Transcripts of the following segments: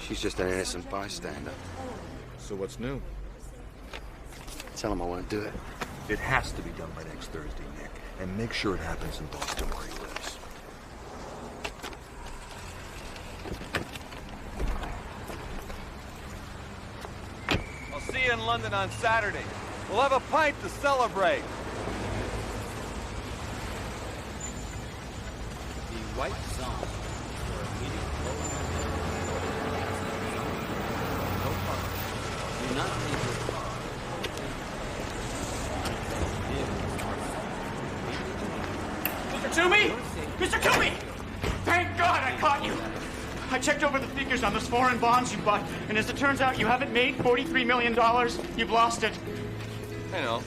She's just an innocent bystander. So what's new? Tell him I want to do it. It has to be done by next Thursday, Nick. And make sure it happens in Boston where he lives. I'll see you in London on Saturday. We'll have a pint to celebrate. The White Zone for immediate no parking. Do not leave your car. Mr. Toomey! Mr. Toomey! Thank God I caught you! I checked over the figures on those foreign bonds you bought, and as it turns out, you haven't made $43 million. You've lost it. I know.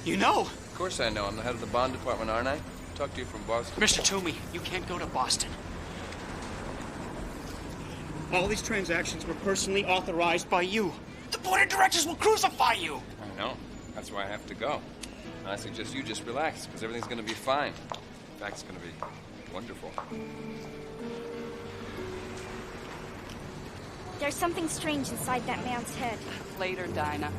You know? Of course I know. I'm the head of the bond department, aren't I? Talk to you from Boston. Mr. Toomey, you can't go to Boston. All these transactions were personally authorized by you. The board of directors will crucify you! I know. That's why I have to go. And I suggest you just relax, because everything's going to be fine. In fact, it's going to be wonderful. There's something strange inside that man's head. Later, Dinah.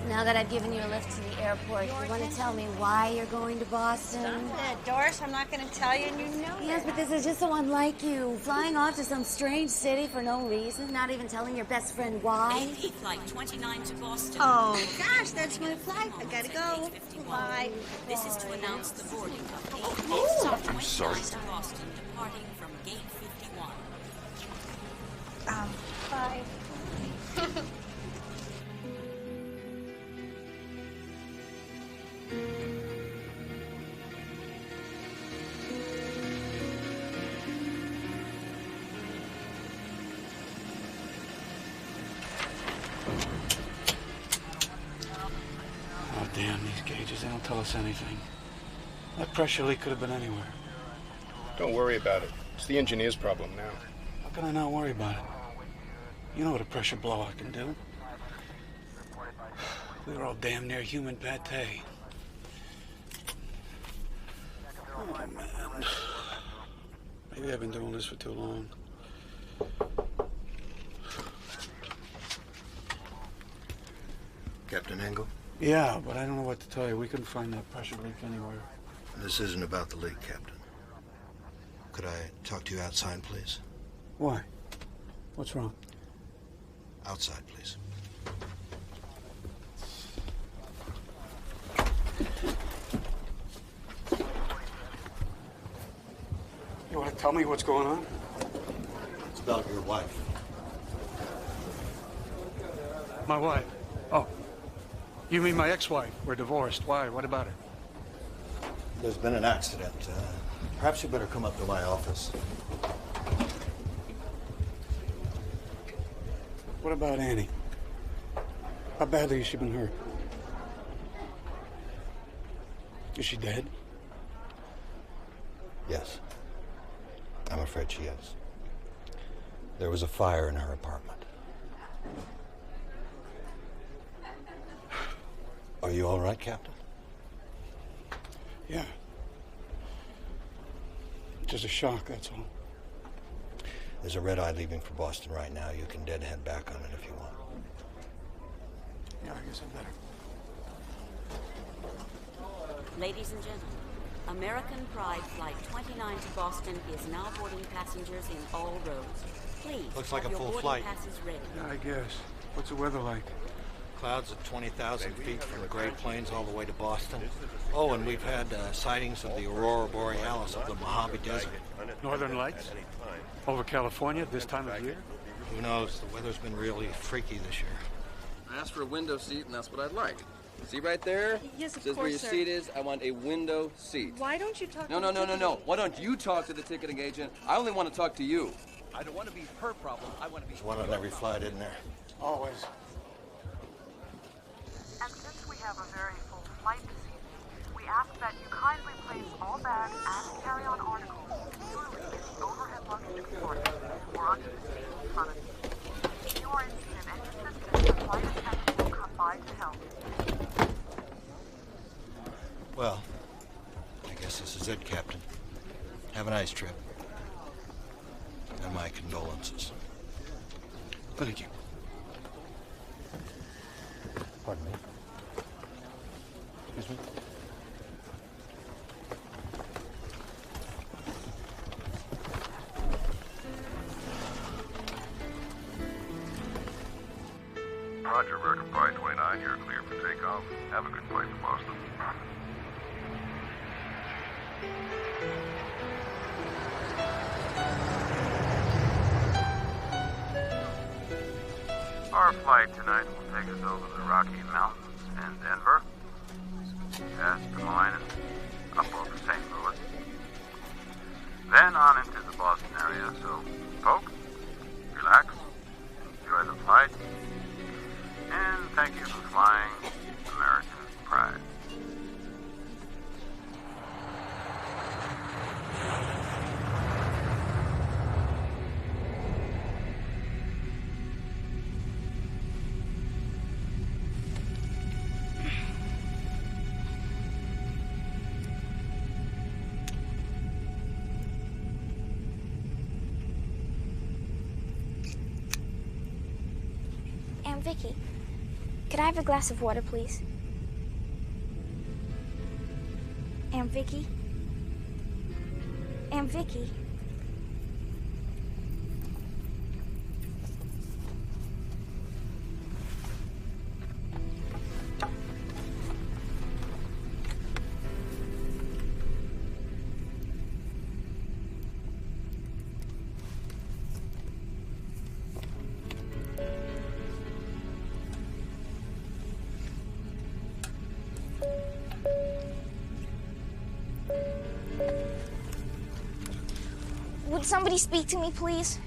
Now that I've given you a lift to the airport, you want to tell me why you're going to Boston? Doris, I'm not going to tell you, and you know Yes, but this is just so unlike you. Flying off to some strange city for no reason, not even telling your best friend why. AP Flight 29 to Boston. Oh, gosh, that's my flight. I gotta go. Bye. This is to announce the boarding of AP Flight 29 sorry. to Boston, departing from Gate 51. Bye. Oh, damn, these gauges, they don't tell us anything. That pressure leak could have been anywhere. Don't worry about it. It's the engineer's problem now. How can I not worry about it? You know what a pressure blowout can do. We were all damn near human pate. Oh, man. Maybe I've been doing this for too long. Captain Engel? Yeah, but I don't know what to tell you. We couldn't find that pressure leak anywhere. This isn't about the leak, Captain. Could I talk to you outside, please? Why? What's wrong? Outside, please. You want to tell me what's going on? It's about your wife. My wife? Oh. You mean my ex-wife? We're divorced. Why? What about her? There's been an accident. Perhaps you better come up to my office. What about Annie? How badly has she been hurt? Is she dead? Yes. I'm afraid she is. There was a fire in her apartment. Are you all right, Captain? Yeah. Just a shock, that's all. There's a red-eye leaving for Boston right now. You can deadhead back on it if you want. Yeah, I guess I better. Ladies and gentlemen, American Pride Flight 29 to Boston is now boarding passengers in all rows. Please, looks like have a your full boarding flight. passes ready. Yeah, I guess. What's the weather like? Clouds at 20,000 feet from the Great Plains all the way to Boston. Oh, and we've had sightings of the Aurora Borealis of the Mojave Desert. Northern Lights? Over California this time of year? Who knows? The weather's been really freaky this year. I asked for a window seat, and that's what I'd like. See right there? Yes, of Says course, where your sir. seat is. I want a window seat. Why don't you talk No. Why don't you talk to the ticketing agent? I only want to talk to you. I don't want to be her problem. I want to be... There's one on every flight, isn't there? Always. And since we have a very full flight this evening, we ask that you kindly place all bags and carry-on articles securely in the overhead luggage compartment or onto the seat in front of you. If you are in need of any assistance, the flight attendant will come by to help. Well, I guess this is it, Captain. Have a nice trip. And my condolences. Thank you. Pardon me. Excuse me? Roger, American Pie 29, you're clear for takeoff. Have a good flight to Boston. Our flight tonight will take us over the Rocky Mountains and Denver, past Des Moines and up over St. Louis, then on into the Boston area. So, folks, relax, enjoy the flight, and thank you for flying American Pride. Aunt Vicky, could I have a glass of water, please? Aunt Vicky? Aunt Vicky? Would somebody speak to me, please?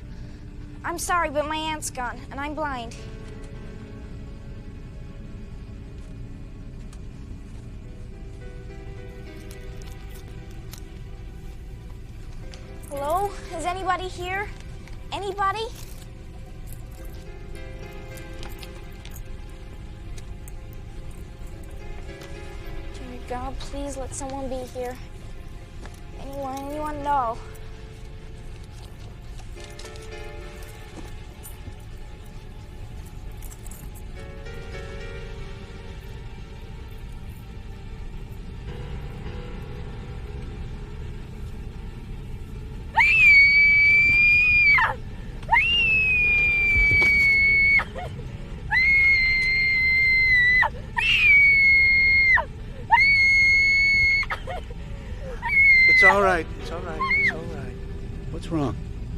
I'm sorry, but my aunt's gone, and I'm blind. Hello? Is anybody here? Anybody? Dear God, please let someone be here. Anyone know? It's all right. It's all right. It's all right. What's wrong?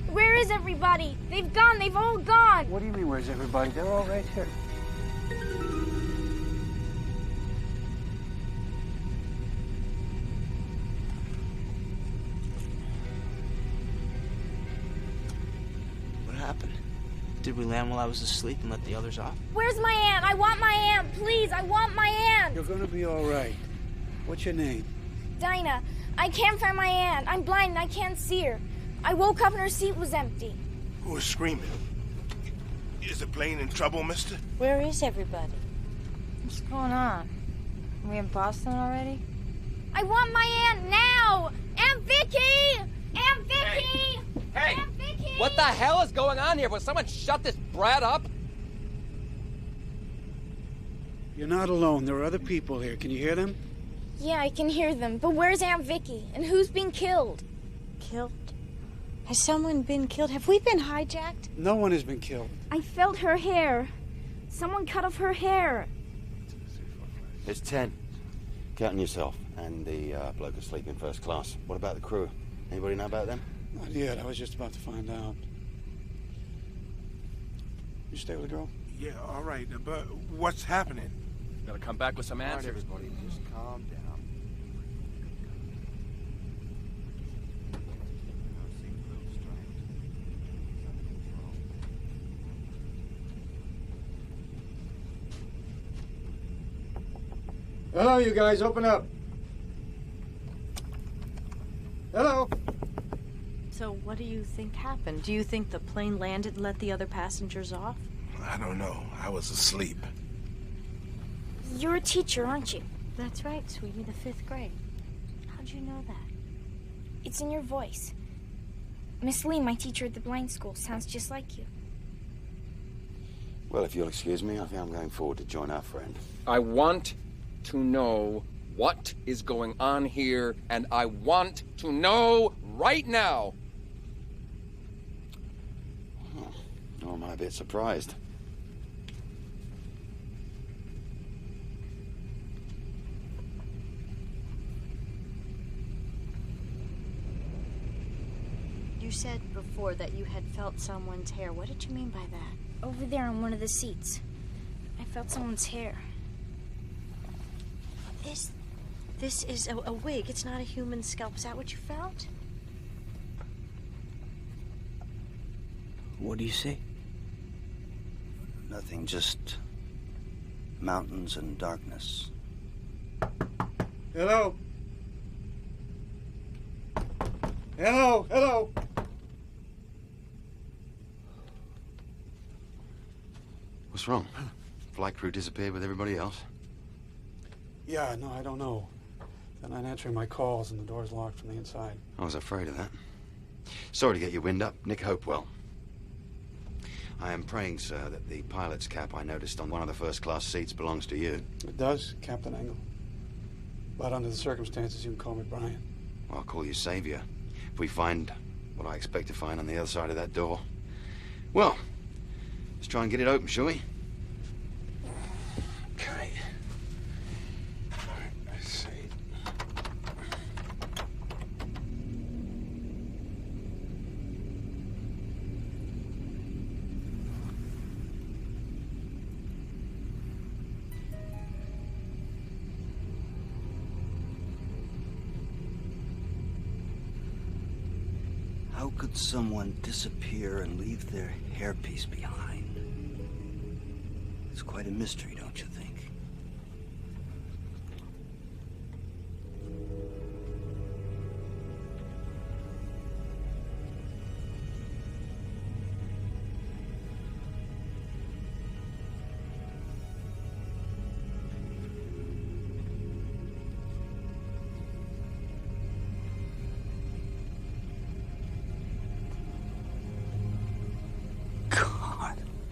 Where is everybody? They've gone. They've all gone. What do you mean, where's everybody? They're all right here. What happened? Did we land while I was asleep and let the others off? Where's my aunt? I want my aunt. Please, I want my aunt. You're gonna be all right. What's your name? Dinah, I can't find my aunt. I'm blind and I can't see her. I woke up and her seat was empty. Who is screaming? Is the plane in trouble, mister? Where is everybody? What's going on? Are we in Boston already? I want my aunt now! Aunt Vicky! Aunt Vicky! Hey! Aunt Vicky! What the hell is going on here? Will someone shut this brat up? You're not alone. There are other people here. Can you hear them? Yeah, I can hear them. But where's Aunt Vicky? And who's being killed? Killed? Has someone been killed? Have we been hijacked? No one has been killed. I felt her hair. Someone cut off her hair. It's 10. Counting yourself and the bloke asleep in first class. What about the crew? Anybody know about them? Not yet. I was just about to find out. You stay with the girl? Yeah, all right, but what's happening? Gotta come back with some answers. Everybody, just calm down. Hello, you guys. Open up. Hello. So what do you think happened? Do you think the plane landed and let the other passengers off? I don't know. I was asleep. You're a teacher, aren't you? That's right, sweetie, the 5th grade. How'd you know that? It's in your voice. Miss Lee, my teacher at the blind school, sounds just like you. Well, if you'll excuse me, I think I'm going forward to join our friend. I want to know what is going on here, and I want to know right now. Oh, nor am I a bit surprised. You said before that you had felt someone's hair. What did you mean by that? Over there on one of the seats. I felt someone's hair. This is a wig. It's not a human scalp. Is that what you felt? What do you see? Nothing, just mountains and darkness. Hello? Hello? Hello? What's wrong? Flight crew disappeared with everybody else? Yeah, no, I don't know. They're not answering my calls and the door's locked from the inside. I was afraid of that. Sorry to get your wind up. Nick Hopewell. I am praying, sir, that the pilot's cap I noticed on one of the first-class seats belongs to you. It does, Captain Engel. But under the circumstances, you can call me Brian. Well, I'll call you Savior. If we find what I expect to find on the other side of that door. Well, let's try and get it open, shall we? Okay. Let's see. How could someone disappear and leave their hairpiece behind? It's quite a mystery, don't you think?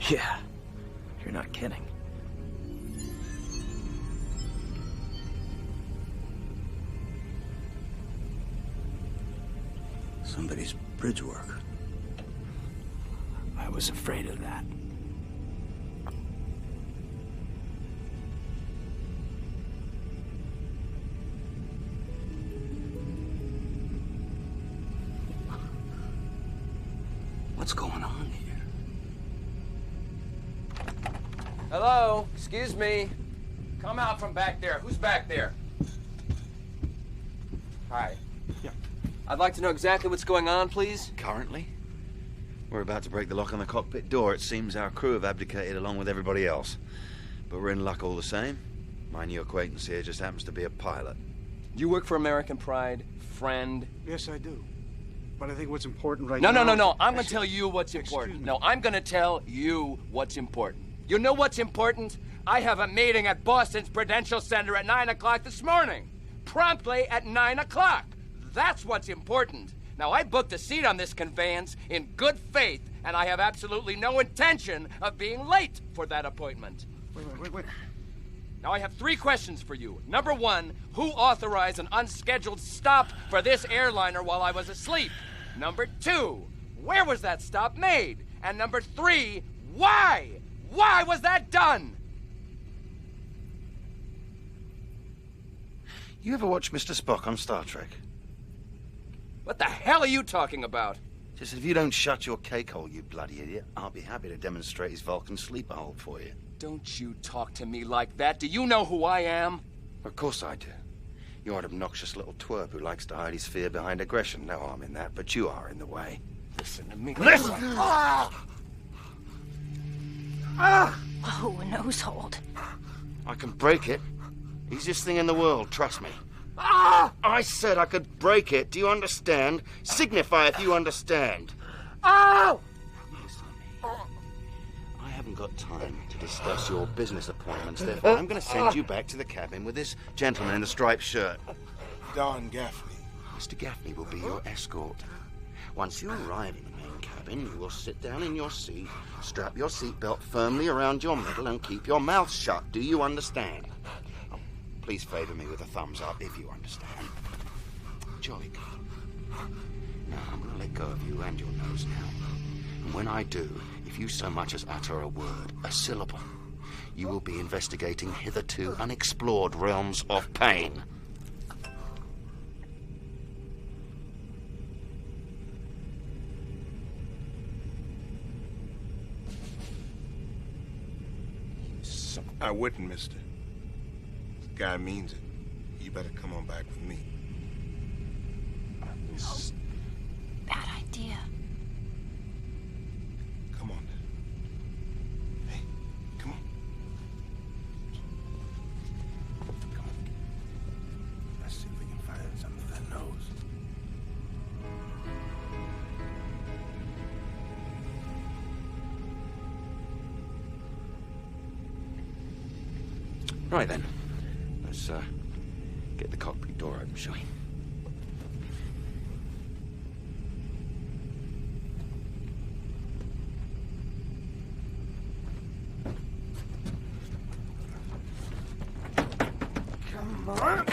Yeah, you're not kidding. Somebody's bridge work. I was afraid of that. What's going on here? Hello? Excuse me. Come out from back there. Who's back there? Hi. Yeah. I'd like to know exactly what's going on, please. Currently? We're about to break the lock on the cockpit door. It seems our crew have abdicated along with everybody else. But we're in luck all the same. My new acquaintance here just happens to be a pilot. You work for American Pride, friend? Yes, I do. But I think what's important right No, now... No. I'm going to tell you what's important. No, I'm going to tell you what's important. You know what's important? I have a meeting at Boston's Prudential Center at 9 o'clock this morning. Promptly at 9 o'clock. That's what's important. Now, I booked a seat on this conveyance in good faith, and I have absolutely no intention of being late for that appointment. Wait. Now, I have 3 questions for you. Number 1, who authorized an unscheduled stop for this airliner while I was asleep? Number 2, where was that stop made? And number 3, why? Why was that done? You ever watch Mr. Spock on Star Trek? What the hell are you talking about? Just if you don't shut your cake hole, you bloody idiot, I'll be happy to demonstrate his Vulcan sleeper hold for you. Don't you talk to me like that. Do you know who I am? Of course I do. You're an obnoxious little twerp who likes to hide his fear behind aggression. No harm in that, but you are in the way. Listen to me. Listen! Oh, a nose hold. I can break it. Easiest thing in the world, trust me. I said I could break it. Do you understand? Signify if you understand. I haven't got time to discuss your business appointments, therefore I'm going to send you back to the cabin with this gentleman in the striped shirt. Don Gaffney. Mr. Gaffney will be your escort. Once you arrive in the main cabin, cabin, you will sit down in your seat, strap your seatbelt firmly around your middle, and keep your mouth shut. Do you understand? Oh, please favor me with a thumbs up if you understand. Jolly good. Now, I'm going to let go of you and your nose now. And when I do, if you so much as utter a word, a syllable, you will be investigating hitherto unexplored realms of pain. I wouldn't, mister. The guy means it. You better come on back with me. Bad idea. Come on. Hey, come on. Come on. Let's see if we can find something for that nose. Right then. Let's get the cockpit door open, shall we? Come on.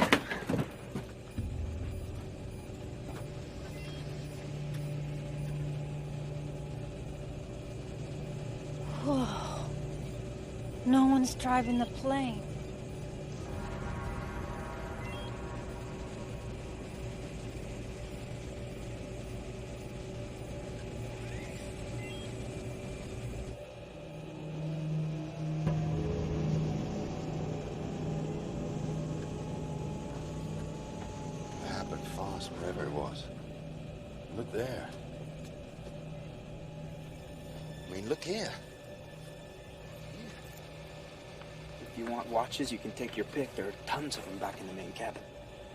Whoa. No one's driving the plane. Fast, wherever it was. Look there. I mean, look here. If you want watches, you can take your pick. There are tons of them back in the main cabin.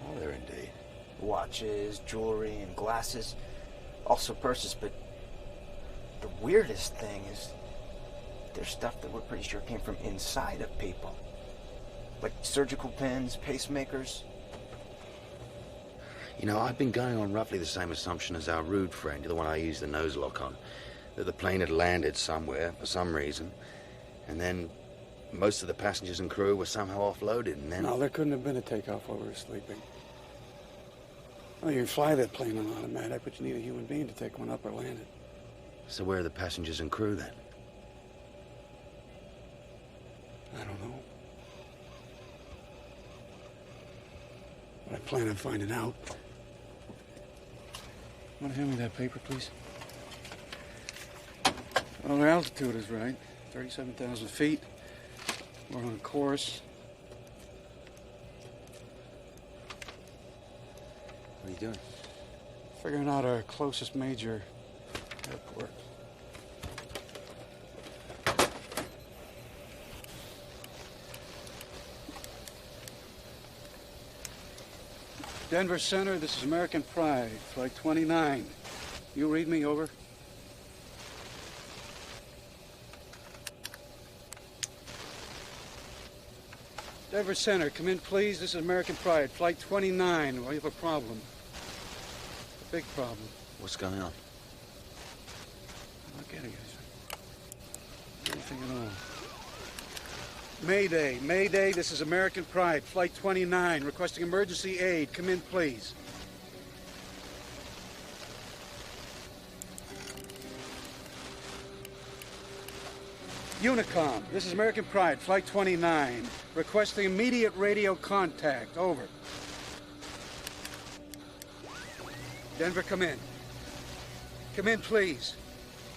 Oh, there indeed. Watches, jewelry, and glasses. Also purses, but the weirdest thing is there's stuff that we're pretty sure came from inside of people. Like surgical pins, pacemakers. You know, I've been going on roughly the same assumption as our rude friend, the one I used the nose lock on, that the plane had landed somewhere for some reason, and then most of the passengers and crew were somehow offloaded, and then... No, there couldn't have been a takeoff while we were sleeping. Well, you can fly that plane on automatic, but you need a human being to take one up or land it. So where are the passengers and crew, then? I don't know. But I plan on finding out. Want to hand me that paper, please? Well, the altitude is right. 37,000 feet. We're on course. What are you doing? Figuring out our closest major airport. Denver Center, this is American Pride, flight 29. You read me, over? Denver Center, come in, please. This is American Pride, flight 29. We have a problem. A big problem. What's going on? I'm not getting anything at all. Mayday, Mayday, this is American Pride, flight 29, requesting emergency aid. Come in, please. Unicom, this is American Pride, flight 29, requesting immediate radio contact. Over. Denver, come in. Come in, please.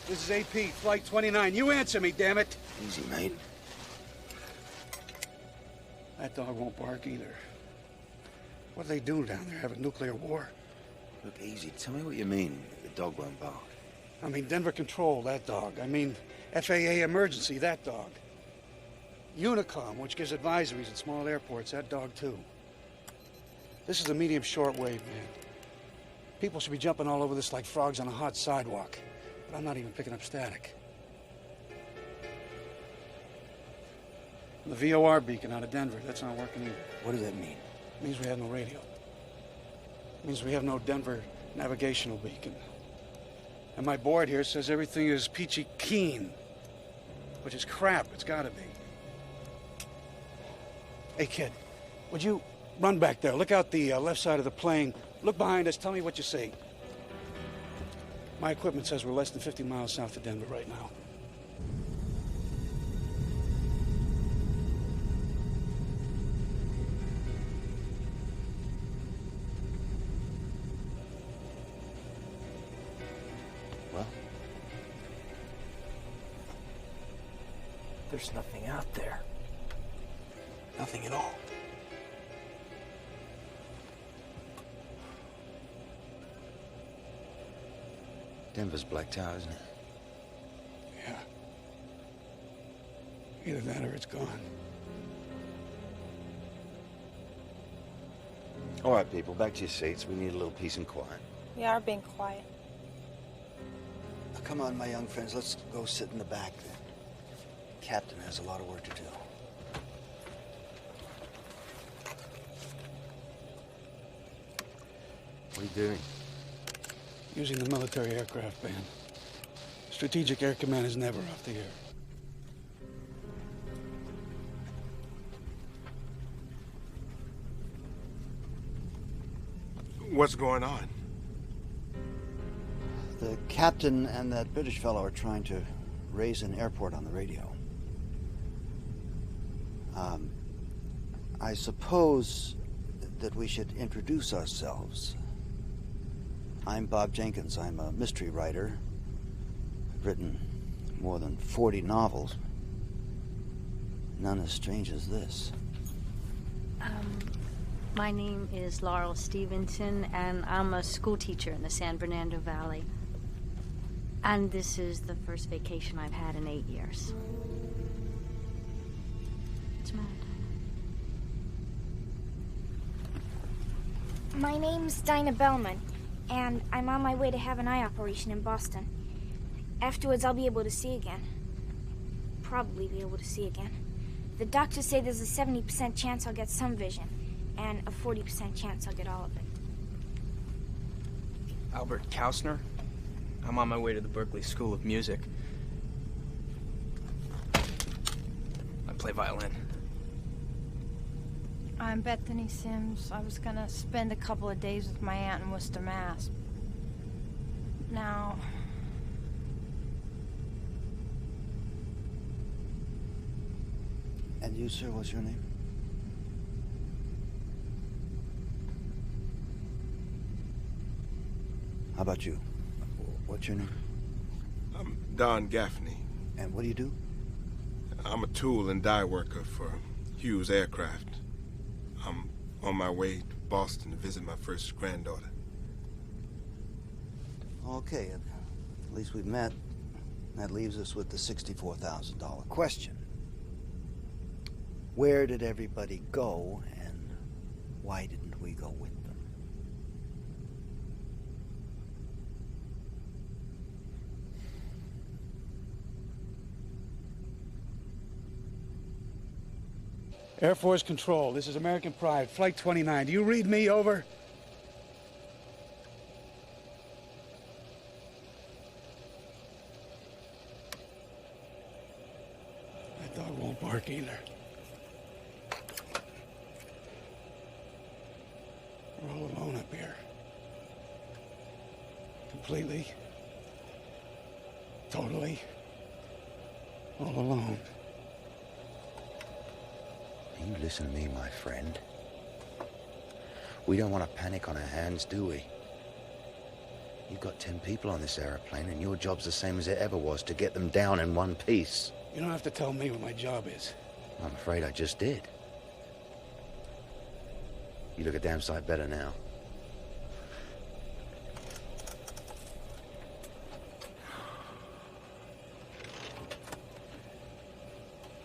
This is AP, flight 29. You answer me, damn it. Easy, mate. That dog won't bark either. What do they do down there? Have a nuclear war? Look, easy. Tell me what you mean, the dog won't bark. I mean, Denver Control, that dog. I mean, FAA Emergency, that dog. Unicom, which gives advisories at small airports, that dog too. This is the medium shortwave, man. People should be jumping all over this like frogs on a hot sidewalk. But I'm not even picking up static. The VOR beacon out of Denver, that's not working either. What does that mean? It means we have no radio. It means we have no Denver navigational beacon. And my board here says everything is peachy keen. Which is crap, it's gotta be. Hey, kid, would you run back there? Look out the left side of the plane. Look behind us, tell me what you see. My equipment says we're less than 50 miles south of Denver right now. Well, there's nothing out there. Nothing at all. Denver's blacked out, isn't it? Yeah. Either that or it's gone. All right, people, back to your seats. We need a little peace and quiet. We are being quiet. Now, come on, my young friends, let's go sit in the back then. Captain has a lot of work to do. What are you doing? Using the military aircraft band. Strategic Air Command is never off the air. What's going on? The captain and that British fellow are trying to raise an airport on the radio. I suppose that we should introduce ourselves. I'm Bob Jenkins. I'm a mystery writer. I've written more than 40 novels. None as strange as this. My name is Laurel Stevenson, and I'm a school teacher in the San Fernando Valley. And this is the first vacation I've had in 8 years. What's the matter? My name's Dinah Bellman, and I'm on my way to have an eye operation in Boston. Afterwards, I'll be able to see again. Probably be able to see again. The doctors say there's a 70% chance I'll get some vision, and a 40% chance I'll get all of it. Albert Kausner. I'm on my way to the Berkeley School of Music. I play violin. I'm Bethany Sims. I was gonna spend a couple of days with my aunt in Worcester, Mass. Now... And you, sir, what's your name? How about you? What's your name? I'm Don Gaffney. And what do you do? I'm a tool and die worker for Hughes Aircraft. I'm on my way to Boston to visit my first granddaughter. Okay, at least we've met. That leaves us with the $64,000 question. Where did everybody go, and why didn't we go with them? Air Force Control, this is American Pride, Flight 29. Do you read me? Over. That dog won't bark either. We're all alone up here. Completely. Totally. All alone. You listen to me, my friend. We don't want to panic on our hands, do we? You've got 10 people on this aeroplane, and your job's the same as it ever was, to get them down in one piece. You don't have to tell me what my job is. I'm afraid I just did. You look a damn sight better now.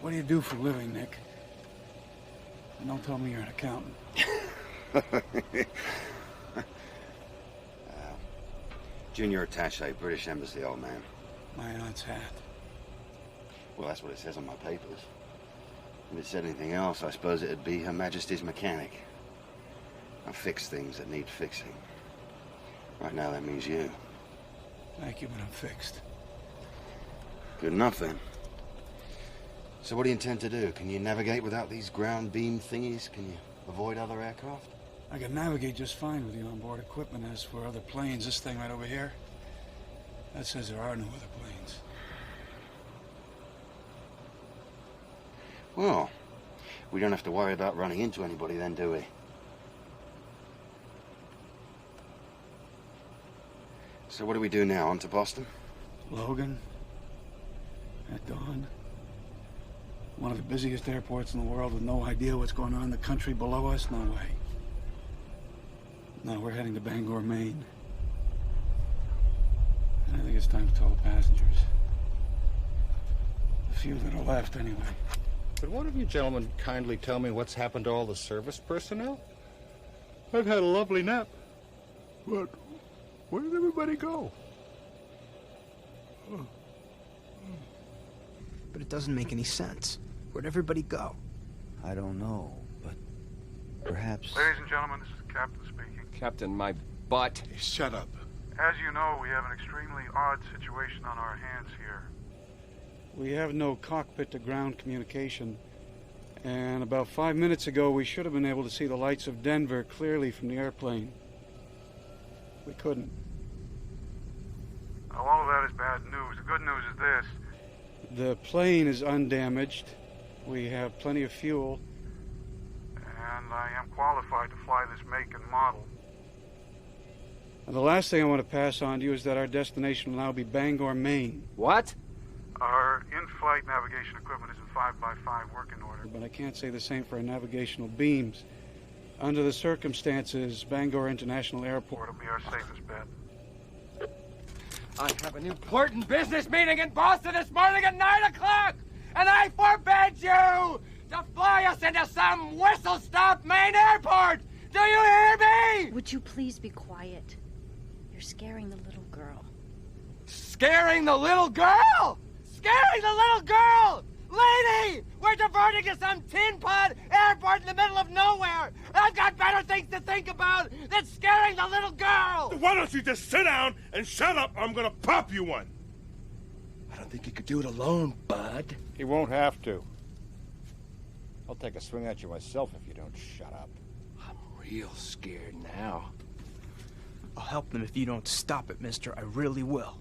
What do you do for a living, Nick? And don't tell me you're an accountant. Junior attaché, British Embassy, old man. My aunt's hat. Well, that's what it says on my papers. If it said anything else, I suppose it'd be Her Majesty's mechanic. I fix things that need fixing. Right now, that means you. Thank you, but I'm fixed. Good enough, then. So what do you intend to do? Can you navigate without these ground beam thingies? Can you avoid other aircraft? I can navigate just fine with the onboard equipment. As for other planes, this thing right over here, that says there are no other planes. Well, we don't have to worry about running into anybody then, do we? So what do we do now? On to Boston? Logan? At dawn? One of the busiest airports in the world with no idea what's going on in the country below us? No way. No, we're heading to Bangor, Maine. And I think it's time to tell the passengers. The few that are left, anyway. Could one of you gentlemen kindly tell me what's happened to all the service personnel? I've had a lovely nap. But where did everybody go? But it doesn't make any sense. Where'd everybody go? I don't know, but perhaps... Ladies and gentlemen, this is Captain speaking. Captain, my butt. Shut up. As you know, we have an extremely odd situation on our hands here. We have no cockpit-to-ground communication. And about 5 minutes ago, we should have been able to see the lights of Denver clearly from the airplane. We couldn't. Now, all of that is bad news. The good news is this. The plane is undamaged. We have plenty of fuel. And I am qualified to fly this make and model. And the last thing I want to pass on to you is that our destination will now be Bangor, Maine. What? Our in-flight navigation equipment is in 5x5 working order. But I can't say the same for our navigational beams. Under the circumstances, Bangor International Airport will be our safest bet. I have an important business meeting in Boston this morning at 9 o'clock, and I forbid you to fly us into some whistle-stop Maine airport! Do you hear me? Would you please be quiet? You're scaring the little girl. Scaring the little girl? Scaring the little girl! Lady! We're diverting to some tin pod airport in the middle of nowhere! I've got better things to think about than scaring the little girl! Why don't you just sit down and shut up, or I'm gonna pop you one! I don't think you could do it alone, bud. He won't have to. I'll take a swing at you myself if you don't shut up. I'm real scared now. I'll help them if you don't stop it, mister. I really will.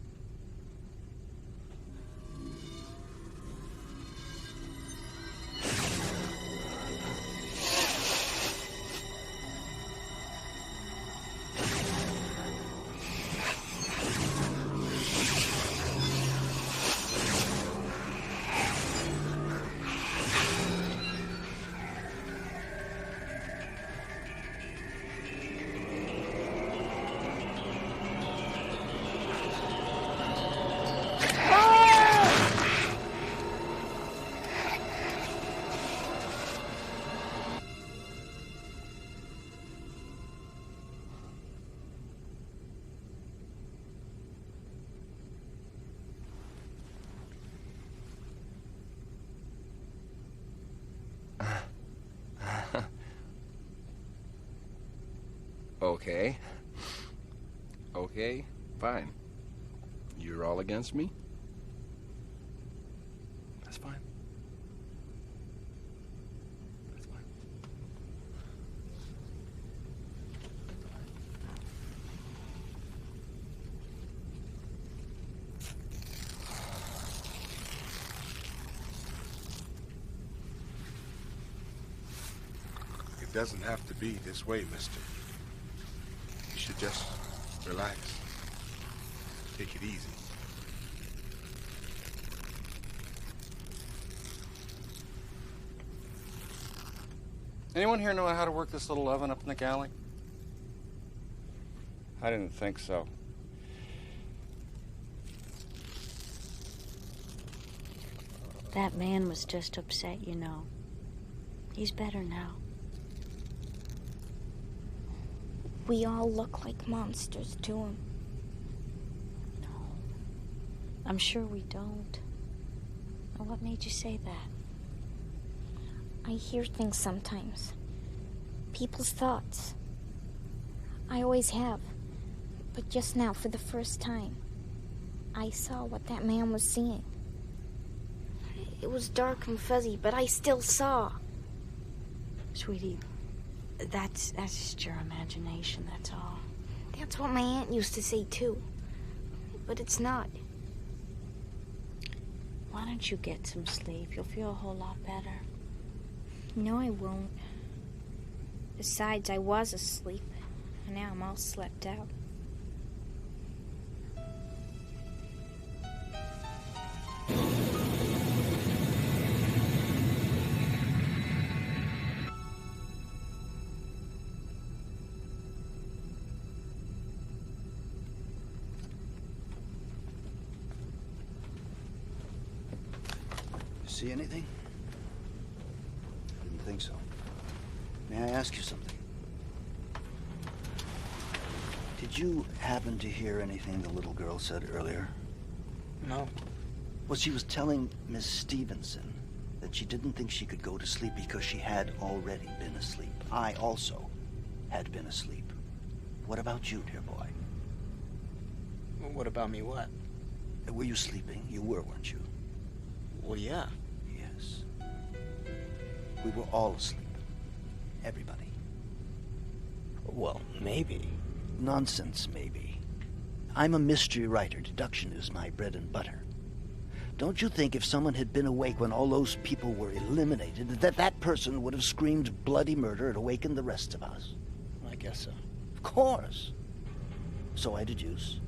Okay. Okay, fine. You're all against me? That's fine. That's fine. It doesn't have to be this way, mister. You should just relax. Take it easy. Anyone here know how to work this little oven up in the galley? I didn't think so. That man was just upset, you know. He's better now. We all look like monsters to him. No. I'm sure we don't. Now, what made you say that? I hear things sometimes. People's thoughts. I always have. But just now, for the first time, I saw what that man was seeing. It was dark and fuzzy, but I still saw. Sweetie, that's just your imagination, that's all. That's what my aunt used to say, too. But it's not. Why don't you get some sleep? You'll feel a whole lot better. No, I won't. Besides, I was asleep, and now I'm all slept out. See anything? I didn't think so. May I ask you something? Did you happen to hear anything the little girl said earlier? No. Well, she was telling Miss Stevenson that she didn't think she could go to sleep because she had already been asleep. I also had been asleep. What about you, dear boy? What about me, what? Were you sleeping? You were, weren't you? Well, yeah. Yes. We were all asleep. Everybody. Well, maybe. Nonsense, maybe. I'm a mystery writer. Deduction is my bread and butter. Don't you think if someone had been awake when all those people were eliminated, that person would have screamed bloody murder and awakened the rest of us? I guess so. Of course. So I deduce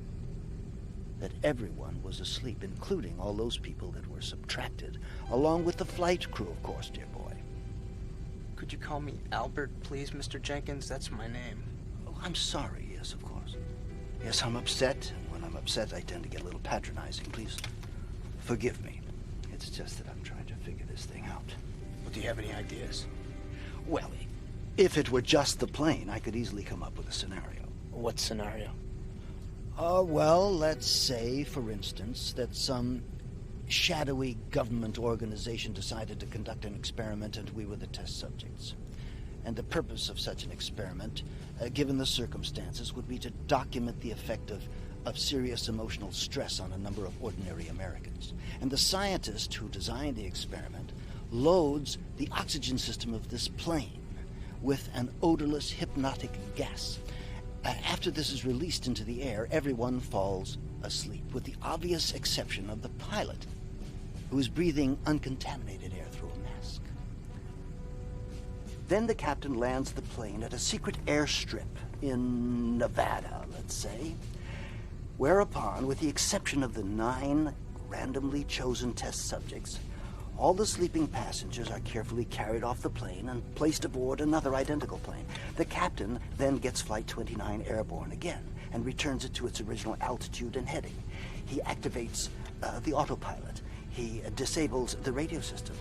that everyone was asleep, including all those people that were subtracted, along with the flight crew, of course, dear boy. Could you call me Albert, please, Mr. Jenkins? That's my name. Oh, I'm sorry, yes, of course. Yes, I'm upset, and when I'm upset, I tend to get a little patronizing. Please forgive me. It's just that I'm trying to figure this thing out. Well, do you have any ideas? Well, if it were just the plane, I could easily come up with a scenario. What scenario? Well, let's say, for instance, that some shadowy government organization decided to conduct an experiment and we were the test subjects. And the purpose of such an experiment, given the circumstances, would be to document the effect of serious emotional stress on a number of ordinary Americans. And the scientist who designed the experiment loads the oxygen system of this plane with an odorless hypnotic gas. After this is released into the air, everyone falls asleep, with the obvious exception of the pilot, who is breathing uncontaminated air through a mask. Then the captain lands the plane at a secret airstrip in Nevada, let's say, whereupon, with the exception of the 9 randomly chosen test subjects, all the sleeping passengers are carefully carried off the plane and placed aboard another identical plane. The captain then gets Flight 29 airborne again and returns it to its original altitude and heading. He activates the autopilot. He disables the radio systems.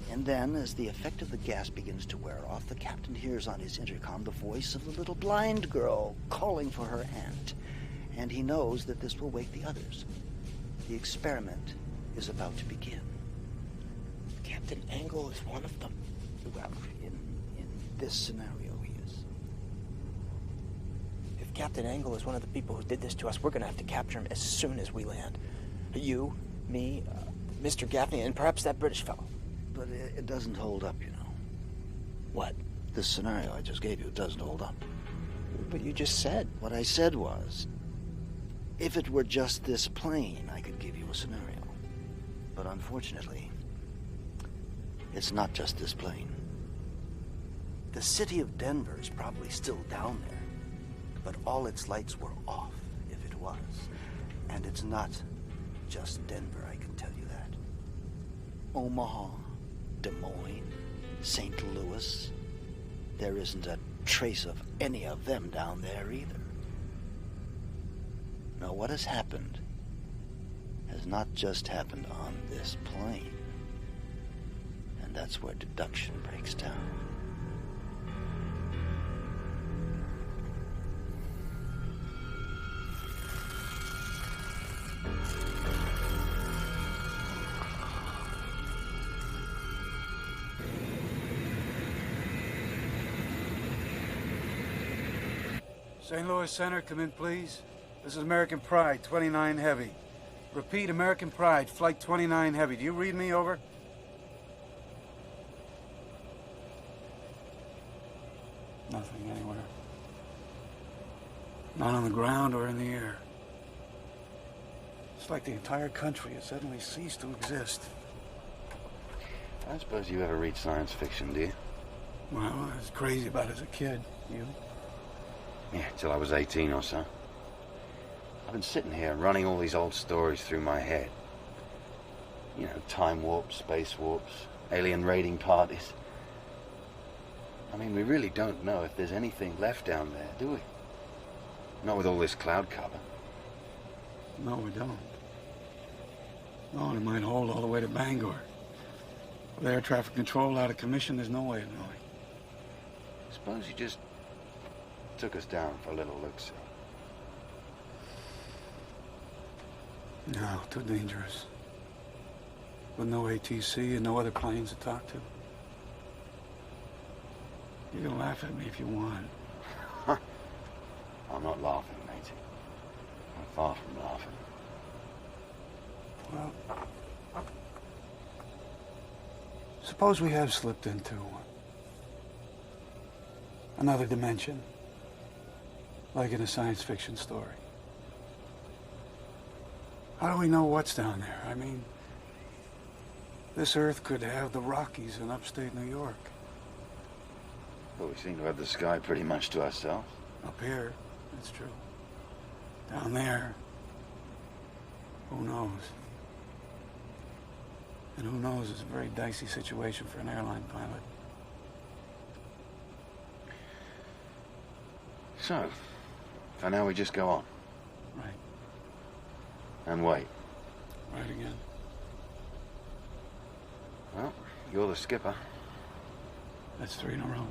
And then, as the effect of the gas begins to wear off, the captain hears on his intercom the voice of the little blind girl calling for her aunt. And he knows that this will wake the others. The experiment is about to begin. Captain Angle is one of them. Well, in this scenario, he is. If Captain Angle is one of the people who did this to us, we're going to have to capture him as soon as we land. You, me, Mr. Gaffney, and perhaps that British fellow. But it doesn't hold up, you know. What? This scenario I just gave you doesn't hold up. But you just said. What I said was, if it were just this plane, I could give you a scenario. But unfortunately, it's not just this plane. The city of Denver is probably still down there, but all its lights were off, if it was. And it's not just Denver, I can tell you that. Omaha, Des Moines, St. Louis, there isn't a trace of any of them down there either. Now, what has happened has not just happened on this plane. And that's where deduction breaks down. St. Louis Center, come in, please. This is American Pride, 29 Heavy. Repeat, American Pride, Flight 29 Heavy. Do you read me? Over. Nothing anywhere. Not on the ground or in the air. It's like the entire country has suddenly ceased to exist. I suppose you ever read science fiction, do you? Well, I was crazy about it as a kid. You? Yeah, till I was 18 or so. I've been sitting here running all these old stories through my head. You know, time warps, space warps, alien raiding parties. I mean, we really don't know if there's anything left down there, do we? Not with all this cloud cover. No, we don't. No, and it might hold all the way to Bangor. With air traffic control out of commission, there's no way of knowing. Suppose you just took us down for a little look-see. No, too dangerous. With no ATC and no other planes to talk to. You can laugh at me if you want. I'm not laughing, matey. I'm far from laughing. Well, suppose we have slipped into another dimension, like in a science fiction story. How do we know what's down there? I mean, this Earth could have the Rockies in upstate New York. Well, we seem to have the sky pretty much to ourselves. Up here, that's true. Down there, who knows? And who knows is a very dicey situation for an airline pilot. So, for now we just go on. Right. And wait. Right again. Well, you're the skipper. That's 3 in a row.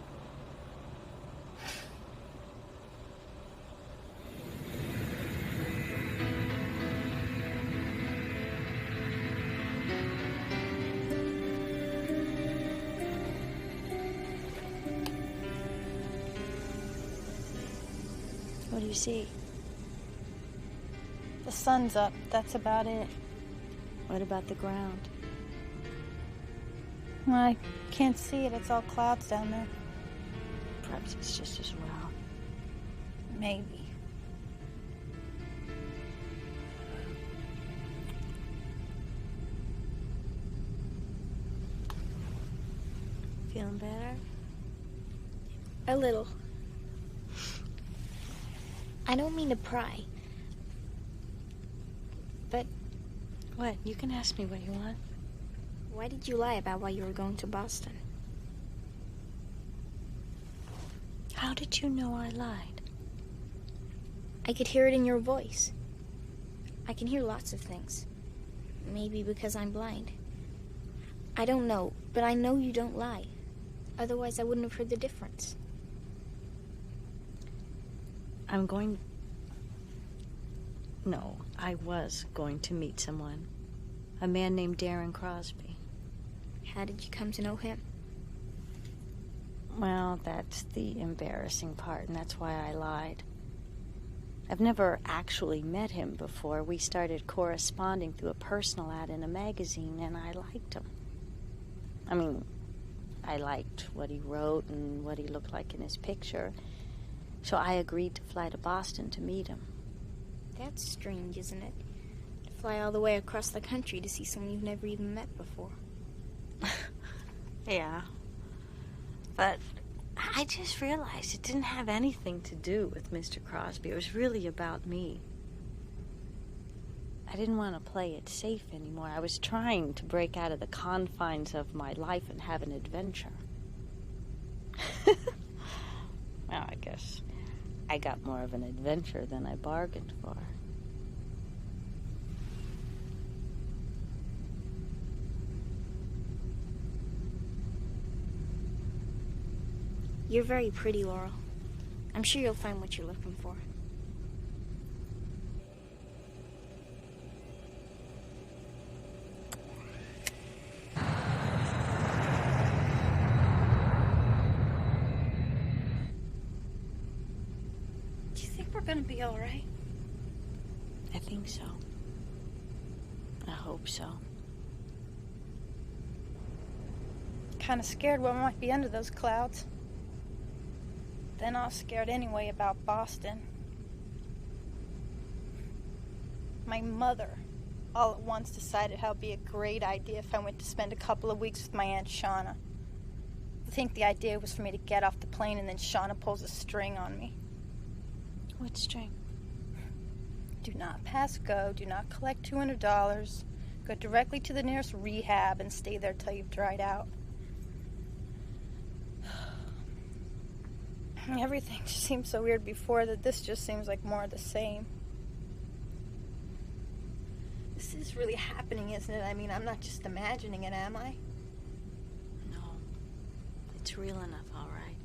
What do you see? The sun's up. That's about it. What about the ground? I can't see it. It's all clouds down there. Perhaps it's just as well. Maybe. Feeling better? A little. I don't mean to pry. But... What? You can ask me what you want. Why did you lie about why you were going to Boston? How did you know I lied? I could hear it in your voice. I can hear lots of things. Maybe because I'm blind. I don't know, but I know you don't lie. Otherwise, I wouldn't have heard the difference. I was going to meet someone. A man named Darren Crosby. How did you come to know him? Well, that's the embarrassing part, and that's why I lied. I've never actually met him before. We started corresponding through a personal ad in a magazine, and I liked him. I mean, I liked what he wrote and what he looked like in his picture. So I agreed to fly to Boston to meet him. That's strange, isn't it? To fly all the way across the country to see someone you've never even met before. Yeah. But I just realized it didn't have anything to do with Mr. Crosby. It was really about me. I didn't want to play it safe anymore. I was trying to break out of the confines of my life and have an adventure. Well, I guess I got more of an adventure than I bargained for. You're very pretty, Laurel. I'm sure you'll find what you're looking for. Do you think we're gonna be all right? I think so. I hope so. Kind of scared what might be under those clouds. Then I was scared anyway about Boston. My mother, all at once, decided how it'd be a great idea if I went to spend a couple of weeks with my Aunt Shauna. I think the idea was for me to get off the plane and then Shauna pulls a string on me. What string? Do not pass go, do not collect $200, go directly to the nearest rehab and stay there till you've dried out. Everything just seemed so weird before that this just seems like more of the same. This is really happening, isn't it? I mean, I'm not just imagining it, am I? No. It's real enough, all right.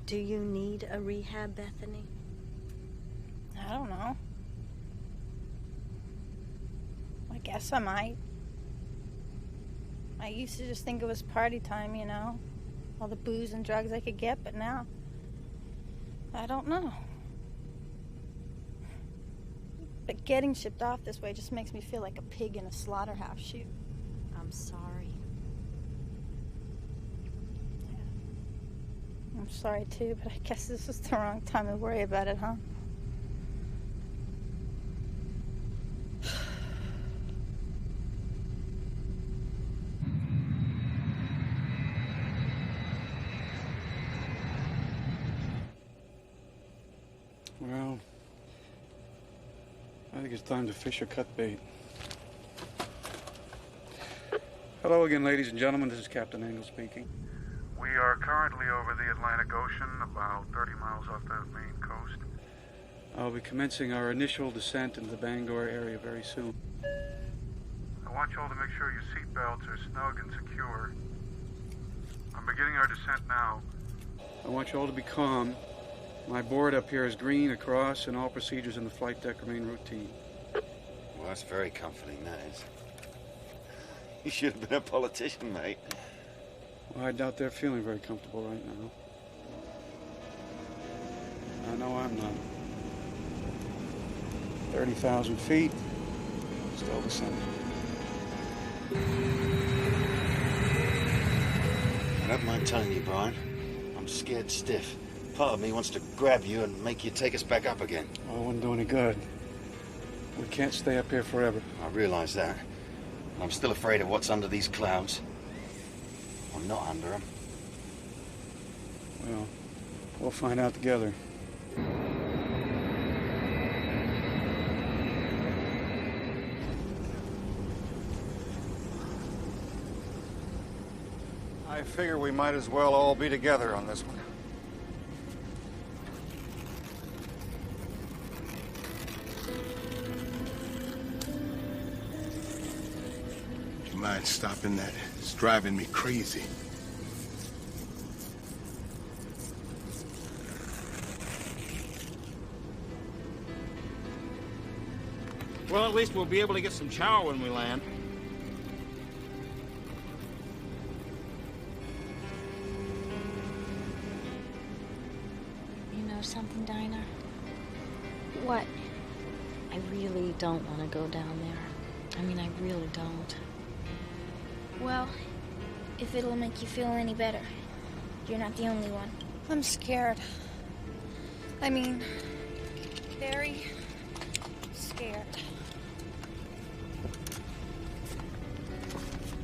Do you need a rehab, Bethany? I don't know. I guess I might. I used to just think it was party time, you know? All the booze and drugs I could get, but now, I don't know. But getting shipped off this way just makes me feel like a pig in a slaughterhouse chute. I'm sorry. Yeah. I'm sorry too, but I guess this is the wrong time to worry about it, huh? Well, I think it's time to fish or cut bait. Hello again, ladies and gentlemen. This is Captain Engel speaking. We are currently over the Atlantic Ocean, about 30 miles off the Maine coast. I'll be commencing our initial descent into the Bangor area very soon. I want you all to make sure your seatbelts are snug and secure. I'm beginning our descent now. I want you all to be calm. My board up here is green across, and all procedures in the flight deck remain routine. Well, that's very comforting, that is. You should have been a politician, mate. Well, I doubt they're feeling very comfortable right now. I know I'm not. 30,000 feet, still descending. I don't mind telling you, Brian. I'm scared stiff. Part of me wants to grab you and make you take us back up again. Oh, it wouldn't do any good. We can't stay up here forever. I realize that. I'm still afraid of what's under these clouds. Or not under them. Well, we'll find out together. I figure we might as well all be together on this one. You mind stopping that? It's driving me crazy. Well, at least we'll be able to get some chow when we land. You know something, Dinah? What? I really don't want to go down there. I mean, I really don't. Well, if it'll make you feel any better, you're not the only one. I'm scared. I mean, very scared.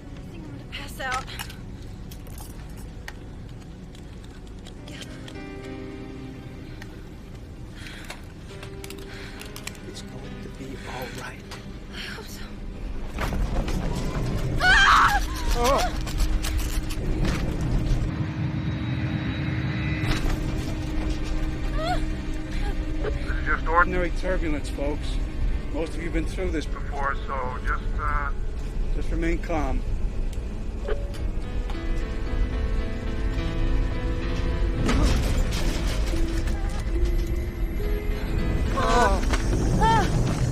I think I'm gonna pass out. It's going to be all right. I hope so. Oh! This is just Ordinary turbulence, folks. Most of you have been through this before, so just remain calm.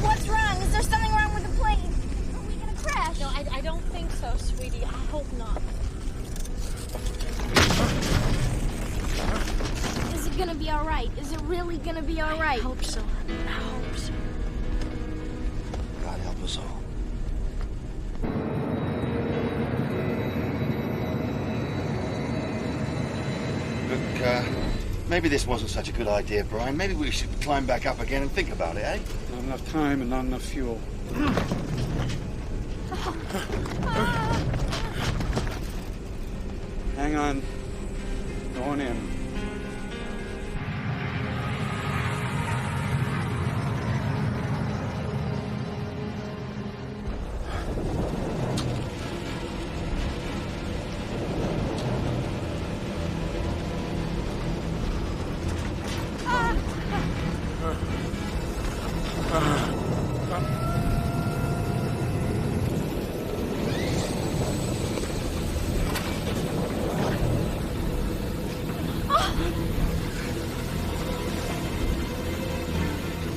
What's wrong? Is there something wrong with the plane? Are we gonna crash? No, I don't think so, sweetie. I hope not. Is it gonna be all right? Is it really gonna be all right? I hope so, honey. I hope so. God help us all. Look, maybe this wasn't such a good idea, Brian. Maybe we should climb back up again and think about it, eh? Not enough time and not enough fuel. Hang on. Going in.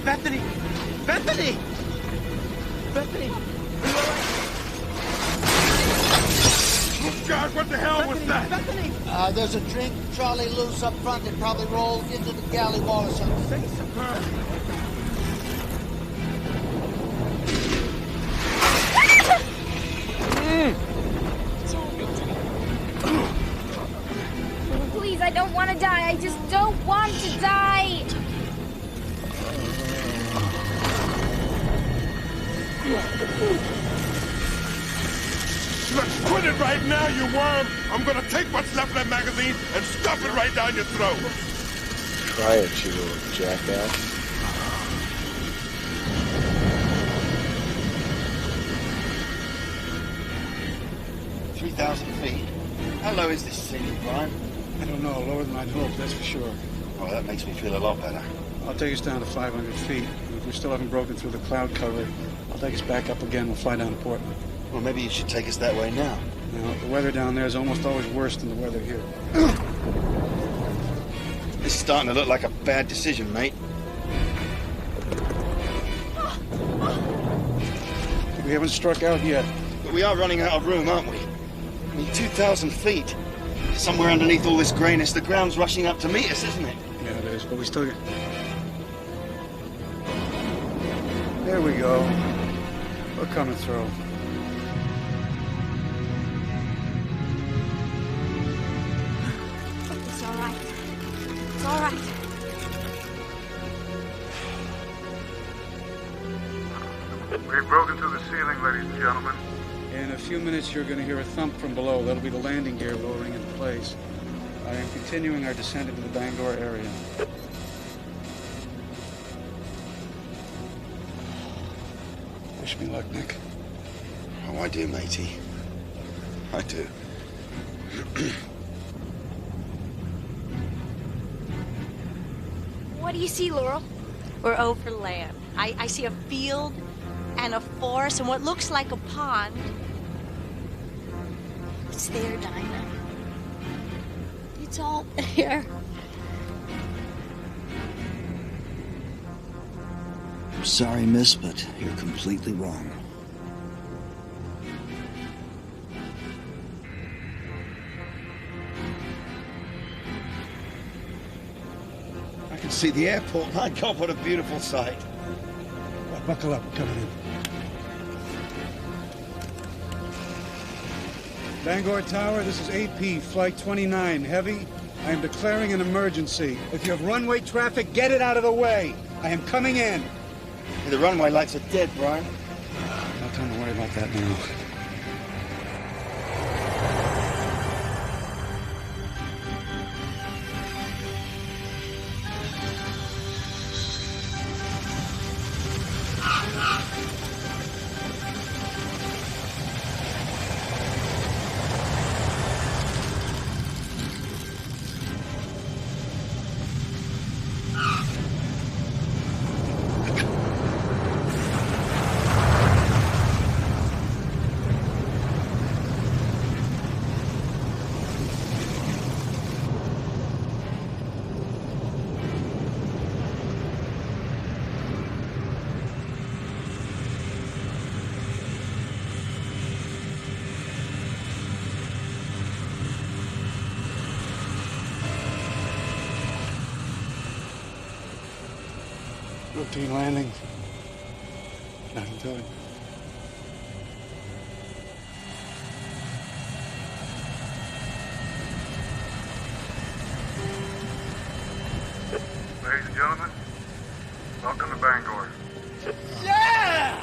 Bethany! Bethany! Bethany! Oh, God, what the hell was that? Bethany! There's a drink trolley loose up front that probably rolled into the galley wall or something. Please, I don't want to die. I just don't want to die. Let's quit it right now, you worm! I'm gonna take what's left of that magazine and stuff it right down your throat! Try it, you little jackass. 3,000 feet. How low is this ceiling, Brian? I don't know. Lower than I'd hoped, that's for sure. Oh, that makes me feel a lot better. I'll take us down to 500 feet. If we still haven't broken through the cloud cover, I'll take us back up again. We'll fly down to Portland. Well, maybe you should take us that way now. Now, the weather down there is almost always worse than the weather here. This is starting to look like a bad decision, mate. We haven't struck out yet. But we are running out of room, aren't we? I mean, 2,000 feet. Somewhere underneath all this grayness, the ground's rushing up to meet us, isn't it? Yeah, it is, but we still get... There we go. We're coming through. It's all right. It's all right. We've broken through the ceiling, ladies and gentlemen. In a few minutes, you're going to hear a thump from below. That'll be the landing gear lowering into place. I am continuing our descent into the Bangor area. Wish me luck, Nick. Oh, I do, matey. I do. What do you see, Laurel? We're over land. I see a field and a forest and what looks like a pond. It's there, Dinah. It's all there. I'm sorry, miss, but you're completely wrong. I can see the airport. My God, what a beautiful sight. Well, buckle up, we're coming in. Bangor Tower, this is AP, Flight 29, heavy. I am declaring an emergency. If you have runway traffic, get it out of the way. I am coming in. The runway lights are dead, Brian. No time to worry about that now. Routine landing. Nothing to it. Ladies and gentlemen, welcome to Bangor. Yeah!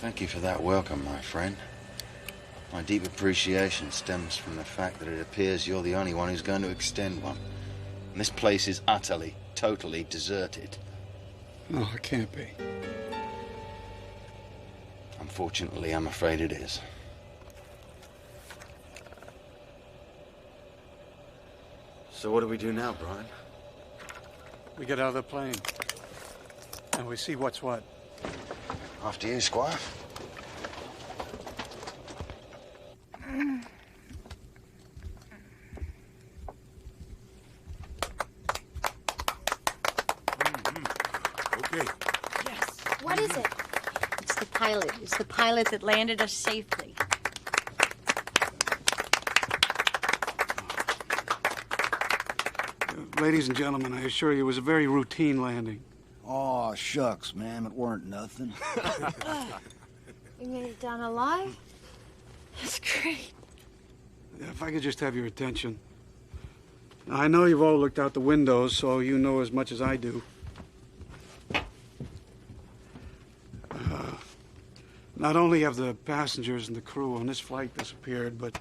Thank you for that welcome, my friend. My deep appreciation stems from the fact that it appears you're the only one who's going to extend one. And this place is utterly, totally deserted. No, it can't be. Unfortunately, I'm afraid it is. So what do we do now, Brian? We get out of the plane. And we see what's what. After you, Squire. Okay. Yes. What is it? It's the pilot. It's the pilot that landed us safely. Ladies and gentlemen, I assure you it was a very routine landing. Aw, shucks, ma'am. It weren't nothing. You made it down alive? That's great. If I could just have your attention. Now, I know you've all looked out the windows, so you know as much as I do. Not only have the passengers and the crew on this flight disappeared, but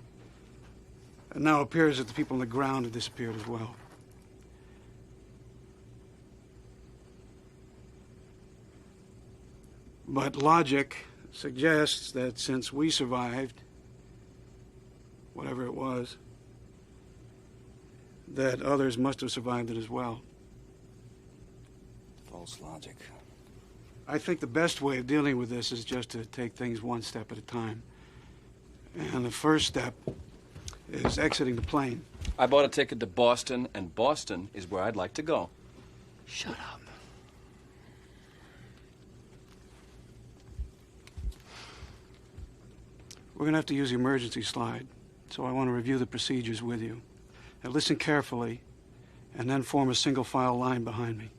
it now appears that the people on the ground have disappeared as well. But logic suggests that since we survived, whatever it was, that others must have survived it as well. False logic. I think the best way of dealing with this is just to take things one step at a time. And the first step is exiting the plane. I bought a ticket to Boston, and Boston is where I'd like to go. Shut up. We're going to have to use the emergency slide, so I want to review the procedures with you. Now listen carefully, and then form a single file line behind me.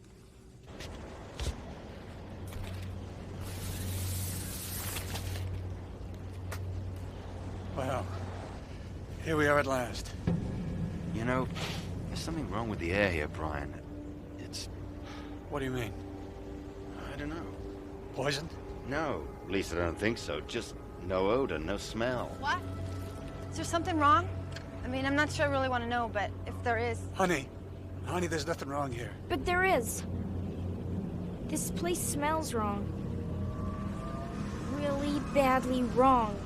Well, here we are at last. You know, there's something wrong with the air here, Brian. It's... What do you mean? I don't know. Poisoned? No, at least I don't think so. Just no odor, no smell. What? Is there something wrong? I mean, I'm not sure I really want to know, but if there is... Honey, there's nothing wrong here. But there is. This place smells wrong. Really badly wrong.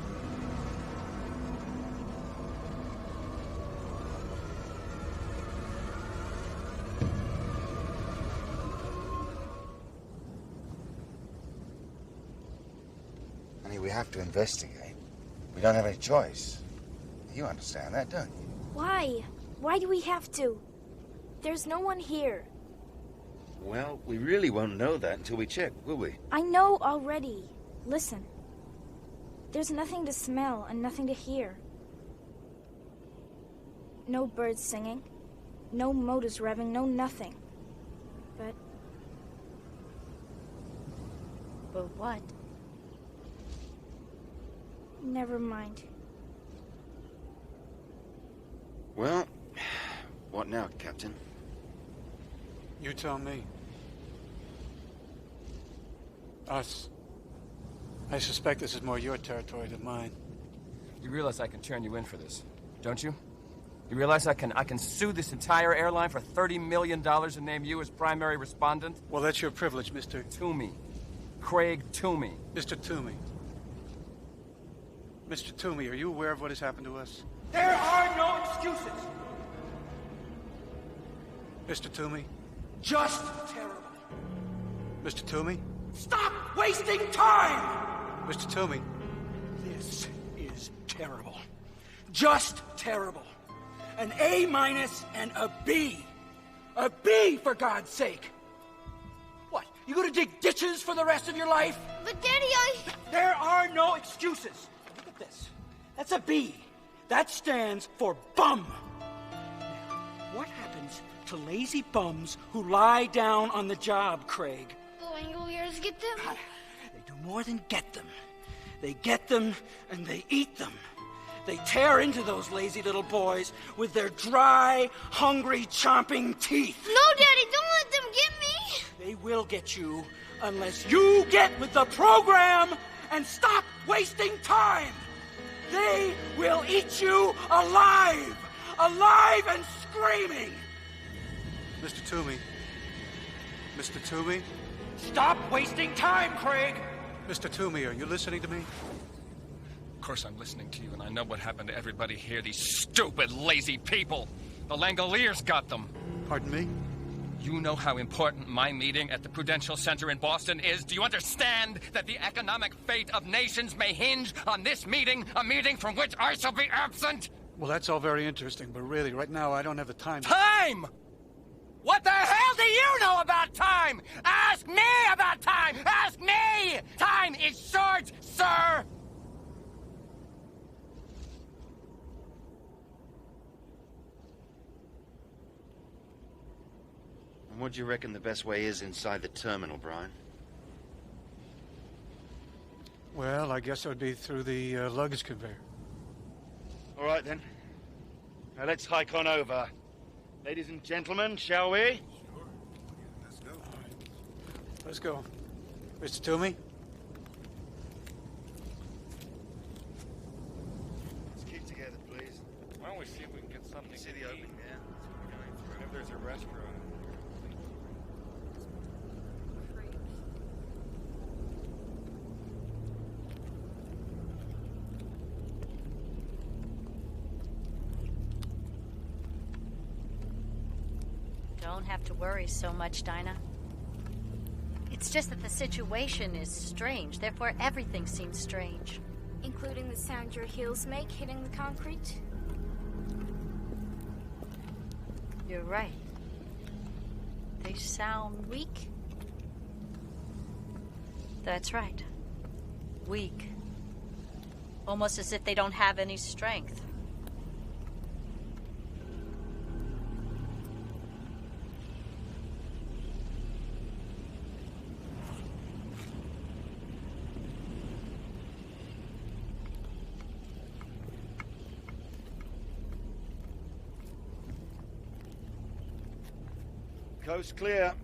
We have to investigate. We don't have any choice. You understand that, don't you? Why? Why do we have to? There's no one here. Well, we really won't know that until we check, will we? I know already. Listen. There's nothing to smell and nothing to hear. No birds singing. No motors revving, no nothing. But what? Never mind. Well, what now, Captain? You tell me. Us. I suspect this is more your territory than mine. You realize I can turn you in for this, don't you? You realize I can sue this entire airline for $30 million and name you as primary respondent? Well, that's your privilege, Mr. Toomey. Craig Toomey. Mr. Toomey. Mr. Toomey, are you aware of what has happened to us? There are no excuses. Mr. Toomey? Just terrible. Mr. Toomey? Stop wasting time! Mr. Toomey? This is terrible. Just terrible. An A- and a B. A B, for God's sake. What, you gonna dig ditches for the rest of your life? But Daddy, There are no excuses. Look at this. That's a B. That stands for bum. Now, what happens to lazy bums who lie down on the job, Craig? The Langoliers get them? They do more than get them. They get them and they eat them. They tear into those lazy little boys with their dry, hungry, chomping teeth. No, Daddy, don't let them get me. They will get you unless you get with the program and stop wasting time. They will eat you alive, alive and screaming. Mr. Toomey. Mr. Toomey? Stop wasting time, Craig. Mr. Toomey, are you listening to me? Of course I'm listening to you, and I know what happened to everybody here, these stupid, lazy people. The Langoliers got them. Pardon me? You know how important my meeting at the Prudential Center in Boston is? Do you understand that the economic fate of nations may hinge on this meeting, a meeting from which I shall be absent? Well, that's all very interesting, but really, right now, I don't have the time. Time! What the hell do you know about time? Ask me about time! Ask me! Time is short, sir! And what do you reckon the best way is inside the terminal, Brian? Well, I guess it would be through the luggage conveyor. All right, then. Now let's hike on over. Ladies and gentlemen, shall we? Sure. Let's go. Let's go. Mr. Toomey? Let's keep together, please. Why don't we see if we can get something See to the eat? opening there? That's what we're going through. And if there's a restaurant. Don't have to worry so much, Dinah. It's just that the situation is strange, therefore everything seems strange. Including the sound your heels make hitting the concrete? You're right. They sound weak. That's right. Weak. Almost as if they don't have any strength. Coast clear.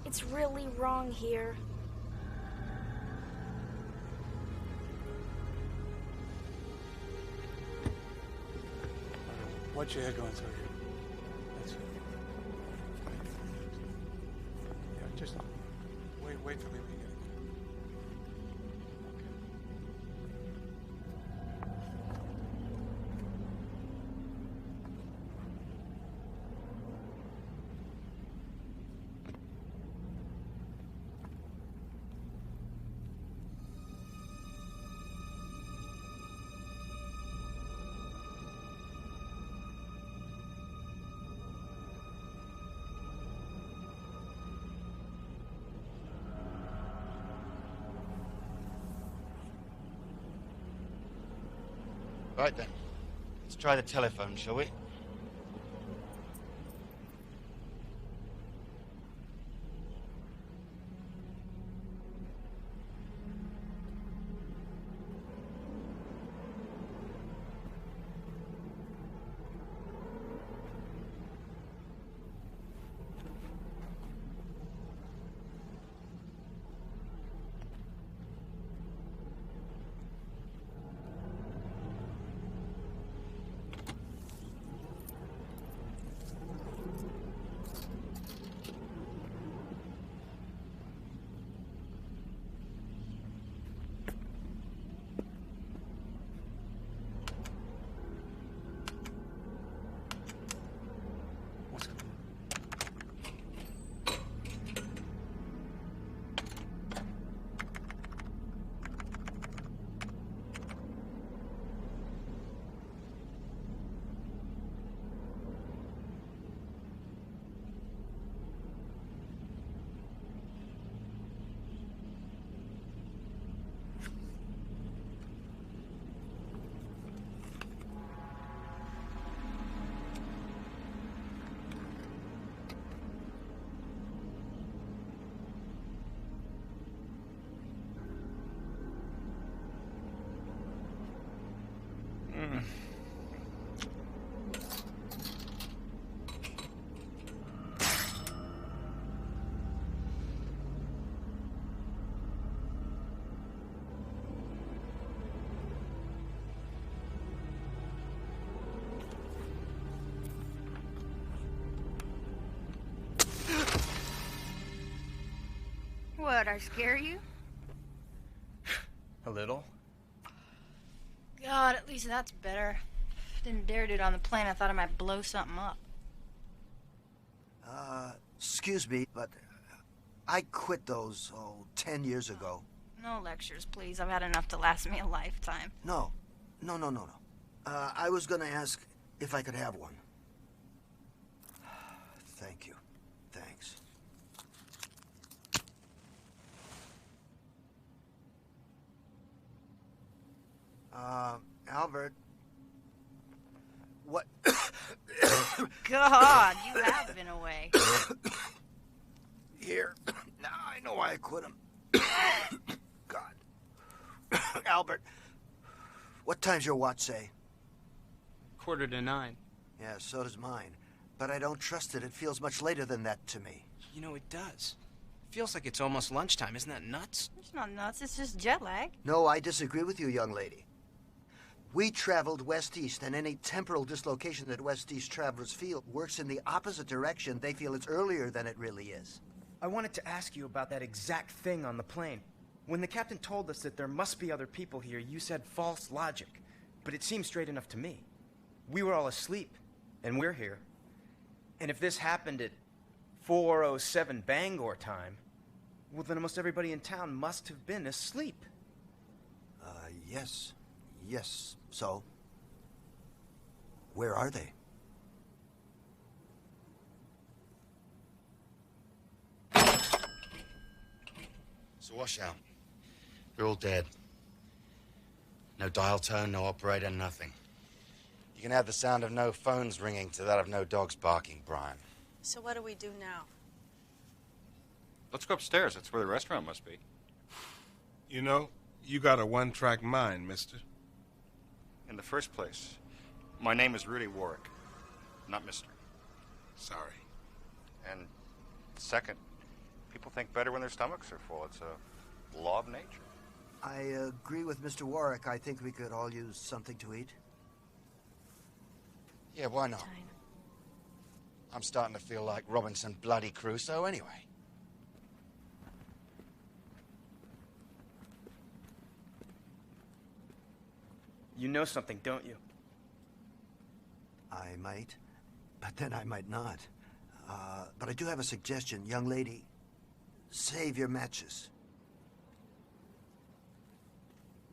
It's really wrong here. Watch your head going through here. That's it. Yeah, just wait for me to get it. Right then. Let's try the telephone, shall we? What, I scare you? A little. God, at least that's better. Didn't dare do it on the plane. I thought I might blow something up. Excuse me, but I quit those, 10 years ago. No lectures, please. I've had enough to last me a lifetime. No. I was gonna ask if I could have one. Thank you. Thanks. Albert. What? God, you have been away. Here. Now I know why I quit him. God. Albert, what time's your watch say? 8:45. Yeah, so does mine. But I don't trust it. It feels much later than that to me. You know, it does. Feels like it's almost lunchtime. Isn't that nuts? It's not nuts. It's just jet lag. No, I disagree with you, young lady. We traveled west-east, and any temporal dislocation that west-east travelers feel works in the opposite direction. They feel it's earlier than it really is. I wanted to ask you about that exact thing on the plane. When the captain told us that there must be other people here, you said false logic. But it seemed straight enough to me. We were all asleep, and we're here. And if this happened at 4:07 Bangor time, well, then almost everybody in town must have been asleep. Yes. Yes, so? Where are they? It's a washout. They're all dead. No dial tone, no operator, nothing. You can add the sound of no phones ringing to that of no dogs barking, Brian. So what do we do now? Let's go upstairs. That's where the restaurant must be. You know, you got a one-track mind, mister. In the first place, my name is Rudy Warwick, not Mr. Sorry. And second, people think better when their stomachs are full. It's a law of nature. I agree with Mr. Warwick. I think we could all use something to eat. Yeah, why not? I'm starting to feel like Robinson bloody Crusoe anyway. You know something, don't you? I might, but then I might not. But I do have a suggestion. Young lady, save your matches.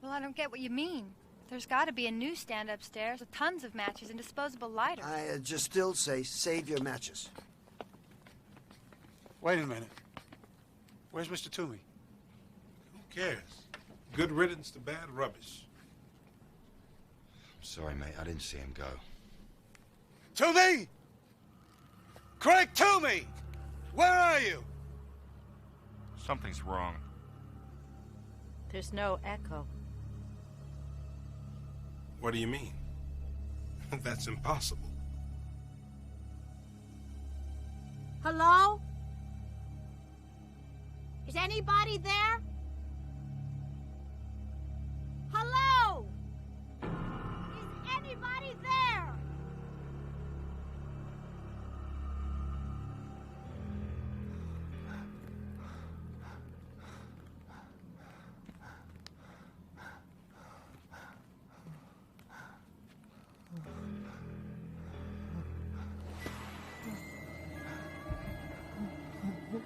Well, I don't get what you mean. There's got to be a newsstand upstairs with tons of matches and disposable lighters. I just still say save your matches. Wait a minute. Where's Mr. Toomey? Who cares? Good riddance to bad rubbish. Sorry, mate, I didn't see him go. Toomey! Craig Toomey! Where are you? Something's wrong. There's no echo. What do you mean? That's impossible. Hello? Is anybody there? Hello? Is anybody there?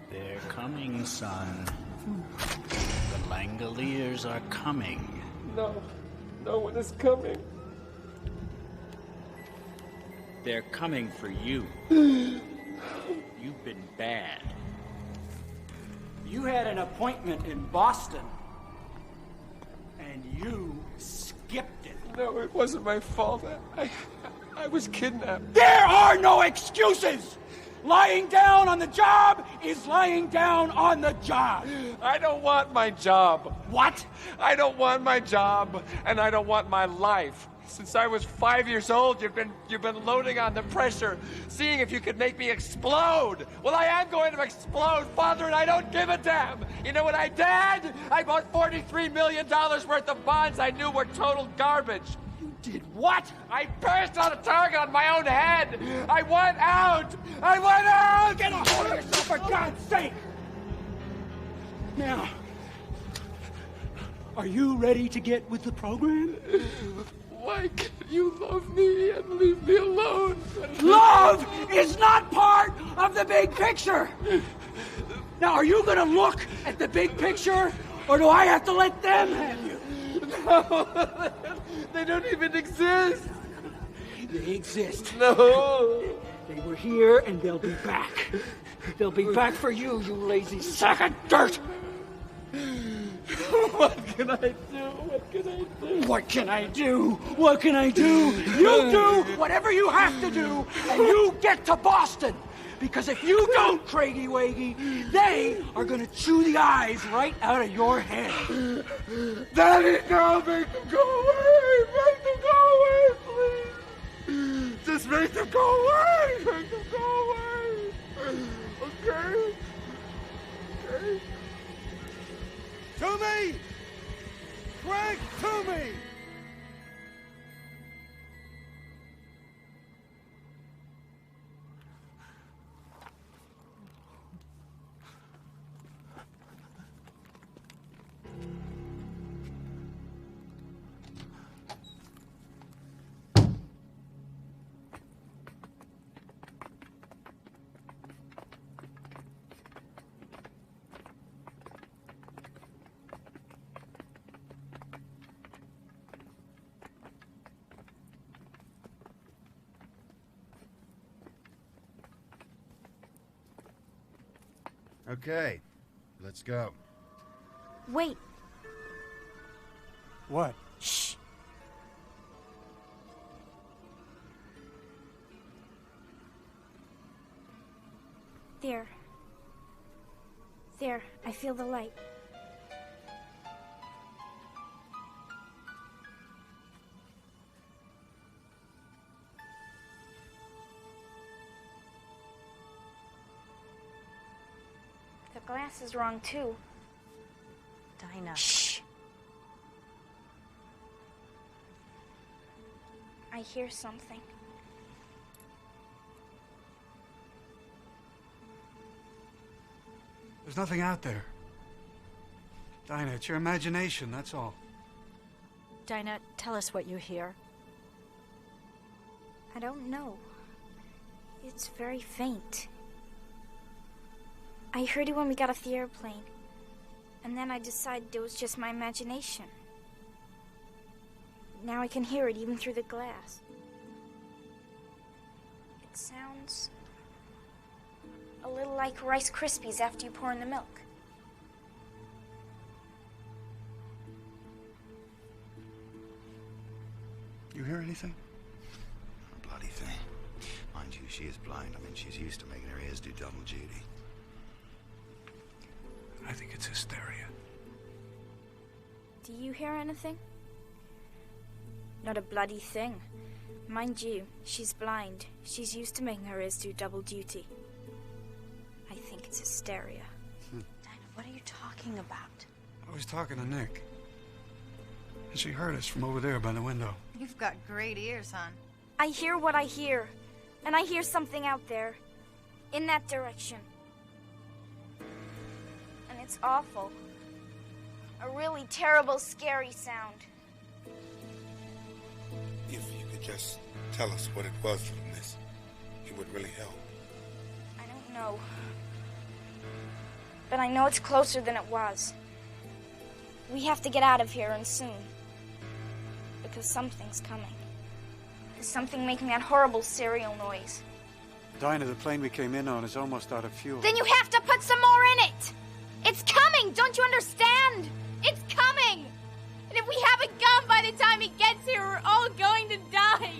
They're coming, son. The Langoliers are coming. No, no one is coming. They're coming for you. You've been bad. You had an appointment in Boston, and you skipped it. No, it wasn't my fault. I was kidnapped. There are no excuses! Lying down on the job is lying down on the job. I don't want my job. What? I don't want my job, and I don't want my life. Since I was 5 years old, you've been loading on the pressure, seeing if you could make me explode. Well, I am going to explode, Father, and I don't give a damn. You know what I did? I bought $43 million worth of bonds I knew were total garbage. Did what? I burst on a target on my own head. I went out. I went out. Get a hold of yourself, for God's sake! Now, are you ready to get with the program? Why can't you love me and leave me alone? Love is not part of the big picture! Now, are you gonna look at the big picture, or do I have to let them have you? No, they don't even exist. They exist. No. They were here and they'll be back. They'll be back for you, you lazy sack of dirt! What can I do? What can I do? What can I do? What can I do? You do whatever you have to do, and you get to Boston! Because if you don't, Craigie Waggy, they are gonna chew the eyes right out of your head. Daddy, no, make them go away! Make them go away, please! Just make them go away! Make them go away! Okay? Okay? To me! Craig, to me! Okay, let's go. Wait. What? Shh. There. There, I feel the light. The glass is wrong, too. Dinah. Shh. I hear something. There's nothing out there. Dinah, it's your imagination, that's all. Dinah, tell us what you hear. I don't know. It's very faint. I heard it when we got off the airplane. And then I decided it was just my imagination. Now I can hear it even through the glass. It sounds a little like Rice Krispies after you pour in the milk. You hear anything? A bloody thing. Mind you, she is blind. I mean, she's used to making her ears do double duty. I think it's hysteria. Do you hear anything? Not a bloody thing. Mind you, she's blind. She's used to making her ears do double duty. I think it's hysteria. Dinah, what are you talking about? I was talking to Nick. And she heard us from over there by the window. You've got great ears, hon. I hear what I hear. And I hear something out there. In that direction. And it's awful. A really terrible, scary sound. If you could just tell us what it was from this, it would really help. I don't know. But I know it's closer than it was. We have to get out of here, and soon. Because something's coming. There's something making that horrible serial noise. Dinah, the plane we came in on is almost out of fuel. Then you have to put some more in it! It's coming! Don't you understand? It's coming! And if we haven't gone by the time it gets here, we're all going to die!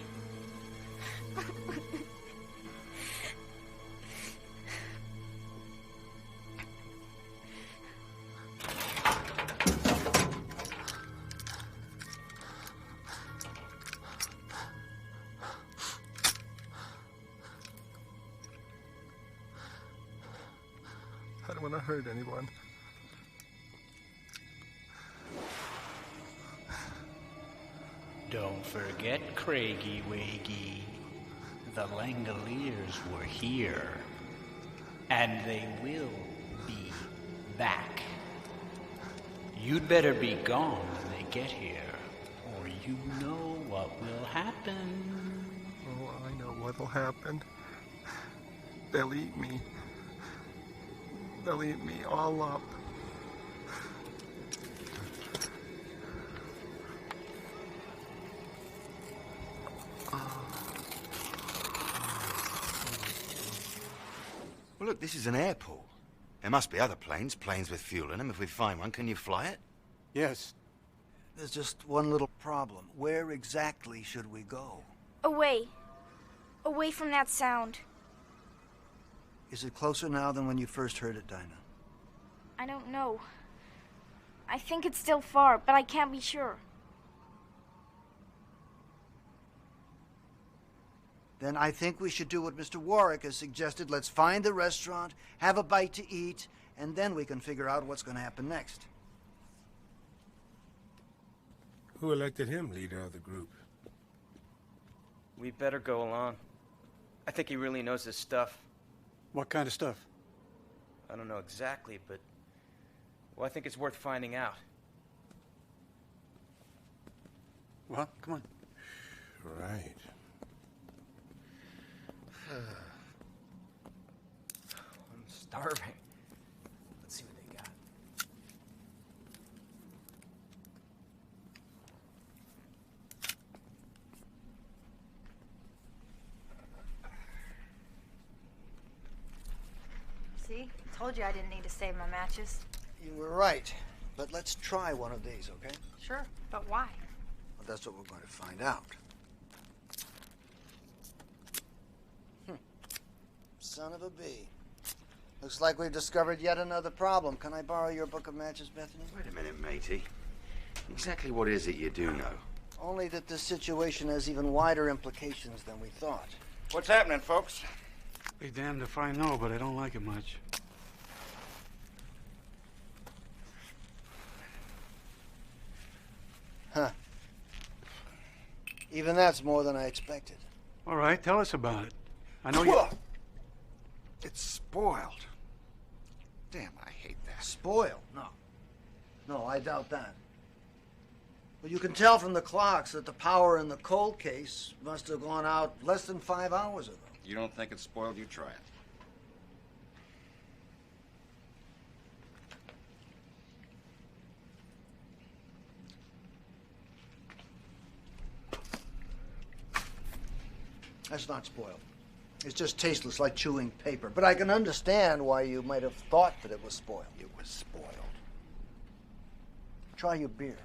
I don't want to hurt anyone. Don't forget, Craigie Waggy. The Langoliers were here. And they will be back. You'd better be gone when they get here, or you know what will happen. Oh, I know what'll happen. They'll eat me. They'll eat me all up. Well, look, this is an airport. There must be other planes with fuel in them. If we find one, can you fly it? Yes. There's just one little problem. Where exactly should we go? Away. Away from that sound. Is it closer now than when you first heard it, Dinah? I don't know. I think it's still far, but I can't be sure. Then I think we should do what Mr. Warwick has suggested. Let's find the restaurant, have a bite to eat, and then we can figure out what's going to happen next. Who elected him leader of the group? We better go along. I think he really knows his stuff. What kind of stuff? I don't know exactly, but... well, I think it's worth finding out. Well, come on. Right. I'm starving. Let's see what they got. See? I told you I didn't need to save my matches. You were right. But let's try one of these, okay? Sure, but why? Well, that's what we're going to find out. Son of a bee. Looks like we've discovered yet another problem. Can I borrow your book of matches, Bethany? Wait a minute, matey. Exactly what is it you do know? Only that this situation has even wider implications than we thought. What's happening, folks? Be damned if I know, but I don't like it much. Huh. Even that's more than I expected. All right, tell us about it. I know you... It's spoiled. Damn, I hate that. Spoiled? No. No, I doubt that. Well, you can tell from the clocks that the power in the cold case must have gone out less than 5 hours ago. You don't think it's spoiled, you try it. That's not spoiled. It's just tasteless, like chewing paper. But I can understand why you might have thought that it was spoiled. It was spoiled. Try your beer.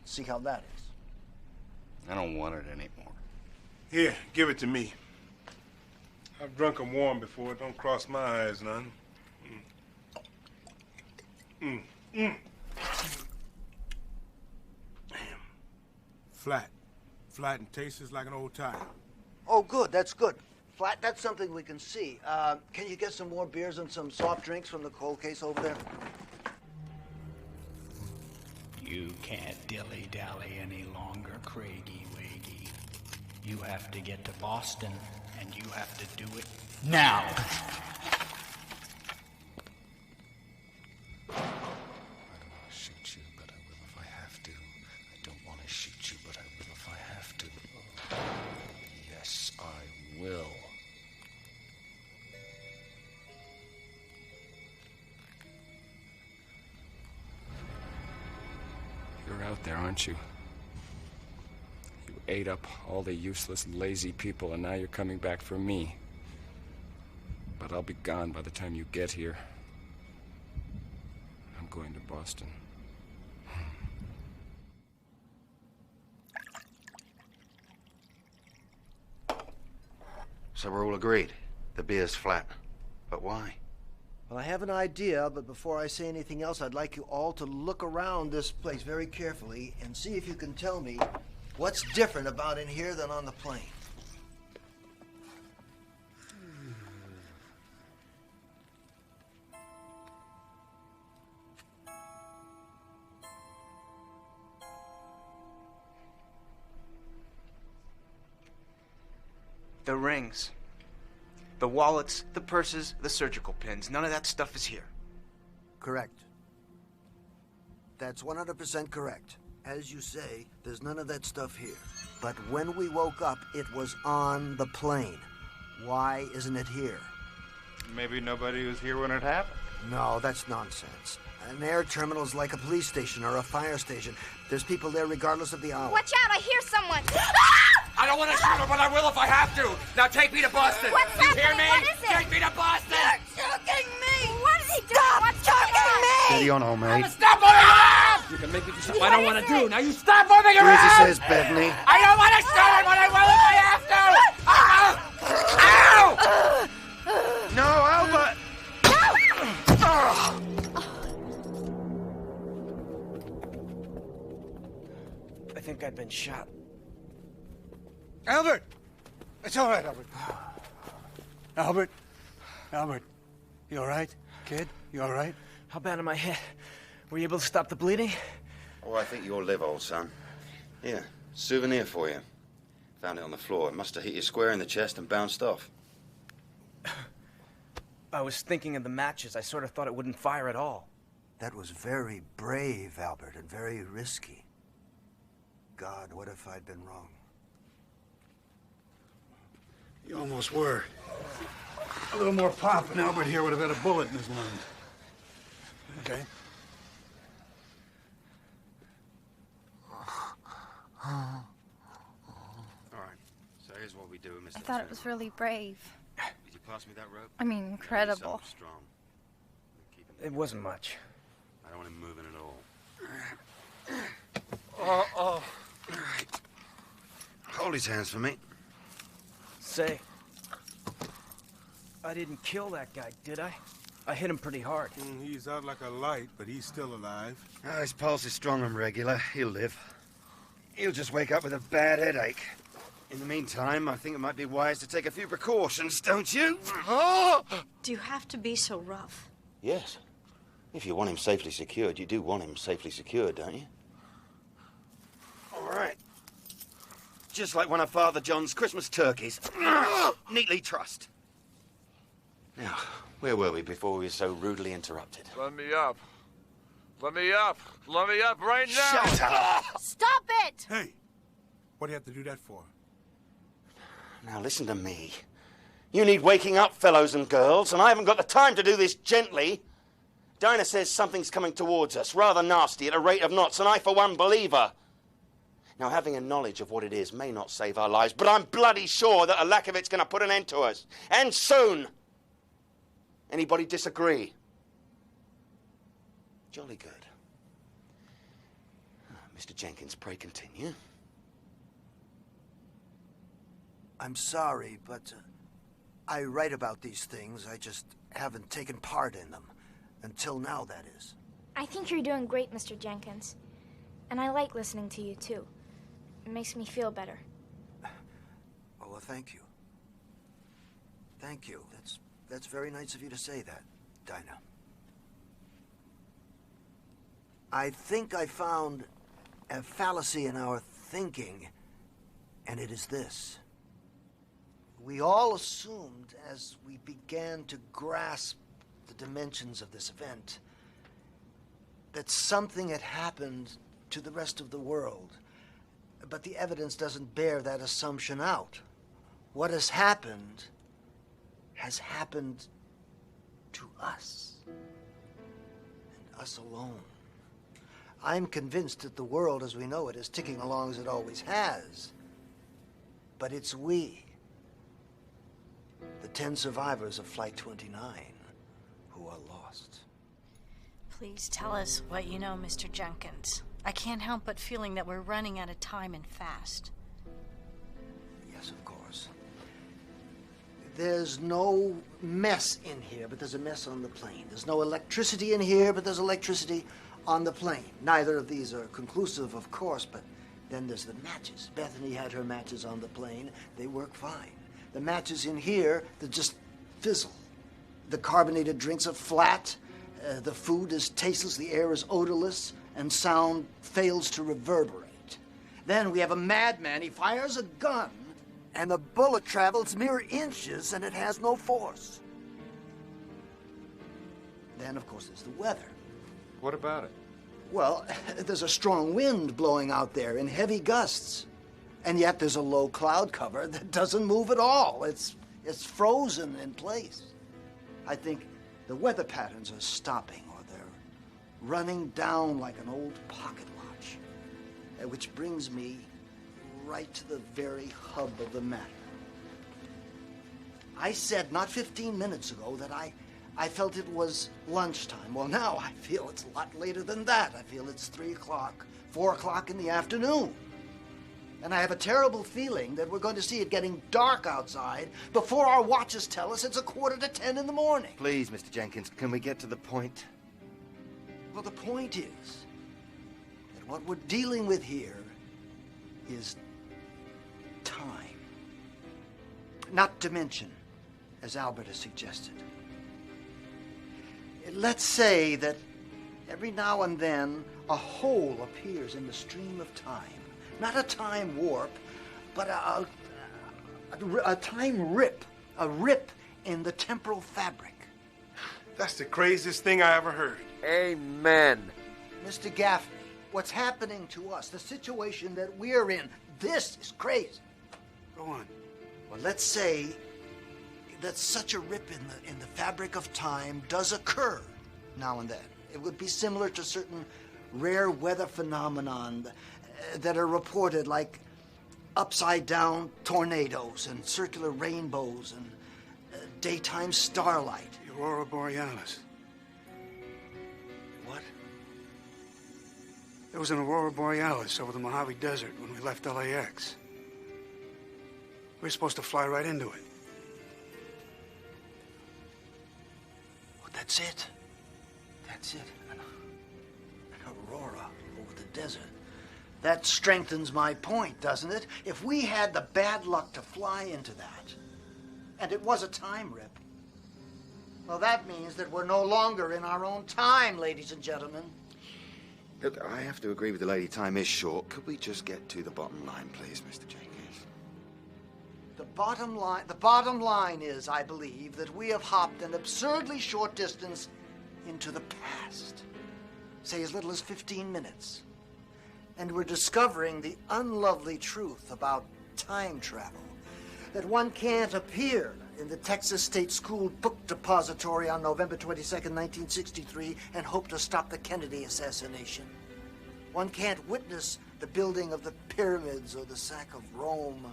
See how that is. I don't want it anymore. Here, give it to me. I've drunk 'em warm before. Don't cross my eyes none. Damn. Flat. Flat and tastes like an old tire. Oh, good. That's good. Flat, that's something we can see. Can you get some more beers and some soft drinks from the cold case over there? You can't dilly-dally any longer, Craigie Wiggy. You have to get to Boston, and you have to do it now. I don't want to shoot you, but I will if I have to. I don't want to shoot you, but I will if I have to. Yes, I will. You're out there, aren't you? You ate up all the useless, lazy people, and now you're coming back for me. But I'll be gone by the time you get here. I'm going to Boston. So we're all agreed. The beer's flat. But why? Well, I have an idea, but before I say anything else, I'd like you all to look around this place very carefully and see if you can tell me what's different about in here than on the plane. The rings. The wallets, the purses, the surgical pins. None of that stuff is here. Correct. That's 100% correct. As you say, there's none of that stuff here. But when we woke up, it was on the plane. Why isn't it here? Maybe nobody was here when it happened. No, that's nonsense. An air terminal is like a police station or a fire station. There's people there regardless of the hour. Watch out, I hear someone! I don't want to shoot her, but I will if I have to. Now take me to Boston. What's you happening? hear me? What is it? Take me to Boston. You're choking me! What is he doing? What's choking me? Steady on, old mate. Stop moving around! You can make me do something I don't want to do. Now you stop moving Do around! as he says, Bethany. I don't want to shoot her, but I will if I have to! Ow! No, Albert! I think I've been shot. Albert! It's all right, Albert. Albert? Albert, you all right? Kid, you all right? How bad am I hit? Were you able to stop the bleeding? Oh, I think you'll live, old son. Here, souvenir for you. Found it on the floor. It must have hit you square in the chest and bounced off. I was thinking of the matches. I sort of thought it wouldn't fire at all. That was very brave, Albert, and very risky. God, what if I'd been wrong? You almost were. A little more pop, and Albert here would have had a bullet in his lung. Okay? All right. So here's what we do, Mr. I thought it was really brave. Did you pass me that rope? I mean, incredible. Strong. It wasn't much. I don't want him moving at all. Oh. Hold his hands for me. Say, I didn't kill that guy, did I? I hit him pretty hard. He's out like a light, but he's still alive. Oh, his pulse is strong and regular. He'll live. He'll just wake up with a bad headache. In the meantime, I think it might be wise to take a few precautions, don't you? Do you have to be so rough? Yes. If you want him safely secured, you do want him safely secured, don't you? All right. Just like one of Father John's Christmas turkeys. Neatly trussed. Now, where were we before we were so rudely interrupted? Let me up. Let me up. Let me up right now. Shut up! Stop it! Hey, what do you have to do that for? Now listen to me. You need waking up, fellows and girls, and I haven't got the time to do this gently. Dinah says something's coming towards us, rather nasty, at a rate of knots, and I, for one, believe her. Now, having a knowledge of what it is may not save our lives, but I'm bloody sure that a lack of it's going to put an end to us. And soon. Anybody disagree? Jolly good. Mr. Jenkins, pray continue. I'm sorry, but I write about these things. I just haven't taken part in them. Until now, that is. I think you're doing great, Mr. Jenkins. And I like listening to you, too. It makes me feel better. Oh, well, thank you. Thank you. That's very nice of you to say that, Dinah. I think I found a fallacy in our thinking, and it is this. We all assumed as we began to grasp the dimensions of this event that something had happened to the rest of the world. But the evidence doesn't bear that assumption out. What has happened to us. And us alone. I'm convinced that the world as we know it is ticking along as it always has. But it's we, the 10 survivors of Flight 29, who are lost. Please tell us what you know, Mr. Jenkins. I can't help but feeling that we're running out of time and fast. Yes, of course. There's no mess in here, but there's a mess on the plane. There's no electricity in here, but there's electricity on the plane. Neither of these are conclusive, of course, but then there's the matches. Bethany had her matches on the plane. They work fine. The matches in here, they just fizzle. The carbonated drinks are flat. The food is tasteless. The air is odorless. And sound fails to reverberate. Then we have a madman. He fires a gun, and the bullet travels mere inches, and it has no force. Then, of course, there's the weather. What about it? Well, there's a strong wind blowing out there in heavy gusts. And yet there's a low cloud cover that doesn't move at all. It's frozen in place. I think the weather patterns are stopping, or they're running down like an old pocket watch. Which brings me right to the very hub of the matter. I said not 15 minutes ago that I felt it was lunchtime. Well, now I feel it's a lot later than that. I feel it's 3 o'clock, 4 o'clock in the afternoon. And I have a terrible feeling that we're going to see it getting dark outside before our watches tell us it's 9:45 in the morning. Please, Mr. Jenkins, can we get to the point? Well, the point is that what we're dealing with here is time. Not to mention, as Albert has suggested, let's say that every now and then a hole appears in the stream of time. Not a time warp, but a time rip. A rip in the temporal fabric. That's the craziest thing I ever heard. Amen. Mr. Gaffney, what's happening to us, the situation that we're in, this is crazy. Go on. Well, let's say that such a rip in the fabric of time does occur now and then. It would be similar to certain rare weather phenomenon that are reported, like upside-down tornadoes and circular rainbows and daytime starlight. The Aurora Borealis. What? There was an Aurora Borealis over the Mojave Desert when we left LAX. We were supposed to fly right into it. Well, that's it. That's it. An aurora over the desert. That strengthens my point, doesn't it? If we had the bad luck to fly into that, and it was a time rip, well, that means that we're no longer in our own time, ladies and gentlemen. Look, I have to agree with the lady. Time is short. Could we just get to the bottom line, please, Mr. Jenkins? The bottom line is, I believe, that we have hopped an absurdly short distance into the past. Say as little as 15 minutes. And we're discovering the unlovely truth about time travel. That one can't appear in the Texas State School book depository on November 22nd, 1963, and hope to stop the Kennedy assassination. One can't witness the building of the pyramids or the sack of Rome,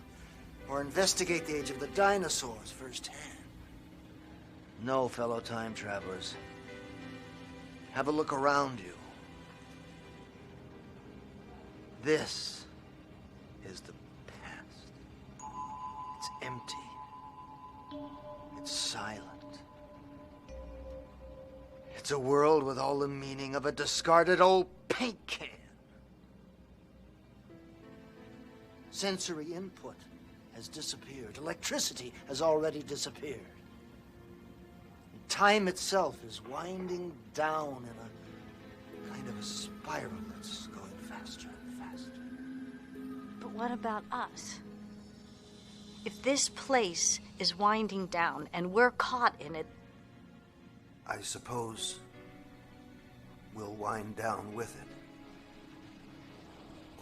or investigate the age of the dinosaurs firsthand. No, fellow time travelers. Have a look around you. This is the past. It's empty. It's silent. It's a world with all the meaning of a discarded old paint can. Sensory input has disappeared. Electricity has already disappeared. And time itself is winding down in a kind of a spiral that's going faster and faster. But what about us? If this place is winding down and we're caught in it... I suppose we'll wind down with it.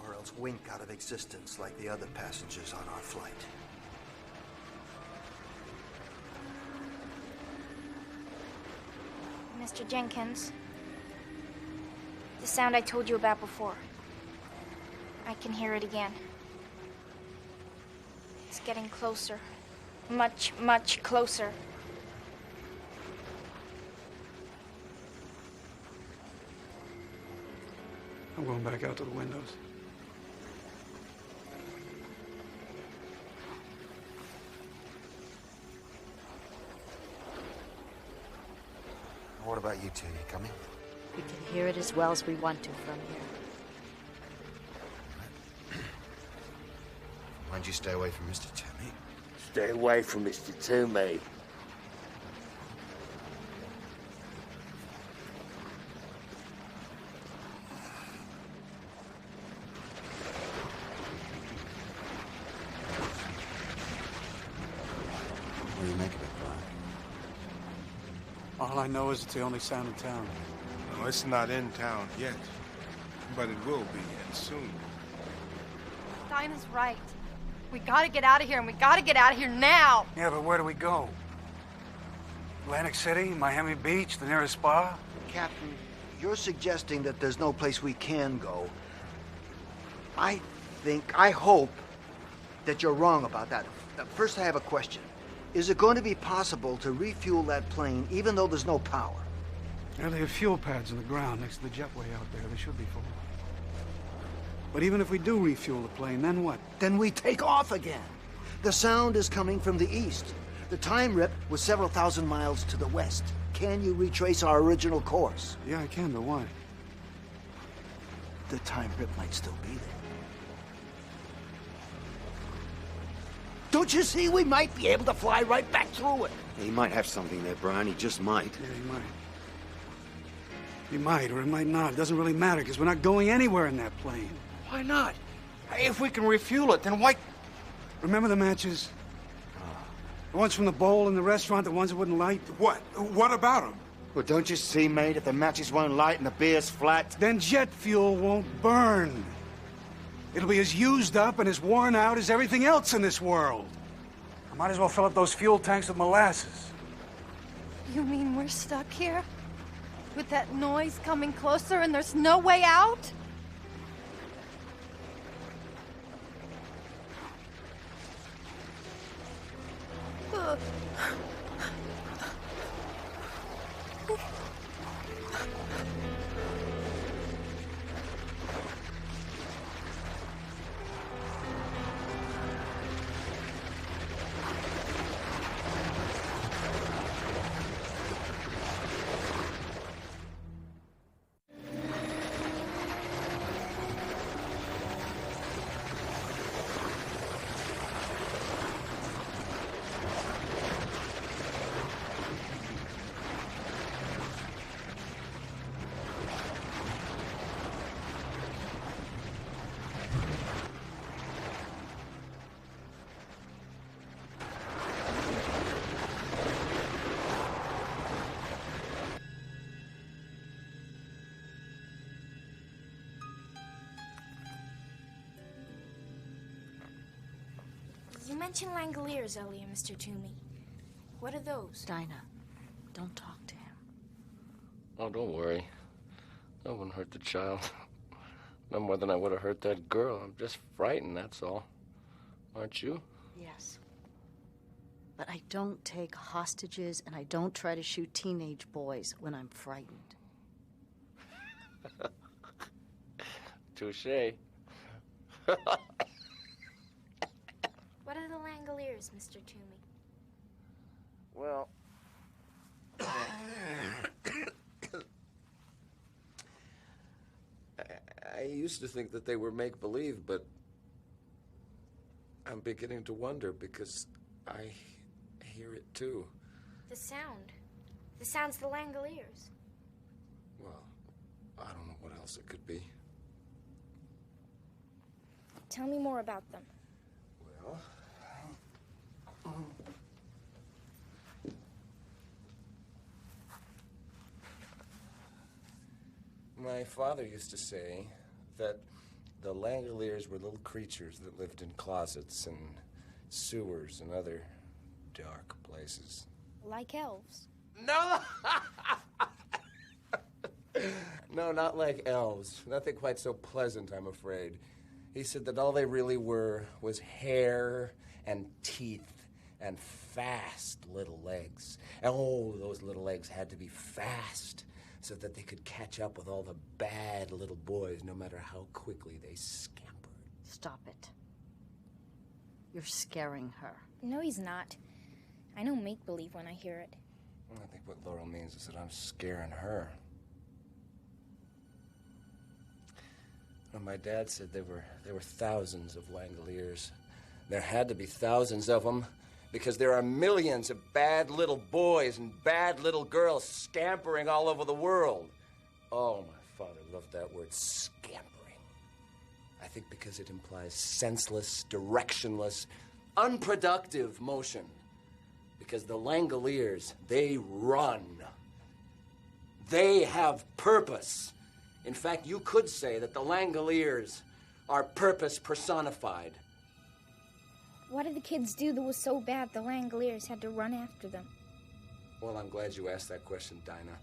Or else wink out of existence like the other passengers on our flight. Mr. Jenkins, the sound I told you about before. I can hear it again. It's getting closer. Much, much closer. I'm going back out to the windows. What about you two? You coming? We can hear it as well as we want to from here. Mind you stay away from Mr. Toomey. Stay away from Mr. Toomey. What do you make of it, Brian? All I know is it's the only sound in town. No, it's not in town yet. But it will be, and soon. Dinah's right. We gotta get out of here, and we gotta get out of here now! Yeah, but where do we go? Atlantic City, Miami Beach, the nearest spa? Captain, you're suggesting that there's no place we can go. I hope that you're wrong about that. First, I have a question. Is it going to be possible to refuel that plane even though there's no power? Yeah, they have fuel pads in the ground next to the jetway out there. They should be full. But even if we do refuel the plane, then what? Then we take off again. The sound is coming from the east. The time rip was several thousand miles to the west. Can you retrace our original course? Yeah, I can, but why? The time rip might still be there. Don't you see? We might be able to fly right back through it. He might have something there, Brian. He just might. Yeah, he might. He might, or he might not. It doesn't really matter, because we're not going anywhere in that plane. Why not? If we can refuel it, then why... Remember the matches? The ones from the bowl in the restaurant, the ones that wouldn't light? What? What about them? Well, don't you see, mate? If the matches won't light and the beer's flat... Then jet fuel won't burn. It'll be as used up and as worn out as everything else in this world. I might as well fill up those fuel tanks with molasses. You mean we're stuck here? With that noise coming closer and there's no way out? Ugh. You mentioned Langoliers earlier, Mr. Toomey. What are those? Dinah, don't talk to him. Oh, don't worry. I wouldn't hurt the child. No more than I would have hurt that girl. I'm just frightened, that's all. Aren't you? Yes. But I don't take hostages, and I don't try to shoot teenage boys when I'm frightened. Touché. What are the Langoliers, Mr. Toomey? Well... I used to think that they were make-believe, but I'm beginning to wonder because I hear it too. The sound. The sound's the Langoliers. Well, I don't know what else it could be. Tell me more about them. Well... My father used to say that the Langoliers were little creatures that lived in closets and sewers and other dark places. Like elves. No! No, not like elves. Nothing quite so pleasant, I'm afraid. He said that all they really were was hair and teeth and fast little legs. And oh, those little legs had to be fast so that they could catch up with all the bad little boys no matter how quickly they scampered. Stop it. You're scaring her. No, he's not. I know make-believe when I hear it. I think what Laurel means is that I'm scaring her. Well, my dad said there were thousands of Langoliers. There had to be thousands of them because there are millions of bad little boys and bad little girls scampering all over the world. Oh, my father loved that word, scampering. I think because it implies senseless, directionless, unproductive motion. Because the Langoliers, they run. They have purpose. In fact, you could say that the Langoliers are purpose personified. What did the kids do that was so bad the Langoliers had to run after them? Well, I'm glad you asked that question, Dinah.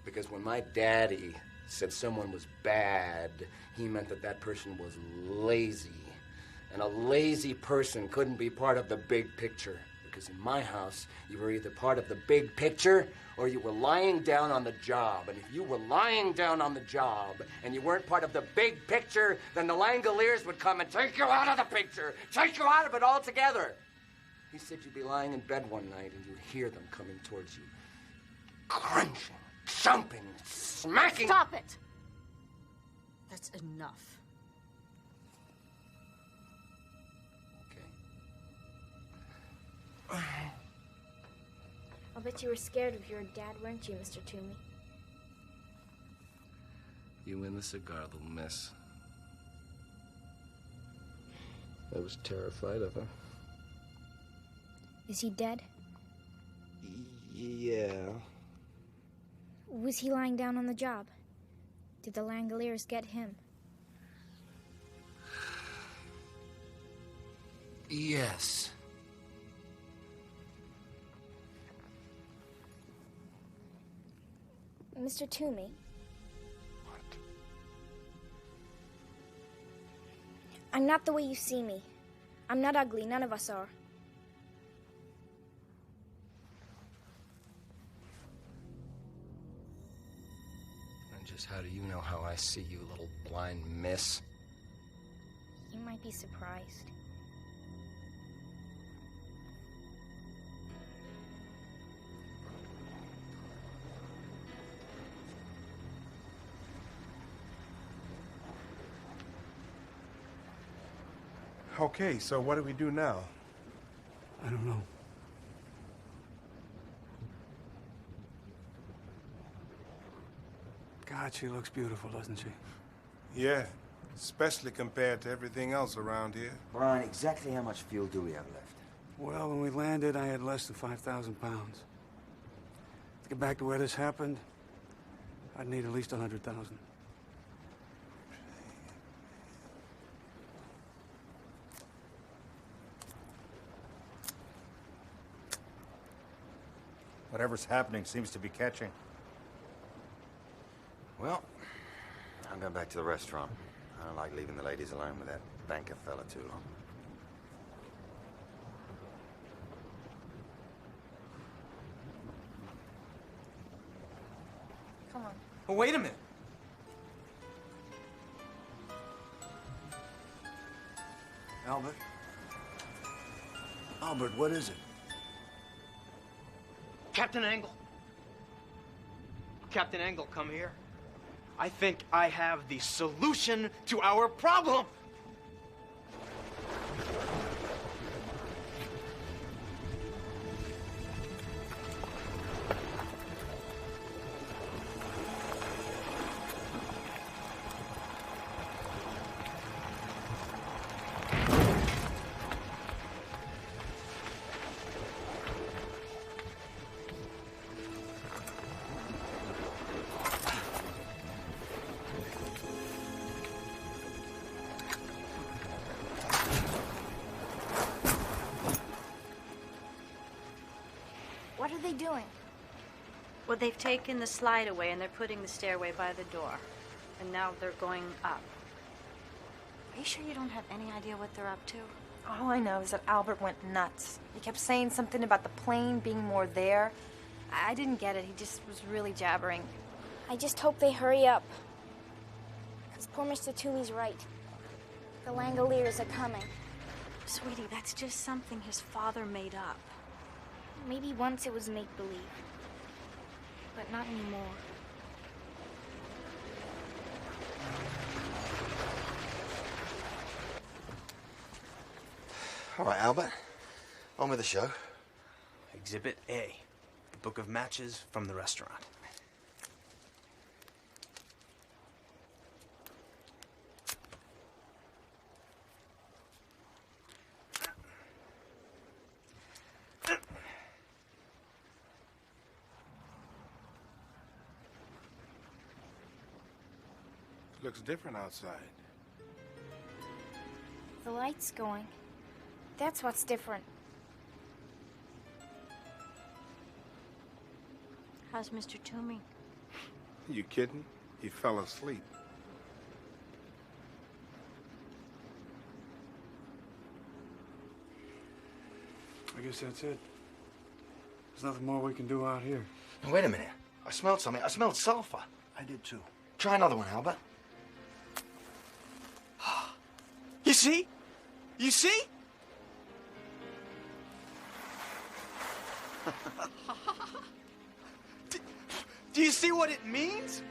Because when my daddy said someone was bad, he meant that that person was lazy. And a lazy person couldn't be part of the big picture. Because in my house, you were either part of the big picture or you were lying down on the job. And if you were lying down on the job and you weren't part of the big picture, then the Langoliers would come and take you out of the picture, take you out of it altogether. He said you'd be lying in bed one night and you'd hear them coming towards you, crunching, jumping, smacking. Stop it! That's enough. I'll bet you were scared of your dad, weren't you, Mr. Toomey? You and the cigar, little miss. I was terrified of her. Is he dead? Yeah. Was he lying down on the job? Did the Langoliers get him? Yes. Mr. Toomey? What? I'm not the way you see me. I'm not ugly, none of us are. And just how do you know how I see you, little blind miss? You might be surprised. Okay, so what do we do now? I don't know. God, she looks beautiful, doesn't she? Yeah, especially compared to everything else around here. Brian, exactly how much fuel do we have left? Well, when we landed, I had less than 5,000 pounds. To get back to where this happened, I'd need at least 100,000. Whatever's happening seems to be catching. Well, I'm going back to the restaurant. I don't like leaving the ladies alone with that banker fella too long. Come on. Oh, wait a minute. Albert? Albert, what is it? Captain Angle. Captain Angle, come here. I think I have the solution to our problem. What are they doing? Well, they've taken the slide away and they're putting the stairway by the door. And now they're going up. Are you sure you don't have any idea what they're up to? All I know is that Albert went nuts. He kept saying something about the plane being more there. I didn't get it. He just was really jabbering. I just hope they hurry up. Because poor Mr. Toomey's right. The Langoliers are coming. Sweetie, that's just something his father made up. Maybe once it was make-believe. But not anymore. All right, Albert. On with the show. Exhibit A, the book of matches from the restaurant. Looks different outside. The light's going. That's what's different. How's Mr. Toomey? You kidding? He fell asleep. I guess that's it. There's nothing more we can do out here. Now, wait a minute. I smelled something. I smelled sulfur. I did too. Try another one, Albert. You see? You see? Do you see what it means?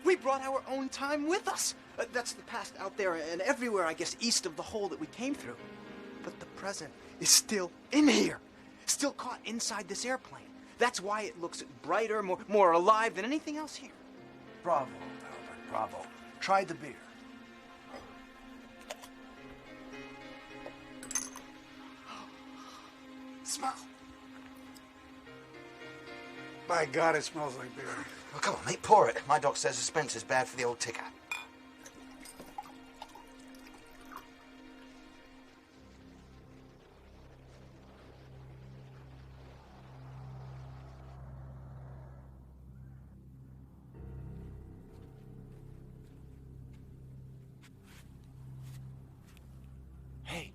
We brought our own time with us. That's the past out there and everywhere, I guess, east of the hole that we came through. But the present is still in here, still caught inside this airplane. That's why it looks brighter, more alive than anything else here. Bravo, Albert, bravo. Try the beer. Smell. By God, it smells like beer. Well, come on, mate, pour it. My doc says suspense is bad for the old ticker. Hey,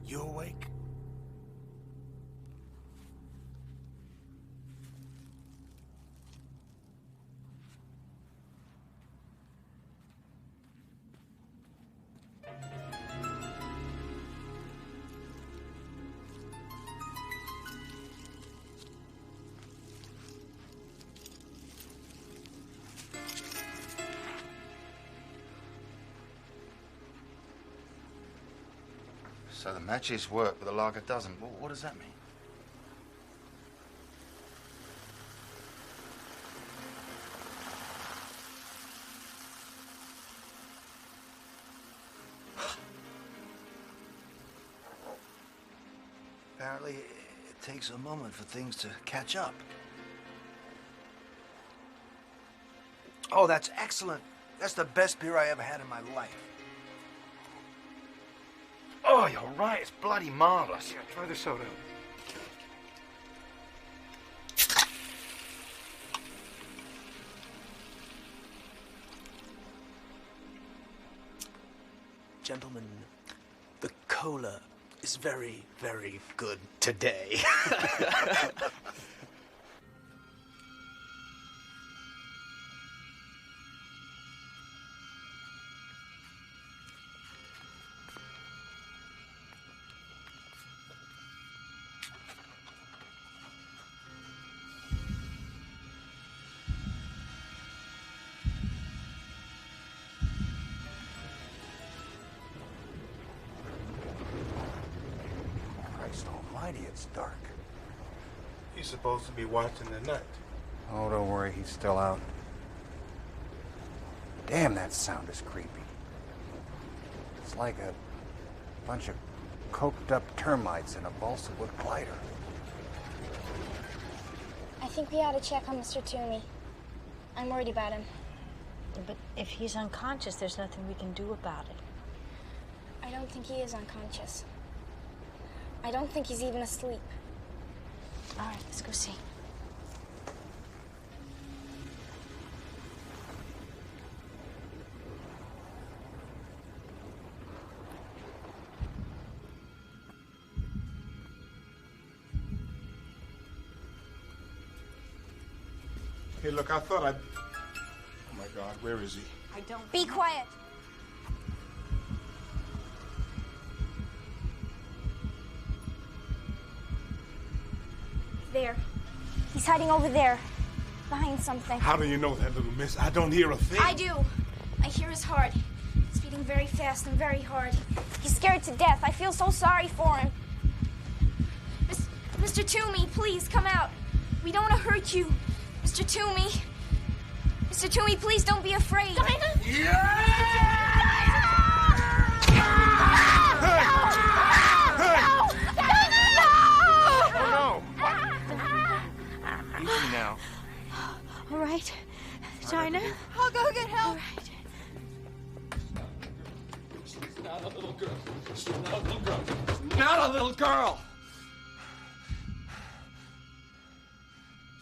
you awake? So the matches work, but the lager doesn't. What does that mean? Apparently, it takes a moment for things to catch up. Oh, that's excellent. That's the best beer I ever had in my life. Oh, you're right. It's bloody marvelous. Yeah, try the soda. Gentlemen, the cola is very, very good today. Christ almighty, it's dark. He's supposed to be watching the night. Oh, don't worry, he's still out. Damn, that sound is creepy. It's like a bunch of coked up termites in a balsa wood glider. I think we ought to check on Mr. Toomey. I'm worried about him. But if he's unconscious, there's nothing we can do about it. I don't think he is unconscious. I don't think he's even asleep. All right, let's go see. Hey, look, I thought I'd... Oh, my God, where is he? I don't... Be quiet. There. He's hiding over there. Behind something. How do you know that, little miss? I don't hear a thing. I do. I hear his heart. It's beating very fast and very hard. He's scared to death. I feel so sorry for him. Mr. Toomey, please come out. We don't want to hurt you. Mr. Toomey. Mr. Toomey, please don't be afraid. Easy now. All right, Dinah. I'll go get help. All right. girl. She's not a little girl. She's not a little girl.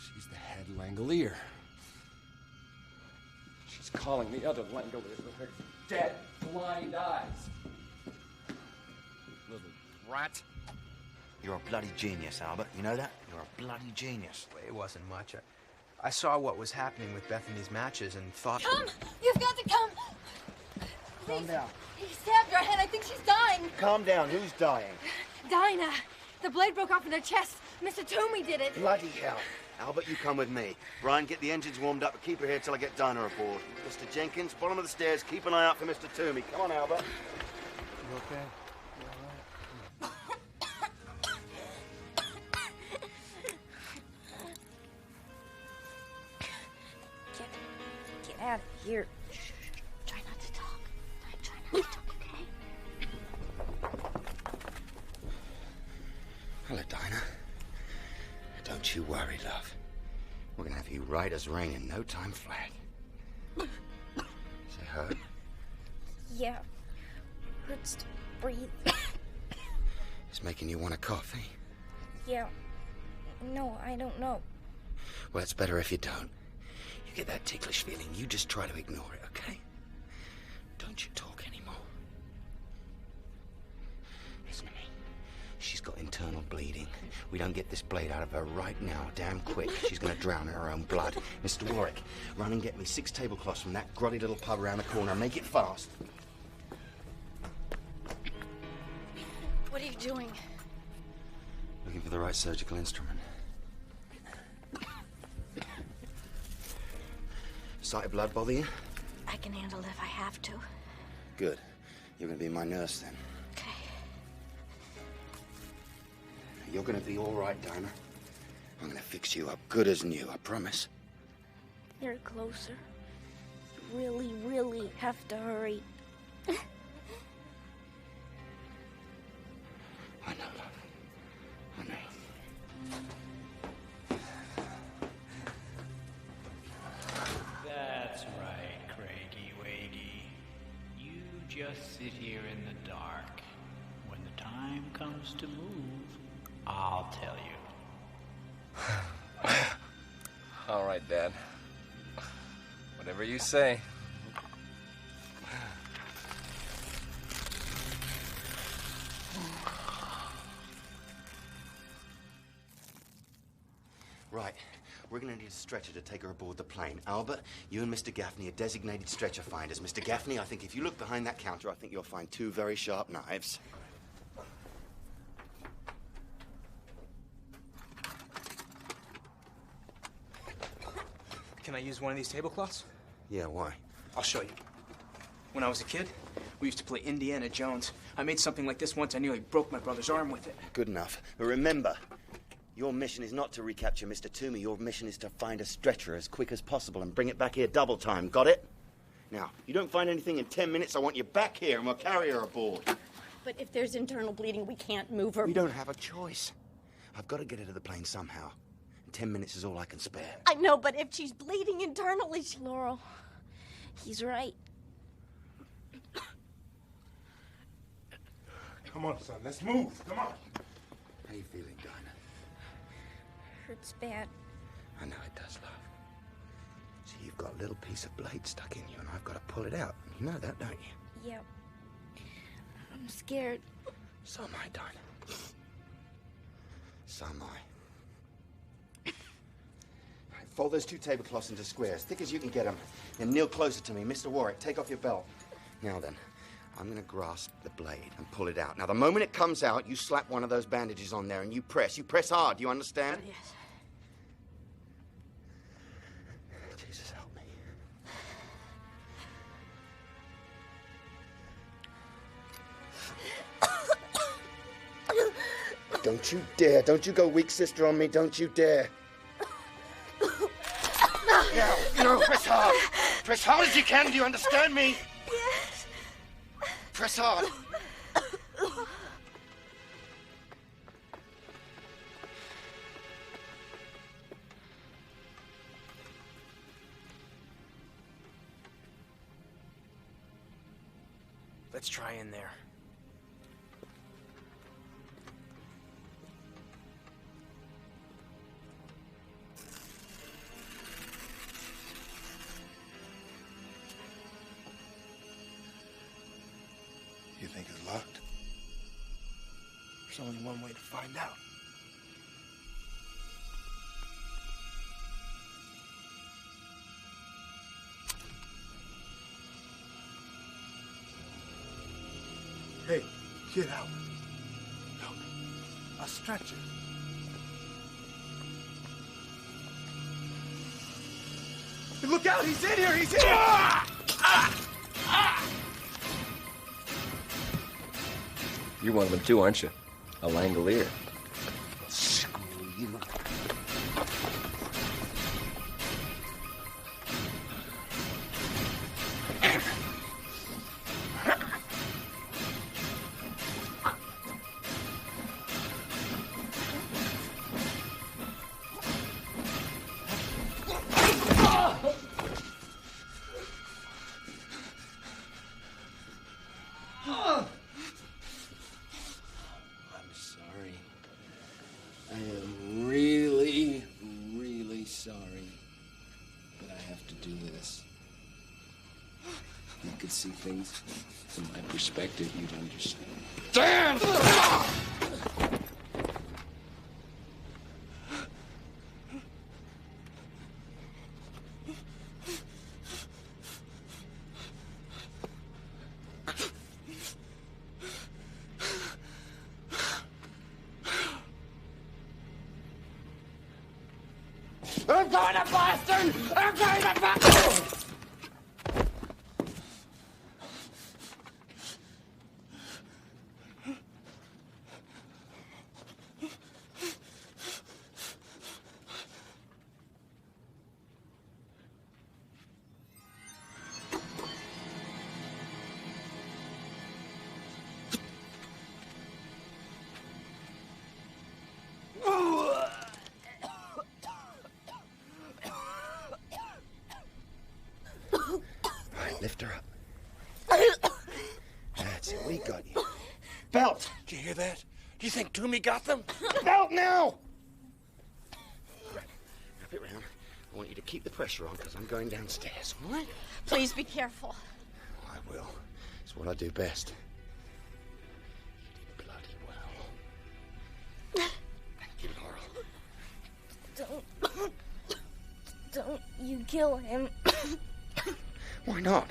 She's the head Langolier. She's calling the other Langoliers with her dead, blind eyes. Little brat. You're a bloody genius, Albert. You know that? You're a bloody genius. It wasn't much. I saw what was happening with Bethany's matches and thought... Come! You've got to come! Calm down. He stabbed her head. I think she's dying. Calm down. Who's dying? Dinah. The blade broke off in her chest. Mr. Toomey did it. Bloody hell. Albert, you come with me. Brian, get the engines warmed up and keep her here till I get Dinah aboard. Mr. Jenkins, bottom of the stairs, keep an eye out for Mr. Toomey. Come on, Albert. You okay? Get out of here. Shh. Try not to talk. Try not to talk, okay? Hello, Dinah. Don't you worry, love. We're gonna have you right as rain in no time flat. Say hurt? Yeah. Hurts to breathe. It's making you want to cough, eh? Yeah. No, I don't know. Well, it's better if you don't. You get that ticklish feeling, you just try to ignore it, okay? Don't you talk anymore. Listen to me. She's got internal bleeding. We don't get this blade out of her right now, damn quick, she's gonna drown in her own blood. Mr. Warwick, run and get me 6 tablecloths from that grotty little pub around the corner. Make it fast. What are you doing? Looking for the right surgical instrument. Sight of blood bother you? I can handle it if I have to. Good. You're gonna be my nurse then. Okay. You're gonna be all right, Dinah. I'm gonna fix you up good as new, I promise. You're closer. You really, really have to hurry. I know, love. I know. That's right, Craigie Waggy. You just sit here in the dark. When the time comes to move, I'll tell you. All right, Dad. Whatever you say. Right. We're gonna need a stretcher to take her aboard the plane. Albert, you and Mr. Gaffney are designated stretcher finders. Mr. Gaffney, I think if you look behind that counter, I think you'll find 2 very sharp knives. Can I use one of these tablecloths? Yeah, why? I'll show you. When I was a kid, we used to play Indiana Jones. I made something like this once. I nearly broke my brother's arm with it. Good enough. But remember, your mission is not to recapture Mr. Toomey. Your mission is to find a stretcher as quick as possible and bring it back here double time. Got it? Now, you don't find anything in 10 minutes, I want you back here and we'll carry her aboard. But if there's internal bleeding, we can't move her. We don't have a choice. I've got to get her to the plane somehow. 10 minutes is all I can spare. I know, but if she's bleeding internally, Laurel, he's right. Come on, son, let's move. Come on. How you feeling, Dinah? Hurts bad. I know it does, love. See, you've got a little piece of blade stuck in you, and I've got to pull it out. You know that, don't you? Yep. I'm scared. So am I, Dinah. So am I. Right, fold those 2 tablecloths into squares, thick as you can get them. Then kneel closer to me. Mr. Warwick, take off your belt. Now then, I'm going to grasp the blade and pull it out. Now, the moment it comes out, you slap one of those bandages on there and you press. You press hard, you understand? Yes. Jesus, help me. Don't you dare. Don't you go weak sister on me. Don't you dare. No, press hard. Press hard as you can. Do you understand me? Yes. Press hard. Let's try in there. There's only one way to find out. Hey, get out. Look, a stretcher. Look out! He's in here! He's in here! You're one of them too, aren't you? A Langolier. Screw you. See things from my perspective, you'd understand. Damn! I'm going to Boston! I'm going to Boston! Lift her up. That's it. We got you. Belt! Did you hear that? Do you think Toomey got them? Belt now! Wrap it round. I want you to keep the pressure on because I'm going downstairs, all right? Please be careful. I will. It's what I do best. You did bloody well. Thank you, Laurel. Don't you kill him. Why not?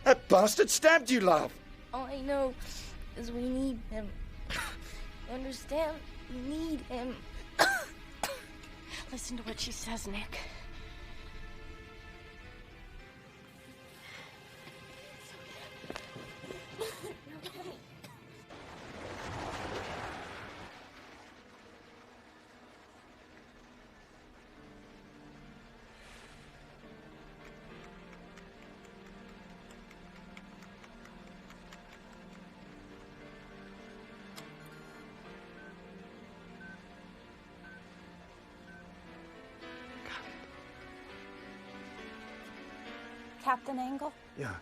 That bastard stabbed you, love. All I know is we need him. You understand? We need him. Listen to what she says, Nick. Captain Angle? Yeah.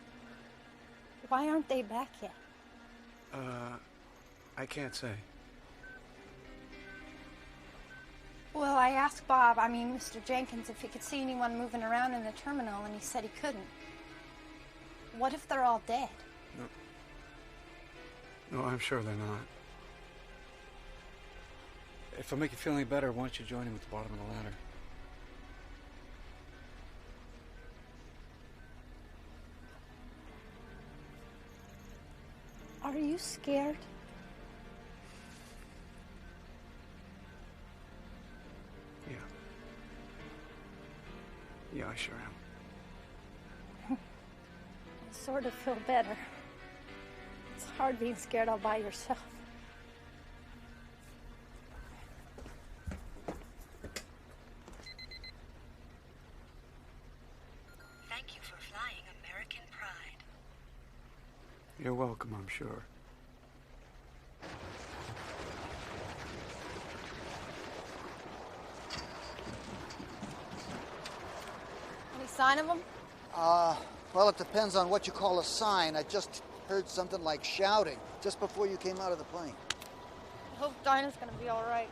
Why aren't they back yet? I can't say. Well, I asked Bob, Mr. Jenkins, if he could see anyone moving around in the terminal, and he said he couldn't. What if they're all dead? No, I'm sure they're not. If it'll make you feel any better, why don't you join him at the bottom of the ladder? Are you scared? Yeah, I sure am. I sort of feel better. It's hard being scared all by yourself. Thank you for flying American Pride. You're welcome, I'm sure. Any sign of them? Well, it depends on what you call a sign. I just heard something like shouting just before you came out of the plane. I hope Dinah's gonna be all right.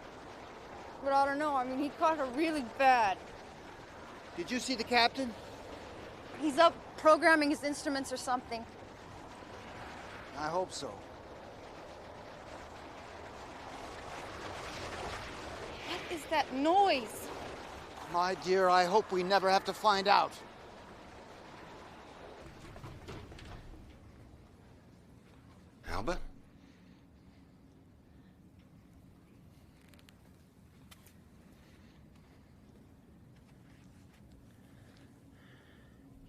But I don't know. He caught her really bad. Did you see the captain? He's up programming his instruments or something. I hope so. is that noise? My dear, I hope we never have to find out. Albert?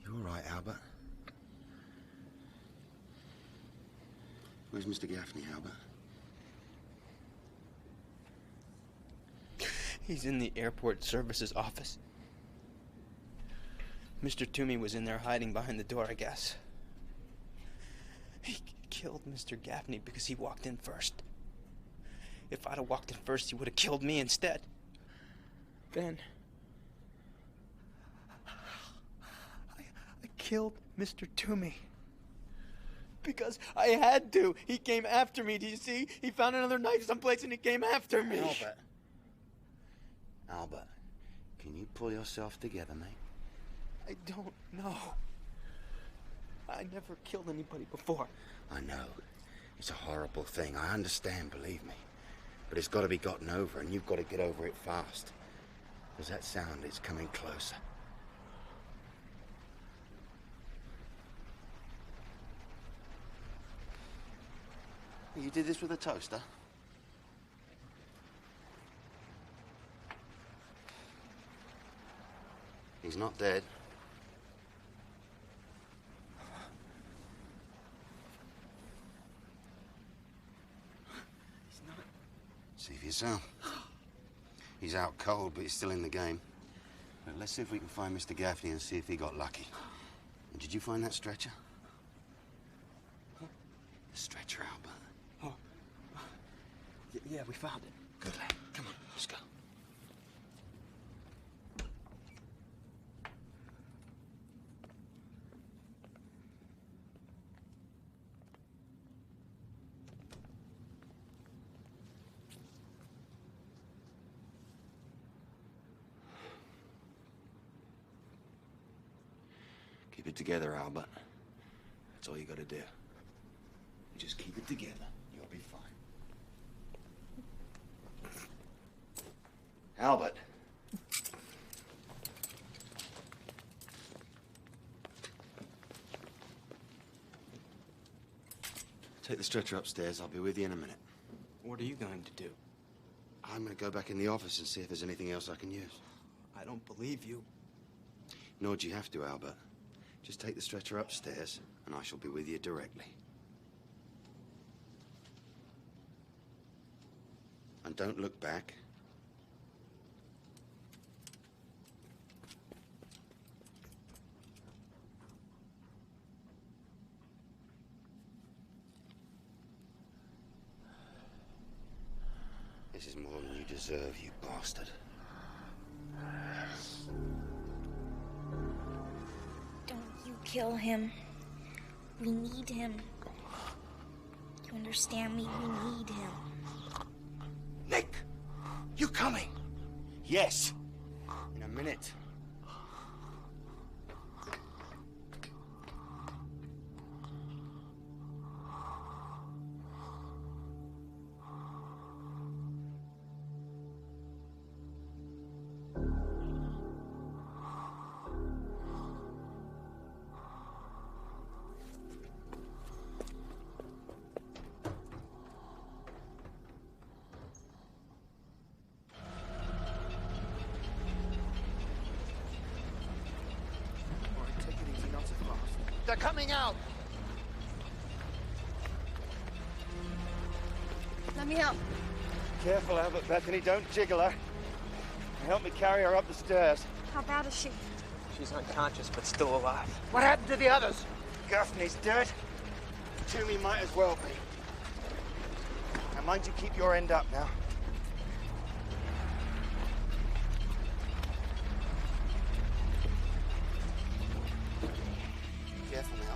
You all right, Albert? Where's Mr. Gaffney, Albert? He's in the airport services office. Mr. Toomey was in there hiding behind the door, I guess. He killed Mr. Gaffney because he walked in first. If I'd have walked in first, he would have killed me instead. Then I killed Mr. Toomey. Because I had to. He came after me, do you see? He found another knife someplace and he came after me. Albert, can you pull yourself together, mate? I don't know. I never killed anybody before. I know. It's a horrible thing. I understand, believe me. But it's got to be gotten over, and you've got to get over it fast. Does that sound? It's coming closer. You did this with a toaster? He's not dead. He's not. See for yourself. He's out cold, but he's still in the game. But let's see if we can find Mr. Gaffney and see if he got lucky. And did you find that stretcher? Huh? The stretcher, Albert. Oh. Yeah, we found it. Good lad. Come on, let's go. Keep it together, Albert. That's all you gotta do. You just keep it together. You'll be fine. Albert. Take the stretcher upstairs. I'll be with you in a minute. What are you going to do? I'm gonna go back in the office and see if there's anything else I can use. I don't believe you. Nor do you have to, Albert. Just take the stretcher upstairs, and I shall be with you directly. And don't look back. This is more than you deserve, you bastard. Don't you kill him. We need him. You understand me? We need him. Nick! You coming? Yes. In a minute. They're coming out! Let me help. Careful, Albert, Bethany. Don't jiggle her. Help me carry her up the stairs. How bad is she? She's unconscious, but still alive. What happened to the others? Gaffney's dead. Toomey might as well be. Now, mind you, keep your end up now. Careful now.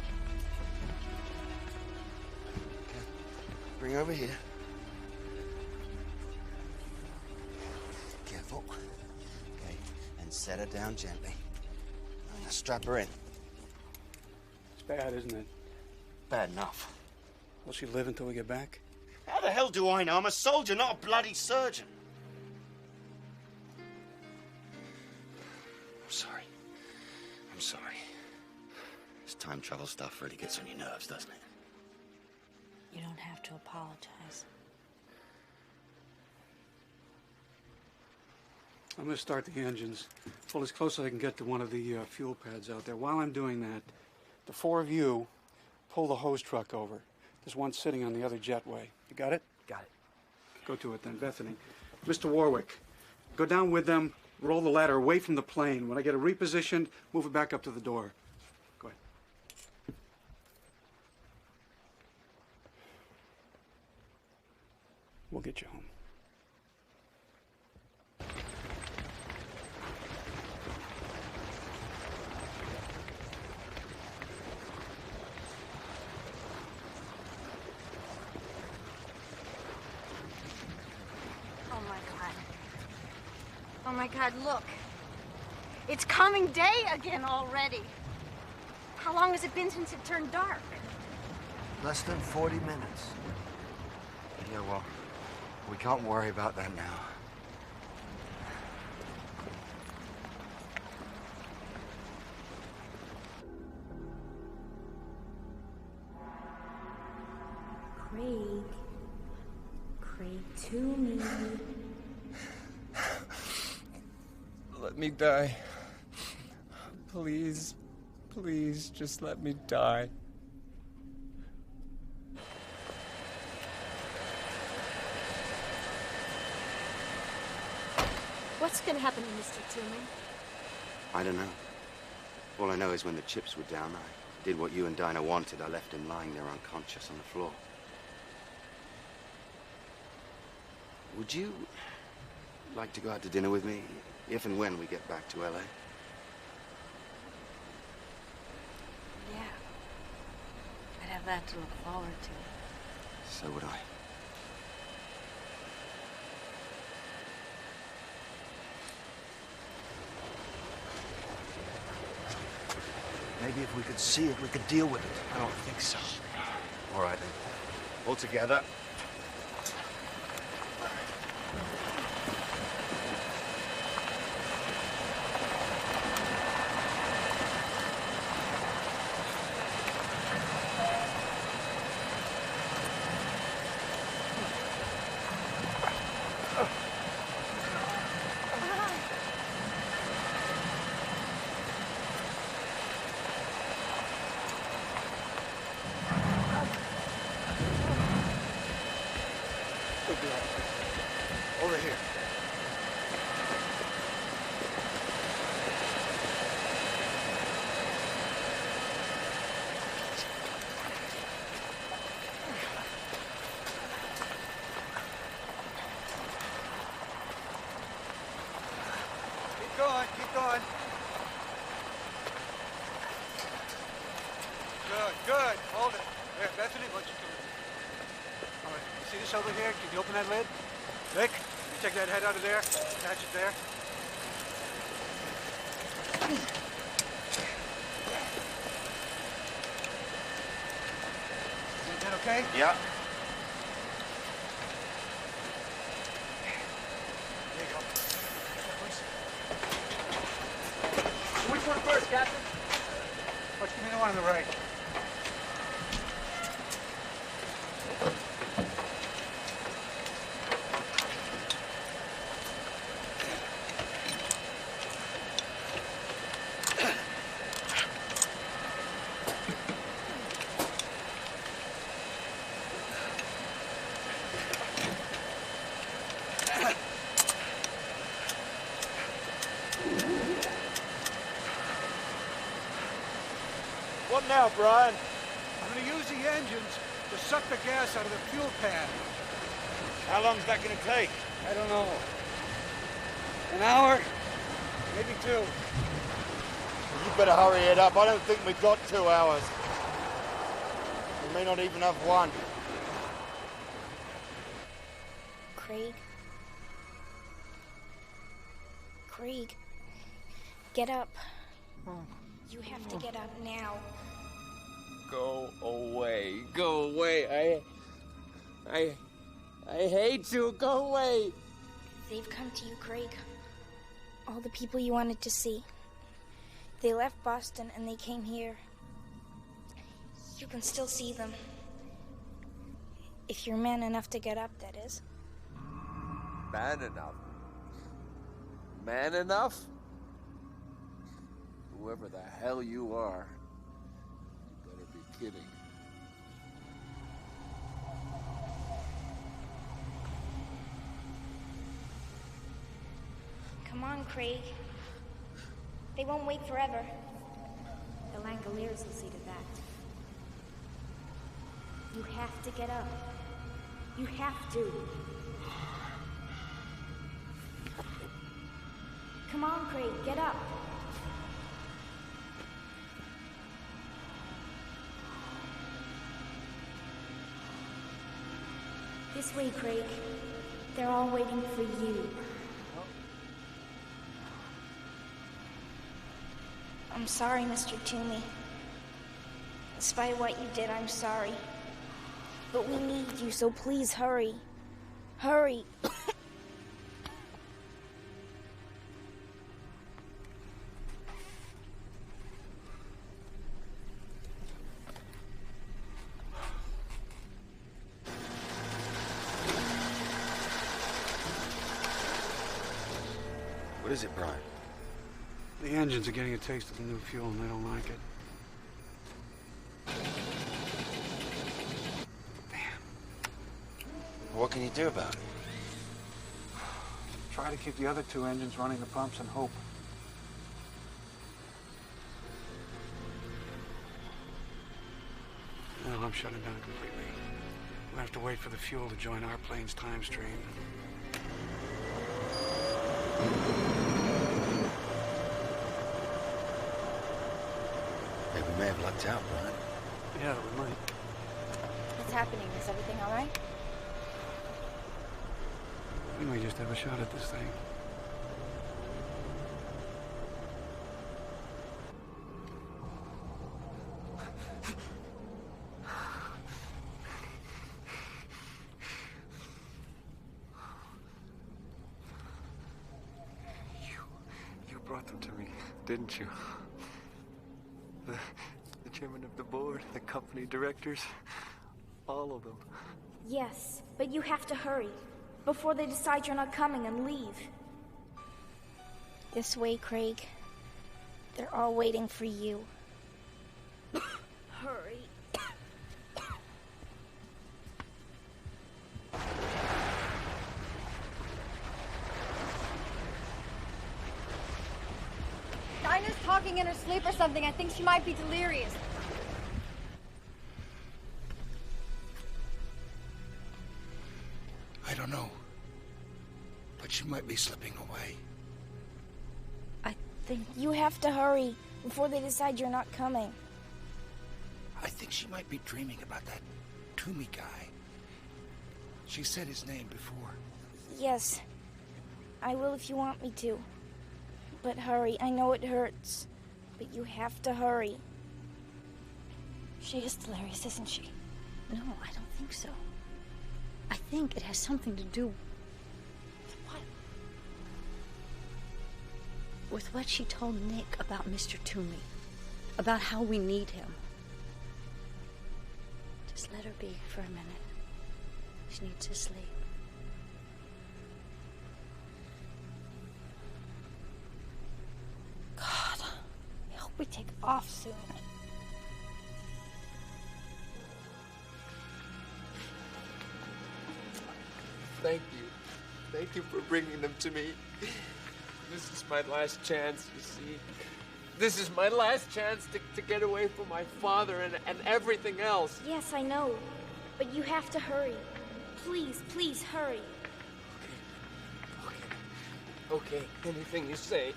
Okay. Bring her over here. Careful. Okay. And set her down gently. Now strap her in. It's bad, isn't it? Bad enough. Will she live until we get back? How the hell do I know? I'm a soldier, not a bloody surgeon. sorry. This time travel stuff really gets on your nerves, doesn't it? You don't have to apologize. I'm going to start the engines. Pull as close as I can get to one of the fuel pads out there. While I'm doing that, the four of you pull the hose truck over. There's one sitting on the other jetway. You got it? Got it. Go to it then, Bethany. Mr. Warwick, go down with them, roll the ladder away from the plane. When I get it repositioned, move it back up to the door. Go ahead. We'll get you home. Oh my God, look. It's coming day again already. How long has it been since it turned dark? Less than 40 minutes. Yeah, well, we can't worry about that now. Craig to me. Let me die. Please, please, just let me die. What's gonna happen to Mr. Toomey? I don't know. All I know is when the chips were down, I did what you and Dinah wanted. I left him lying there unconscious on the floor. Would you like to go out to dinner with me, if and when we get back to LA? Yeah. I'd have that to look forward to. So would I. Maybe if we could see it, we could deal with it. I don't think so. All right, then. All together. Over here. Keep going, keep going. Good, good. Hold it. There, Bethany, why don't you come in? All right, you see this over here? Can you open that lid? Vic, you take that head out of there, attach it there. Is that okay? Yeah. There you go. Which one first, Captain? Let's give me the one on the right. What now, Brian? I'm going to use the engines to suck the gas out of the fuel pad. How long's that going to take? I don't know. An hour? Maybe 2. You better hurry it up. I don't think we've got 2 hours. We may not even have 1. Craig? Craig, get up. You have to get up now. Go away. Go away. I hate you. Go away. They've come to you, Craig. All the people you wanted to see. They left Boston and they came here. You can still see them. If you're man enough to get up, that is. Man enough? Man enough? Whoever the hell you are, you better be kidding. Come on, Craig. They won't wait forever. The Langoliers will see to that. You have to get up. You have to. Come on, Craig, get up. This way, Craig. They're all waiting for you. I'm sorry, Mr. Toomey. Despite what you did, I'm sorry. But we need you, so please hurry. Hurry. What is it, Brian? The engines are getting a taste of the new fuel and they don't like it. What can you do about it? Try to keep the other two engines running the pumps and hope. No, I'm shutting down completely. We'll have to wait for the fuel to join our plane's time stream. Hey, we may have lucked out, Brian. Yeah, we might. What's happening? Is everything all right? We may just have a shot at this thing. You brought them to me, didn't you? The chairman of the board, the company directors, all of them. Yes, but you have to hurry. Before they decide you're not coming and leave. This way, Craig. They're all waiting for you. Hurry. Dinah's talking in her sleep or something. I think she might be delirious. I don't know. But she might be slipping away. I think you have to hurry before they decide you're not coming. I think she might be dreaming about that Toomey guy. She said his name before. Yes, I will if you want me to. But hurry, I know it hurts. But you have to hurry. She is delirious, isn't she? No, I don't think so. I think it has something to do with what she told Nick about Mr. Toomey, about how we need him. Just let her be for a minute. She needs to sleep. God, I hope we take off soon. Thank you. Thank you for bringing them to me. This is my last chance, you see. This is my last chance to get away from my father and everything else. Yes, I know. But you have to hurry. Please, please, hurry. Okay, anything you say.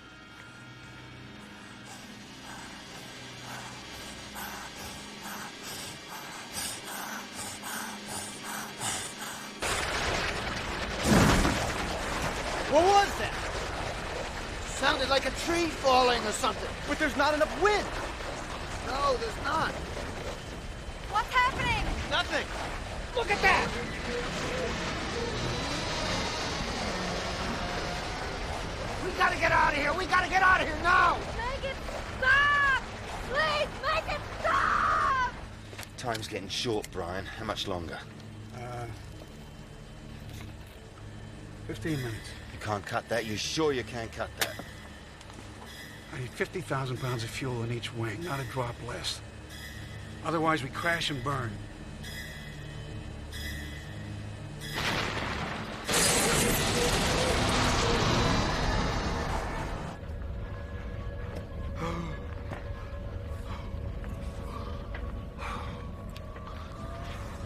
What was that? Sounded like a tree falling or something. But there's not enough wind. No, there's not. What's happening? Nothing. Look at that. We gotta get out of here. We gotta get out of here now. Megan, stop! Time's getting short, Brian. How much longer? 15 minutes. You can't cut that? You sure you can't cut that? I need 50,000 pounds of fuel in each wing, not a drop less. Otherwise, we crash and burn.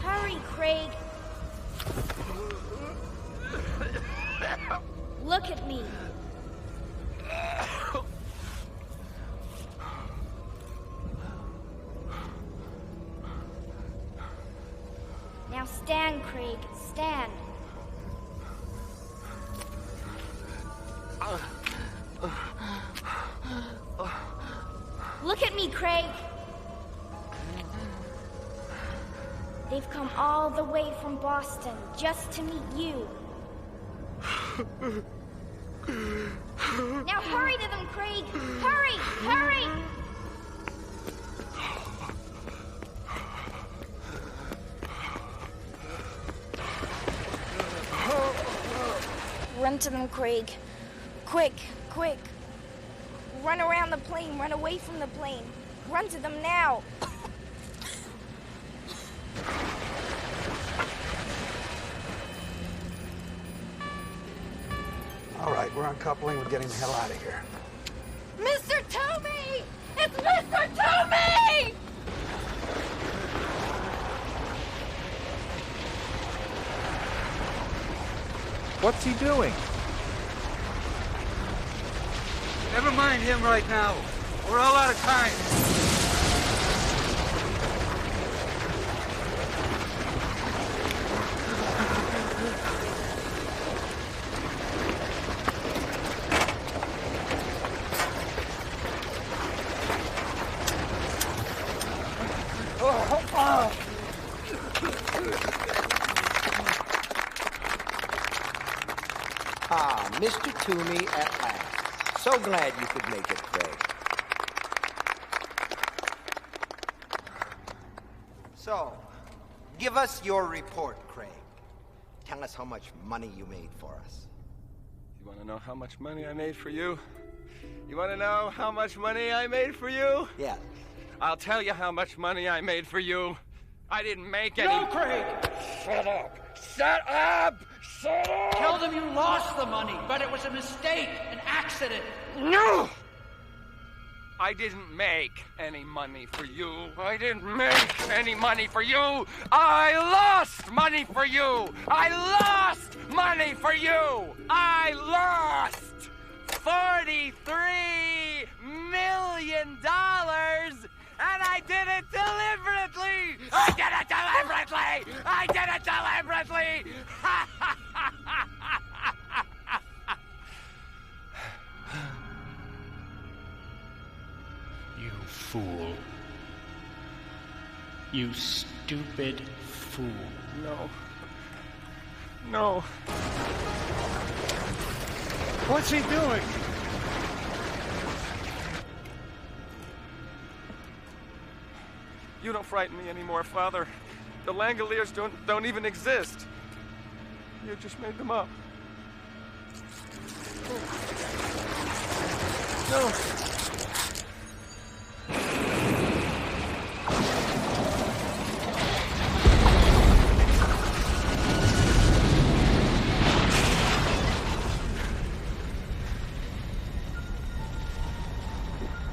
Hurry, Craig. Look at me. Now stand, Craig. Stand. Look at me, Craig. They've come all the way from Boston just to meet you. Now hurry to them, Craig! Hurry! Hurry! Run to them, Craig. Quick, quick. Run around the plane, run away from the plane. Run to them now. All right, we're uncoupling. We're getting the hell out of here. Mr. Toomey! It's Mr. Toomey! What's he doing? Never mind him right now. We're all out of time. Ah, Mr. Toomey at last. So glad you could make it, Craig. So, give us your report, Craig. Tell us how much money you made for us. You want to know how much money I made for you? You want to know how much money I made for you? Yeah. I'll tell you how much money I made for you. I didn't make any... No, Craig! Shut up! Shut up! Shut up! Tell them you lost the money, but it was a mistake, an accident. No! I didn't make any money for you. I didn't make any money for you. I lost money for you. I lost money for you. I lost $43 million. And I did it deliberately! I did it deliberately! I did it deliberately! You fool. You stupid fool. No. No. What's he doing? You don't frighten me anymore, Father. The Langoliers don't even exist. You just made them up. No.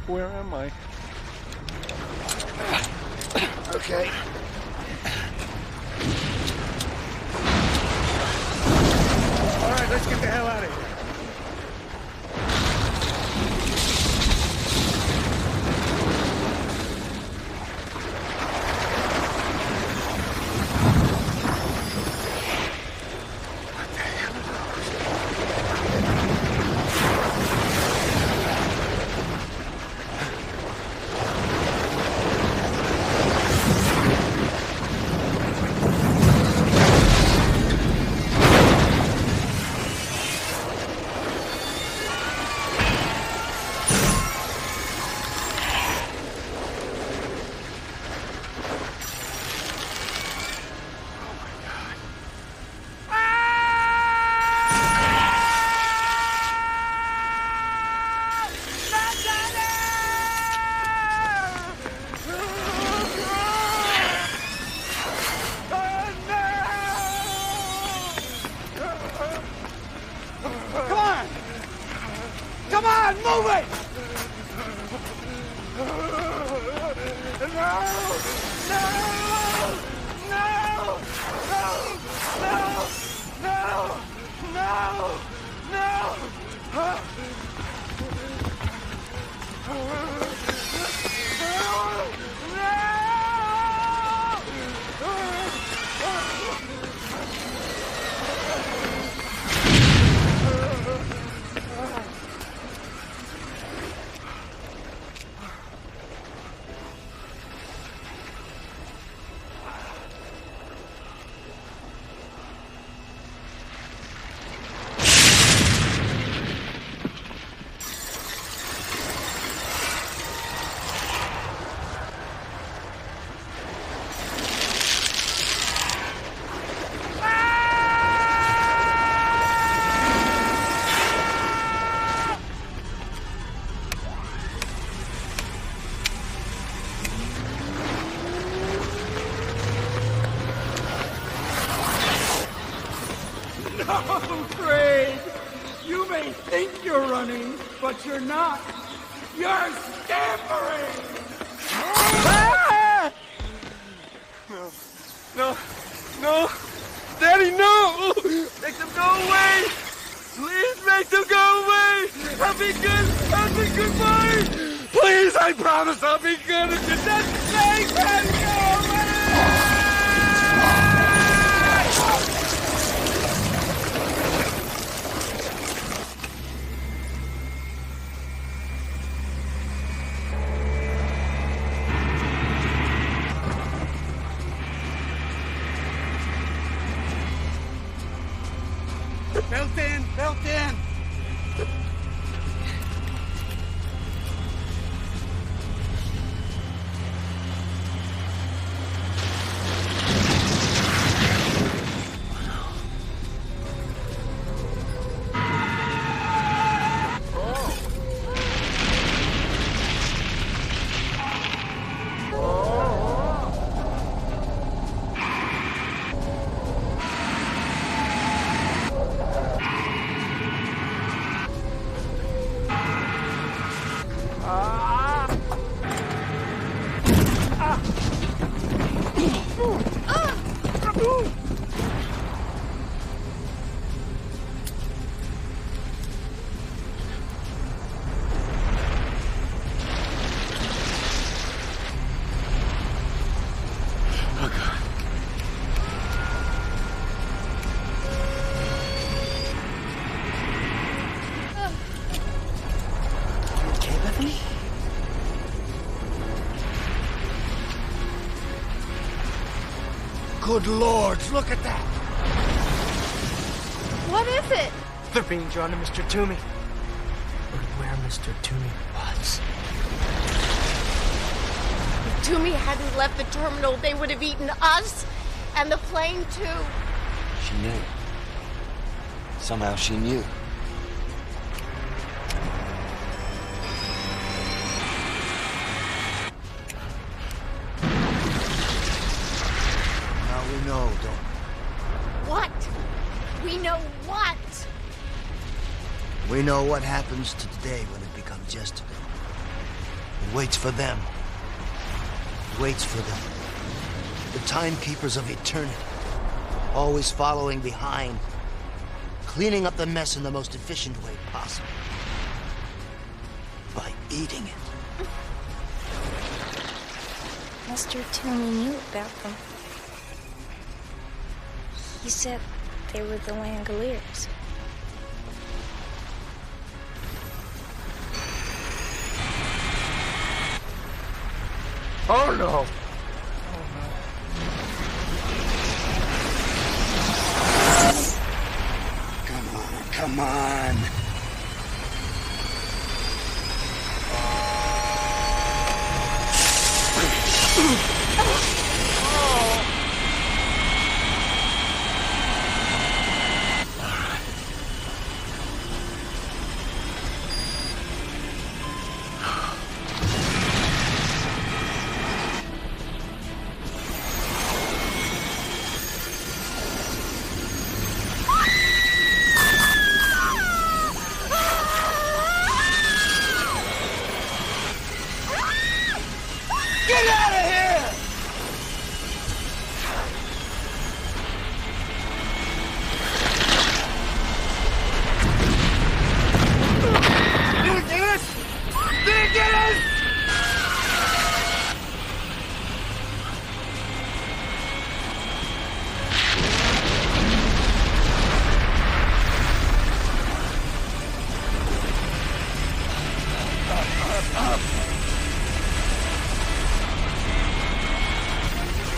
Where am I? Okay. All right, let's get the hell out of here. Come on, move it! No! No! No! No! No! No! No! No! Craig! You may think you're running, but you're not. You're scampering! Ah! No. No. No! Daddy, no! Make them go away! Please make them go away! I'll be good! I'll be good boy! Please, I promise I'll be good if you just make them go away! Belt in! Belt in! Good Lord, look at that! What is it? They're being drawn to Mr. Toomey. Look at where Mr. Toomey was. If Toomey hadn't left the terminal, they would have eaten us and the plane too. She knew. Somehow she knew. Now we know, don't we? What? We know what? We know what happens to today when it becomes yesterday. It waits for them. It waits for them. The timekeepers of eternity. Always following behind. Cleaning up the mess in the most efficient way possible. By eating it. Mr. Toomey knew about them. He said they were the Langoliers. Oh no! Come on. up!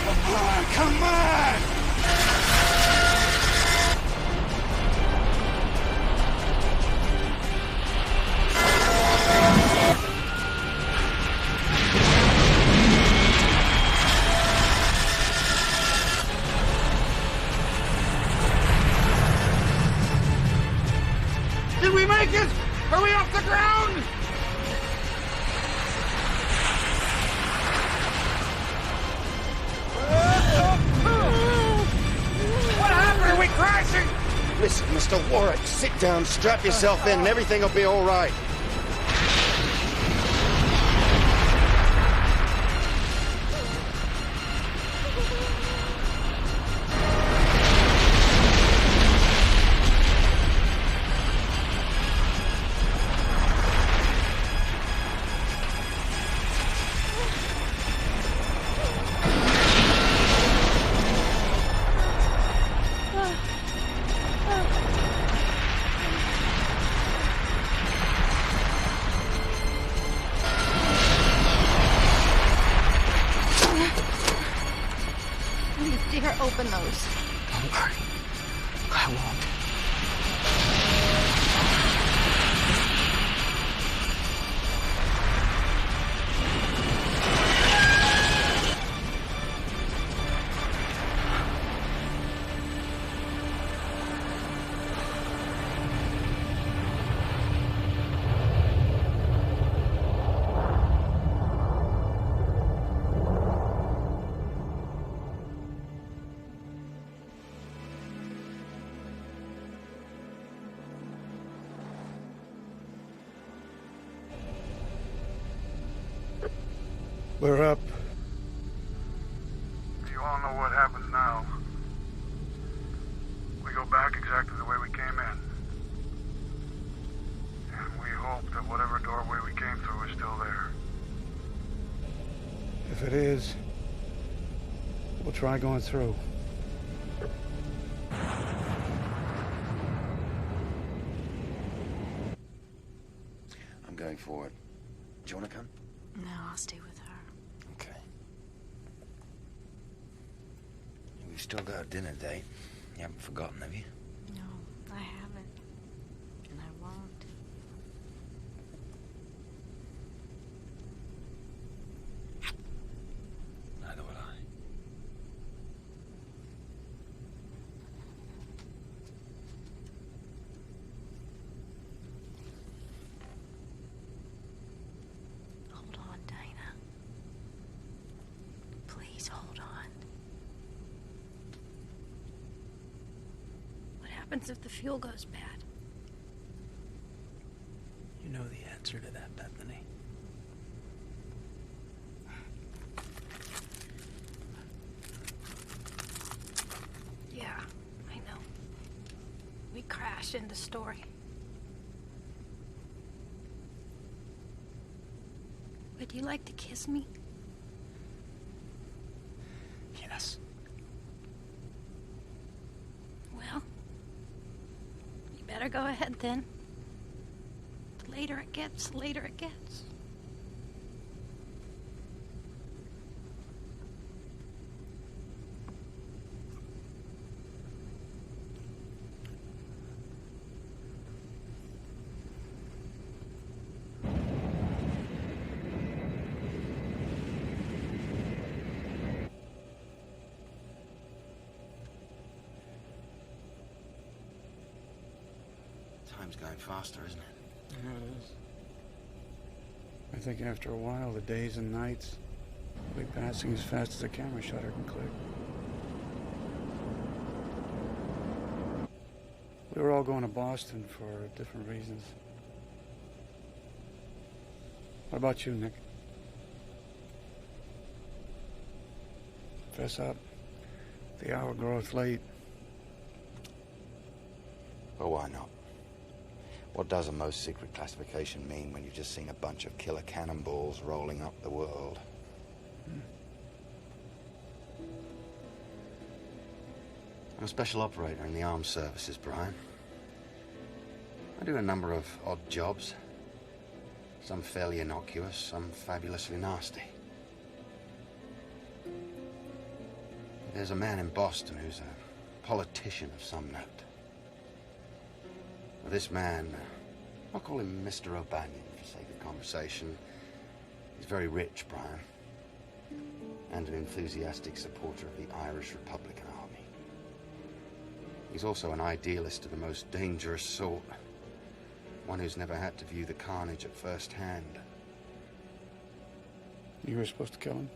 Come on, come on! Did we make it? Are we off the ground? What happened? Are we crashing? Listen, Mr. Warwick, sit down, strap yourself in, and everything will be all right. Open those. Don't worry. I won't. We're up. You all know what happens now. We go back exactly the way we came in. And we hope that whatever doorway we came through is still there. If it is, we'll try going through. I'm going forward. Do you want to come? No, I'll stay with her. Okay. We've still got a dinner date. You haven't forgotten, have you? No, I haven't. And I won't. Neither will I. Hold on, Dinah. Please hold on. What happens if the fuel goes bad? You know the answer to that, Bethany. Yeah, I know. We crashed into Story. Would you like to kiss me? Yes. Well, you better go ahead then. The later it gets, the later it gets. Time's going faster, isn't it? Yeah, it is. I think after a while, the days and nights will be passing as fast as a camera shutter can click. We were all going to Boston for different reasons. What about you, Nick? Fess up. The hour groweth late. Well, why not? What does a most secret classification mean when you've just seen a bunch of killer cannonballs rolling up the world? I'm a special operator in the armed services, Brian. I do a number of odd jobs. Some fairly innocuous, some fabulously nasty. There's a man in Boston who's a politician of some note. Now, this man, I'll call him Mr. O'Banion for sake of conversation. He's very rich, Brian, and an enthusiastic supporter of the Irish Republican Army. He's also an idealist of the most dangerous sort, one who's never had to view the carnage at first hand. You were supposed to kill him?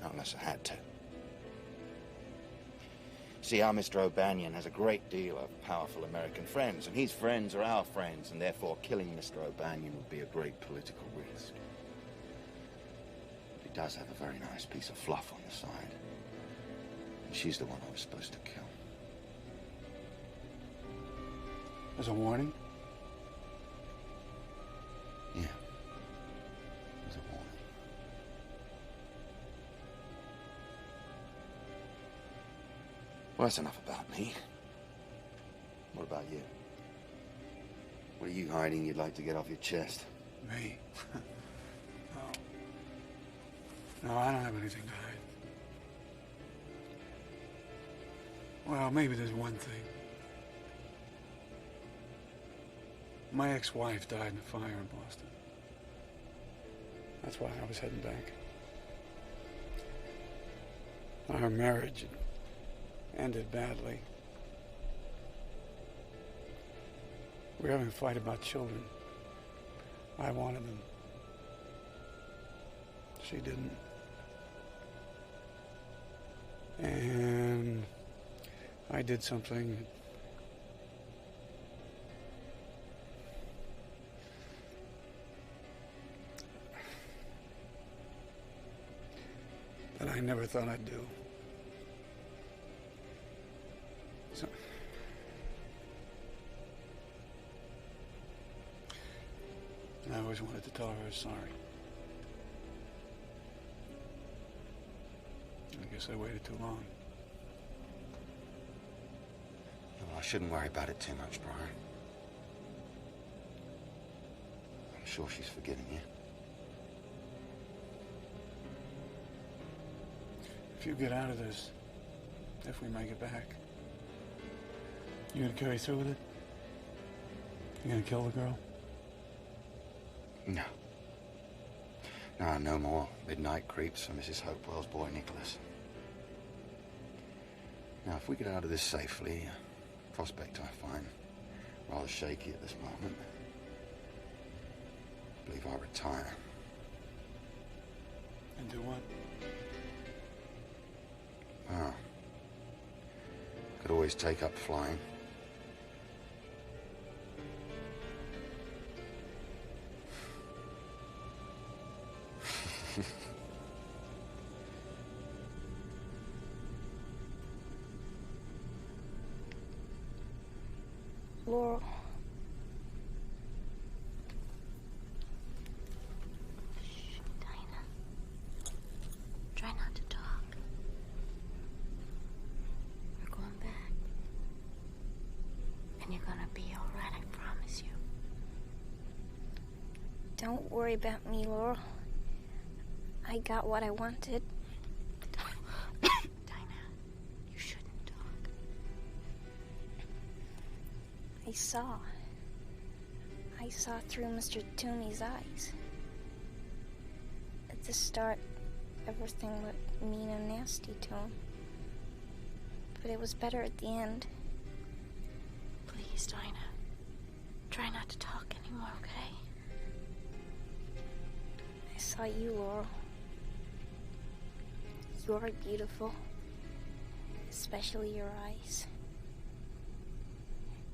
Not unless I had to. See, our Mr. O'Banion has a great deal of powerful American friends, and his friends are our friends, and therefore killing Mr. O'Banion would be a great political risk. But he does have a very nice piece of fluff on the side. And she's the one I was supposed to kill. As a warning? Yeah. As a warning. Well, that's enough about me. What about you? What are you hiding you'd like to get off your chest? Me? No, I don't have anything to hide. Well, maybe there's one thing. My ex-wife died in a fire in Boston. That's why I was heading back. Our marriage ended badly. We were having a fight about children. I wanted them. She didn't. And I did something that I never thought I'd do. So, I always wanted to tell her I was sorry. I guess I waited too long. Well, I shouldn't worry about it too much, Brian. I'm sure she's forgiven you. If you get out of this, if we make it back, you gonna carry through with it? You gonna kill the girl? No. No more midnight creeps for Mrs. Hopewell's boy, Nicholas. Now, if we get out of this safely, prospect I find rather shaky at this moment. I believe I'll retire. And do what? Oh. Could always take up flying. Laurel. Shh, Dinah. Try not to talk. We're going back. And you're gonna be all right, I promise you. Don't worry about me, Laurel. I got what I wanted. Dinah, you shouldn't talk. I saw through Mr. Toomey's eyes. At the start, everything looked mean and nasty to him. But it was better at the end. Please, Dinah. Try not to talk anymore, okay? I saw you, Laurel. You're beautiful. Especially your eyes.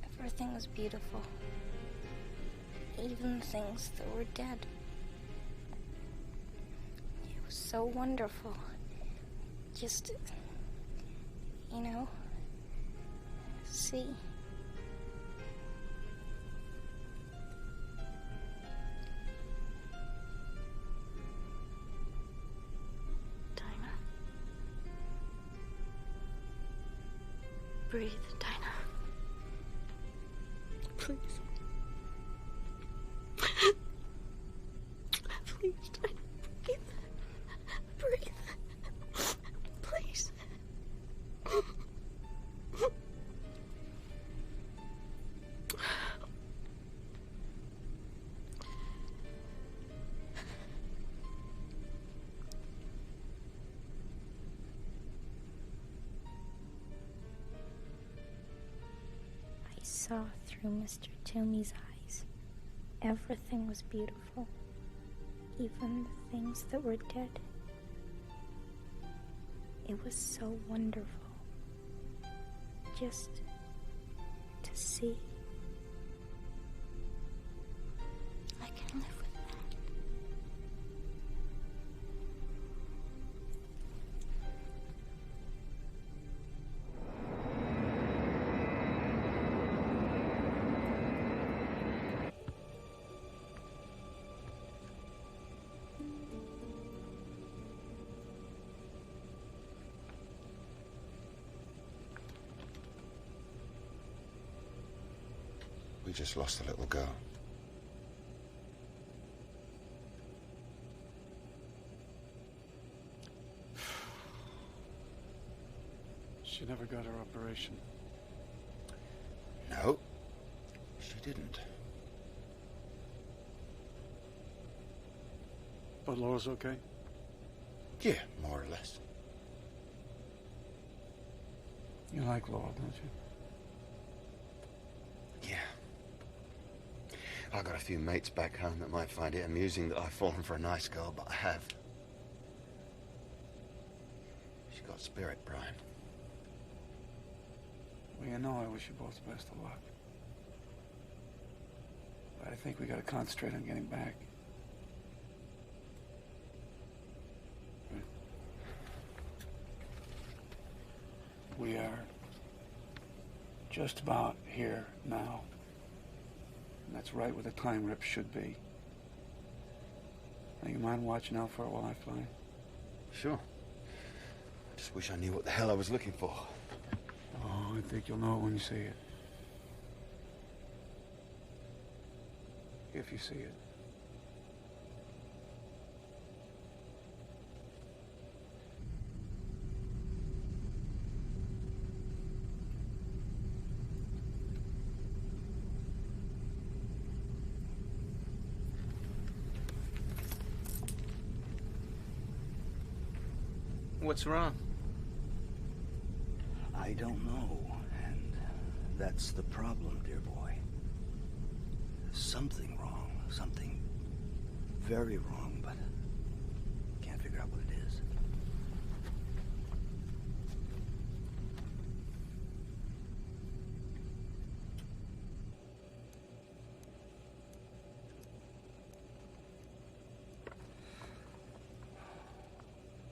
Everything was beautiful. Even things that were dead. It was so wonderful. Just, see. Dinah. Breathe, Dinah. Please. saw through Mr. Toomey's eyes. Everything was beautiful, even the things that were dead. It was so wonderful just to see. I can live with that. We just lost a little girl. She never got her operation. No, she didn't. But Laura's okay? Yeah, more or less. You like Laura, don't you? Yeah. I got a few mates back home that might find it amusing that I've fallen for a nice girl, but I have. She got spirit, Brian. Well, you know I wish you both the best of luck. But I think we gotta concentrate on getting back. Right. We are just about here now. And that's right where the time rip should be. Now, you mind watching out for it while I fly? Sure. I just wish I knew what the hell I was looking for. Oh, I think you'll know it when you see it. If you see it. What's wrong? I don't know, and that's the problem, dear boy. There's something wrong, something very wrong, but can't figure out what it is.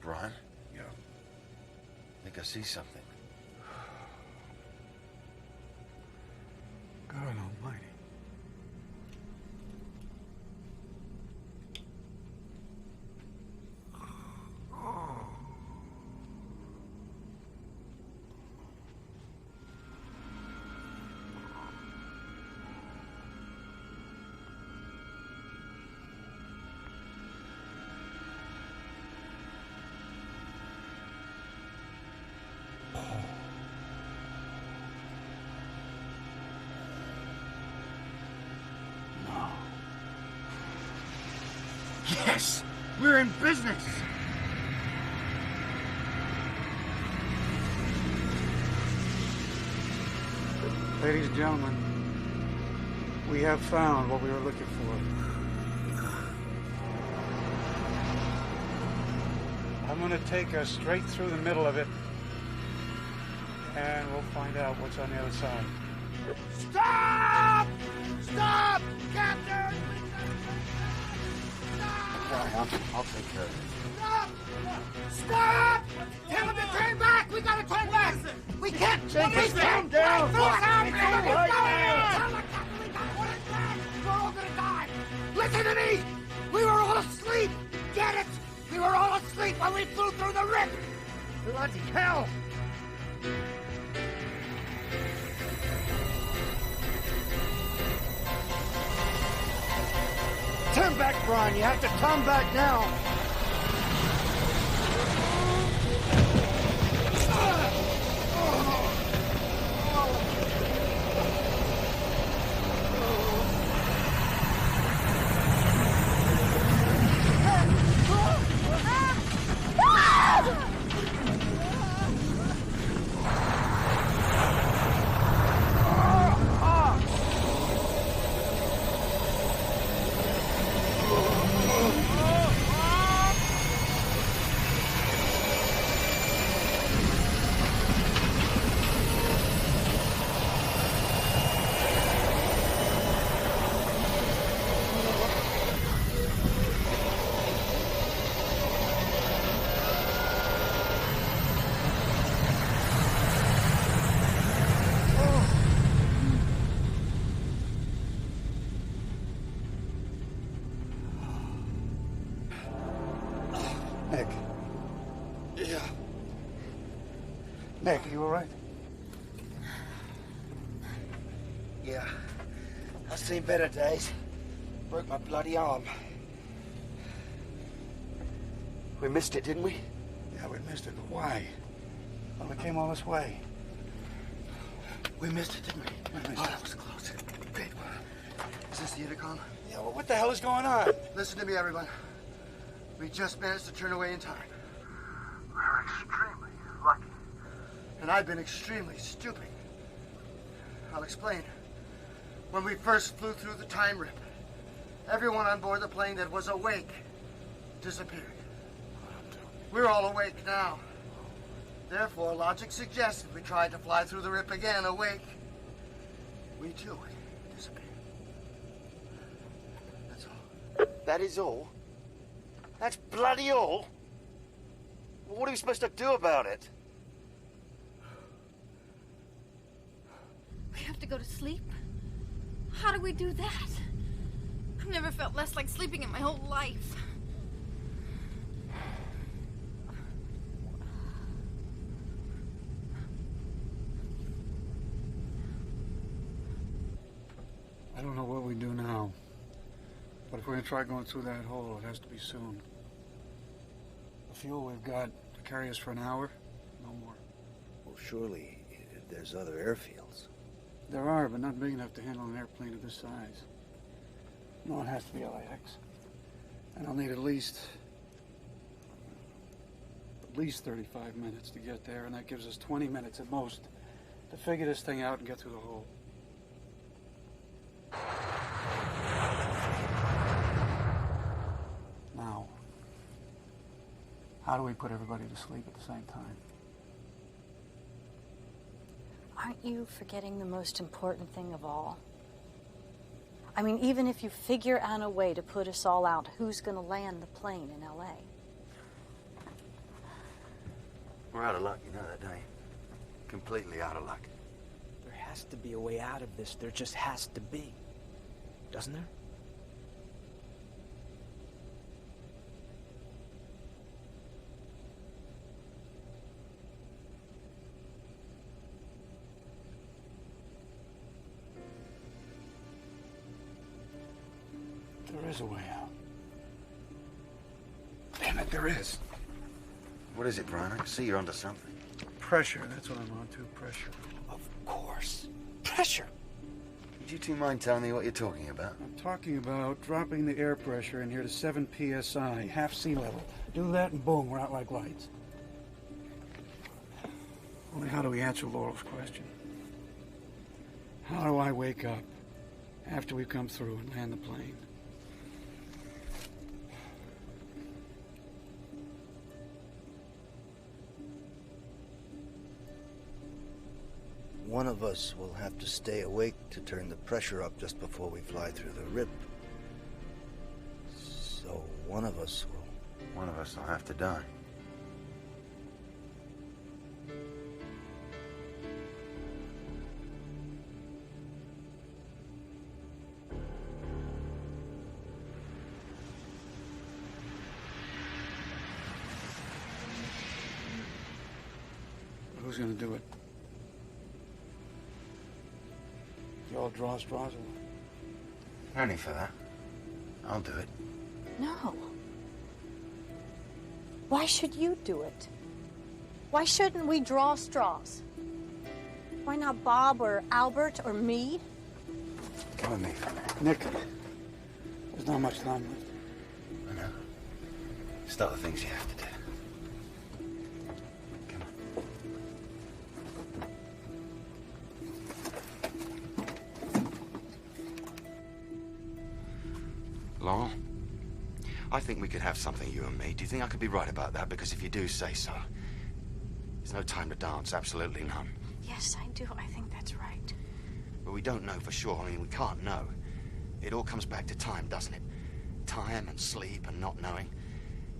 Brian, I think I see something. God almighty. Yes! We're in business! Ladies and gentlemen, we have found what we were looking for. I'm going to take us straight through the middle of it, and we'll find out what's on the other side. Stop! Stop! Captain! I'll take care of it. Stop! Stop! Tell him to turn back! We gotta turn back! We can't! Jenkins, calm down! We're all gonna die! Listen to me! We were all asleep! Get it? We were all asleep when we flew through the rip! Bloody hell! Turn back, Brian. You have to turn back now. Nick. Yeah. Nick, are you all right? Yeah. I've seen better days. Broke my bloody arm. We missed it, didn't we? Yeah, we missed it, but why? Well, we came all this way. We missed it, didn't we? We missed Oh, it. that was close. Great. Is this the intercom? Yeah, well, what the hell is going on? Listen to me, everyone. We just managed to turn away in time. We're extremely lucky. And I've been extremely stupid. I'll explain. When we first flew through the time rip, everyone on board the plane that was awake disappeared. We're all awake now. Therefore, logic suggests if we tried to fly through the rip again awake, we too would disappear. That's all. That is all? That's bloody all? Well, what are we supposed to do about it? We have to go to sleep? How do we do that? I've never felt less like sleeping in my whole life. I don't know what we do now. But if we're going to try going through that hole, it has to be soon. The fuel we've got to carry us for an hour, no more. Well, surely there's other airfields. There are, but not big enough to handle an airplane of this size. No, it has to be LAX. And I'll need at least 35 minutes to get there, and that gives us 20 minutes at most to figure this thing out and get through the hole. Now, how do we put everybody to sleep at the same time? Aren't you forgetting the most important thing of all? I mean, even if you figure out a way to put us all out, who's going to land the plane in L.A.? We're out of luck, you know that, don't you? Completely out of luck. There has to be a way out of this. There just has to be. Doesn't there? There is a way out. Damn it, there is. What is it, Brian? I can see you're onto something. Pressure, that's what I'm on to, pressure. Of course. Pressure. Would you two mind telling me what you're talking about? I'm talking about dropping the air pressure in here to 7 psi, half sea level. Do that and boom, we're out like lights. Only how do we answer Laurel's question? How do I wake up after we come through and land the plane? One of us will have to stay awake to turn the pressure up just before we fly through the rip. So one of us will... One of us will have to die. Who's gonna do it? You all draw straws or Only for that. I'll do it. No. Why should you do it? Why shouldn't we draw straws? Why not Bob or Albert or me? Come with me. Nick, there's not much time left. I know. Start the things you have to do. Laurel, I think we could have something, you and me. Do you think I could be right about that? Because if you do, say so. There's no time to dance, absolutely none. Yes, I do. I think that's right. But we don't know for sure. I mean, we can't know. It all comes back to time, doesn't it? Time and sleep and not knowing.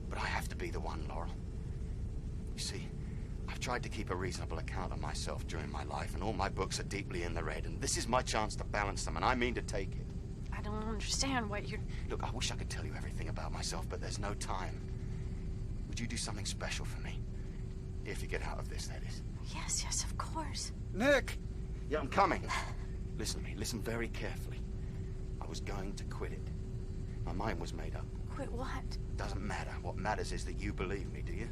But I have to be the one, Laurel. You see, I've tried to keep a reasonable account of myself during my life, and all my books are deeply in the red, and this is my chance to balance them, and I mean to take it. I don't understand what you're... Look, I wish I could tell you everything about myself, but there's no time. We Could you do something special for me? If you get out of this, that is. Yes, yes, of course. Nick! Yeah, I'm coming. Listen to me. Listen very carefully. I was going to quit it. My mind was made up. Quit what? Doesn't matter. What matters is that you believe me, do you?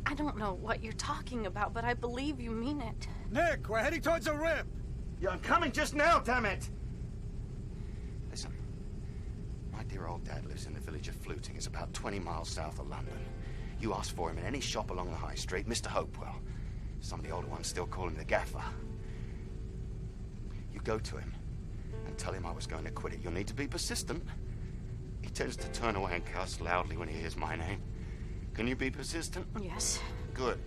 I don't know what you're talking about, but I believe you mean it. Nick, we're heading towards a rip! Yeah, I'm coming just now, damn it! Listen. My dear old dad lives in the village of Fluting. It's about 20 miles south of London. You ask for him in any shop along the high street, Mr. Hopewell. Some of the older ones still call him the gaffer. You go to him and tell him I was going to quit it. You'll need to be persistent. He tends to turn away and cuss loudly when he hears my name. Can you be persistent? Yes. Good.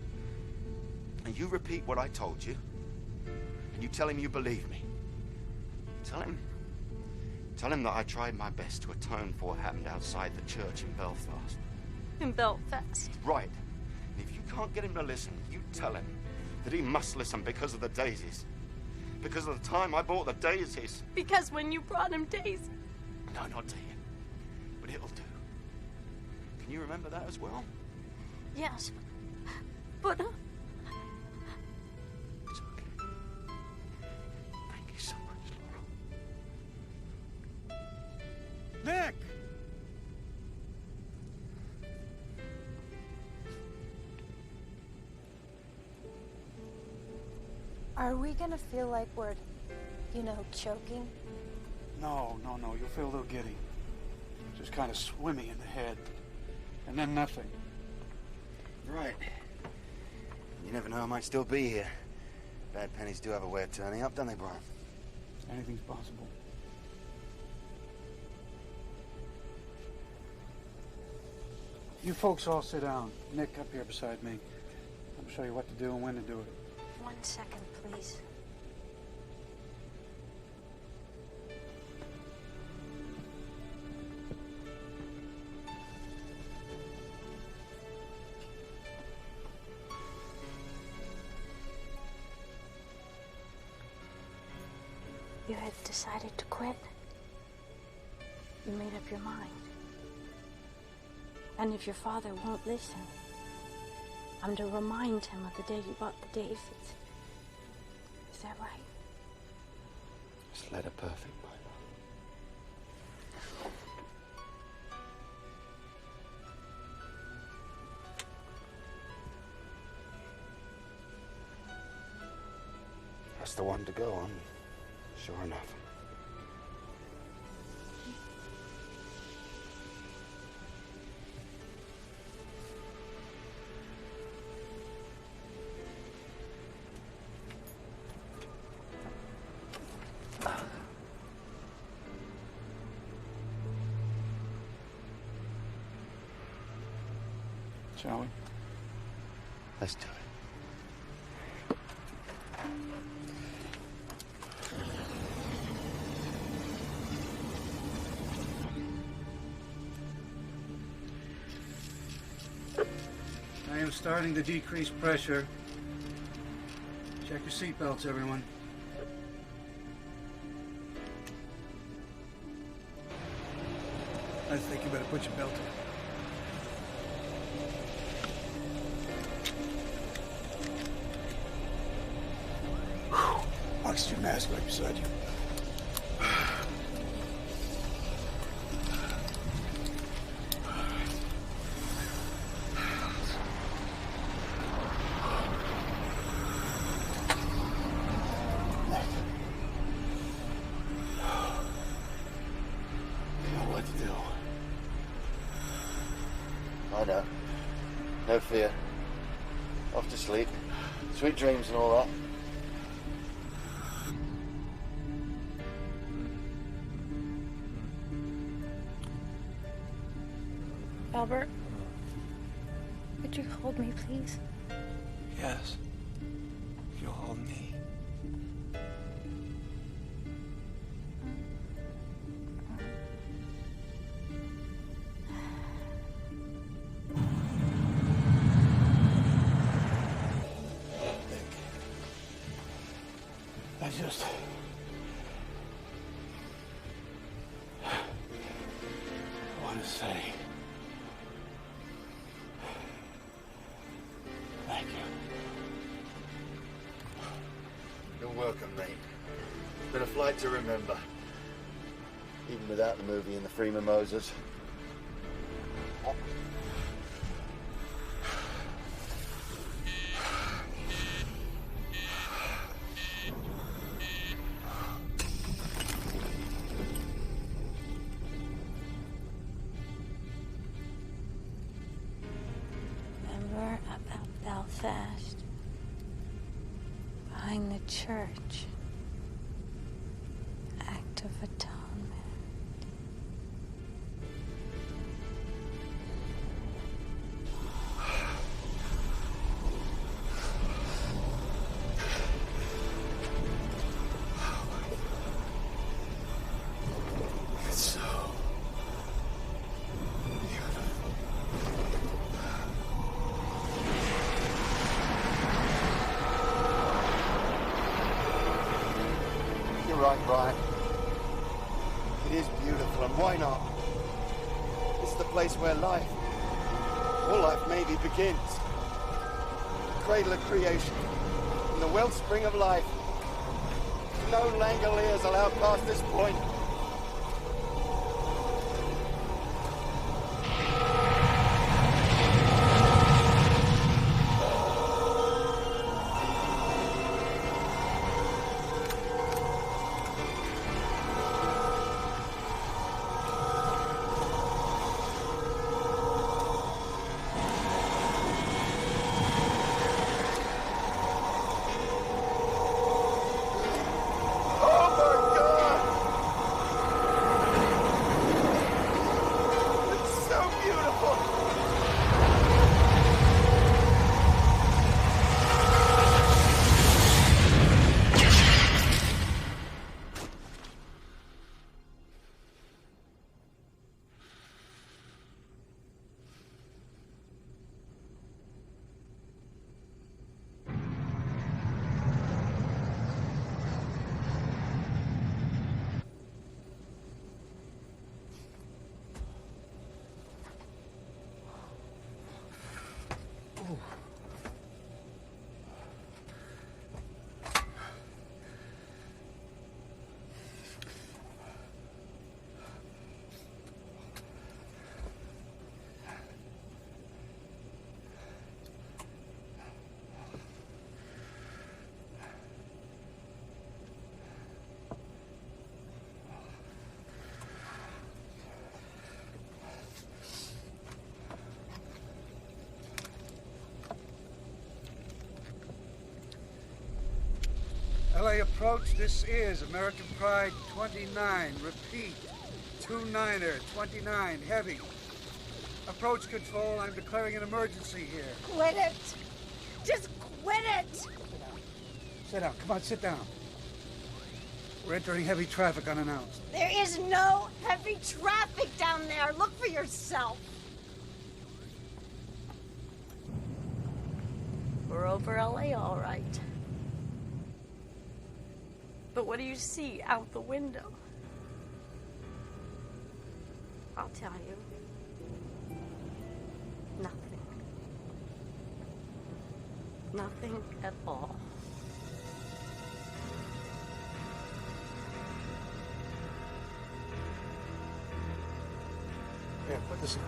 And you repeat what I told you. And you tell him you believe me. Tell him that I tried my best to atone for what happened outside the church in Belfast. In Belfast? Right. And if you can't get him to listen, you tell him that he must listen because of the daisies. Because of the time I bought the daisies. Because when you brought him daisies. No, not to him. But it'll do. Can you remember that as well? Yes. But... It's okay. Thank you so much, Laura. Nick! Are we gonna feel like we're, choking? No. You'll feel a little giddy. Just kind of swimmy in the head. And then nothing. Right. You never know, I might still be here. Bad pennies do have a way of turning up, don't they, Brian? Anything's possible. You folks all sit down. Nick, up here beside me. I'll show you what to do and when to do it. 1 second, please. You had decided to quit. You made up your mind. And if your father won't listen, I'm to remind him of the day you bought the daisies. Is that right? Just let her perfect, my love. That's the one to go on, sure enough. Shall we? Let's do it. I am starting to decrease pressure. Check your seatbelts, everyone. I think you better put your belt on. Oxygen mask right beside you. I know. No fear. Off to sleep. Sweet dreams and all that. Albert, would you hold me, please? Yes. You'll hold me. I just... want to say... night to remember. Even without the movie and the free mimosas. Remember about Belfast? Behind the church. Act of atonement. It's so right, Brian. It is beautiful, and why not? It's the place where life, all life maybe, begins. The cradle of creation, and the wellspring of life. No Langoliers allowed past this point. LA approach, this is American Pride 29. Repeat, 29er, 29, heavy. Approach control, I'm declaring an emergency here. Quit it! Just quit it! Sit down, come on, sit down. We're entering heavy traffic unannounced. There is no heavy traffic down there. Look for yourself. We're over LA, all right. But what do you see out the window? I'll tell you. Nothing. Nothing at all. Here, put this in.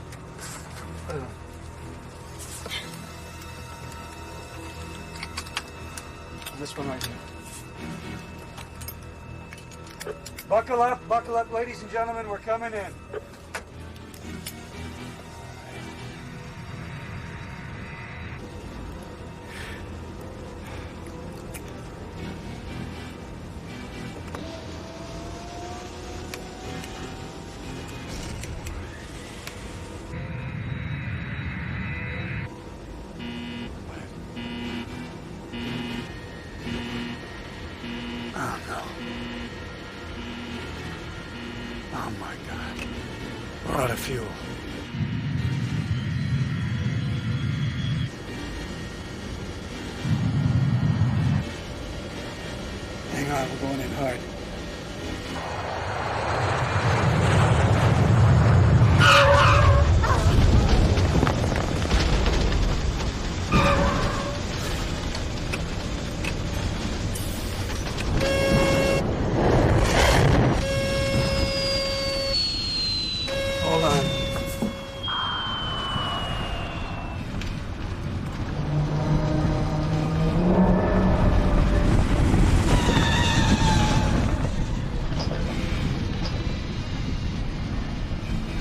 This one right here. Buckle up, ladies and gentlemen, we're coming in. Oh, no. Oh, my God. We're out of fuel. Hang on, we're going in hard.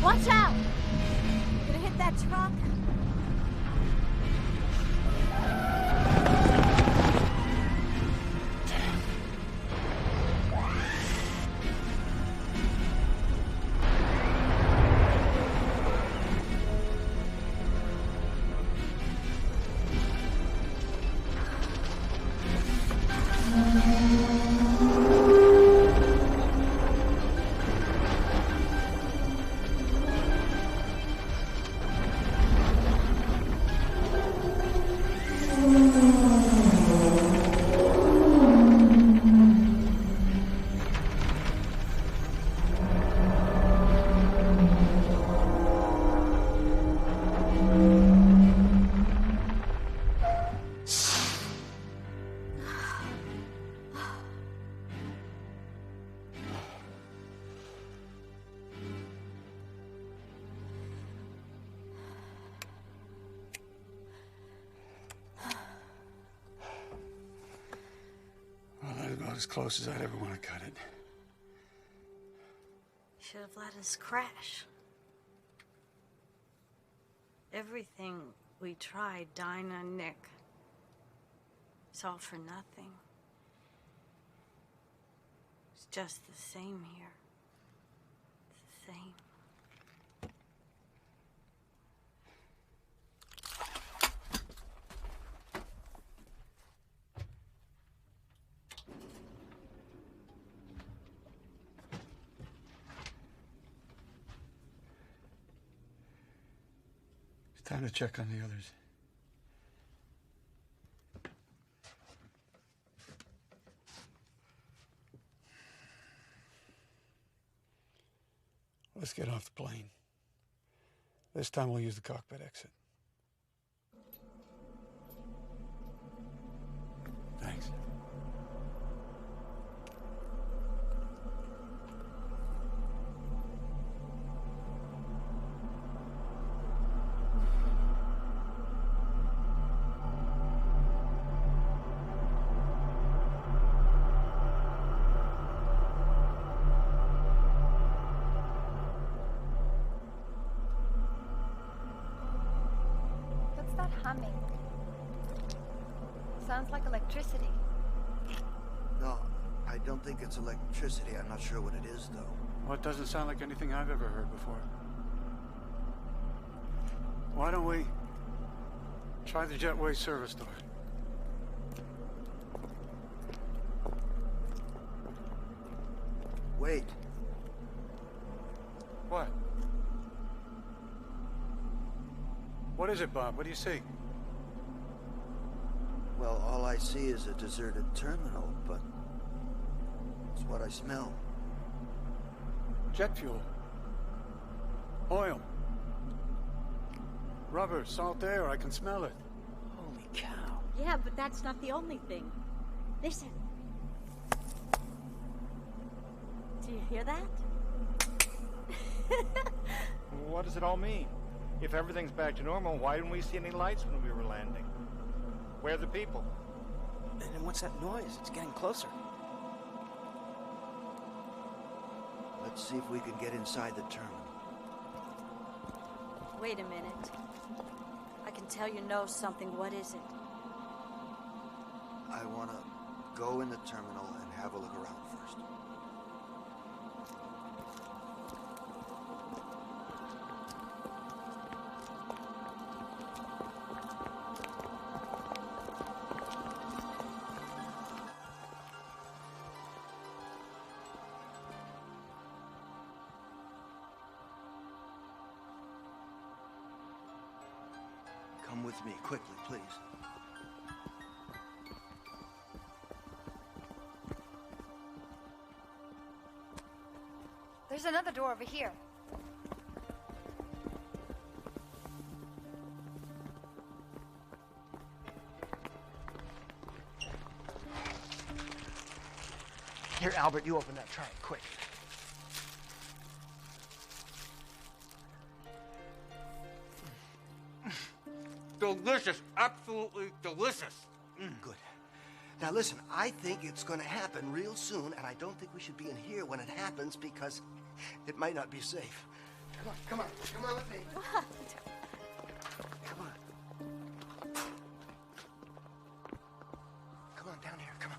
Watch out! You're gonna hit that truck. As close as I'd ever want to cut it. Should have let us crash. Everything we tried, Dinah and Nick, it's all for nothing. It's just the same here. It's the same. Time to check on the others. Let's get off the plane. This time we'll use the cockpit exit. Thanks. Humming. Sounds like electricity. No, I don't think it's electricity. I'm not sure what it is, though. Well, it doesn't sound like anything I've ever heard before. Why don't we try the Jetway service door? Wait. What? What is it, Bob? What do you see? Well, all I see is a deserted terminal, but it's what I smell. Jet fuel. Oil. Rubber, salt air, I can smell it. Holy cow. Yeah, but that's not the only thing. Listen. Do you hear that? What does it all mean? If everything's back to normal, why didn't we see any lights when we were landing? Where are the people? And what's that noise? It's getting closer. Let's see if we can get inside the terminal. Wait a minute. I can tell you know something. What is it? I want to go in the terminal and have a look around first. Come with me, quickly, please. There's another door over here. Here, Albert, you open that trunk, quick. Delicious. Absolutely delicious. Good. Now listen, I think it's going to happen real soon, and I don't think we should be in here when it happens because it might not be safe. Come on with me. What? Come on. Come on, down here, come on.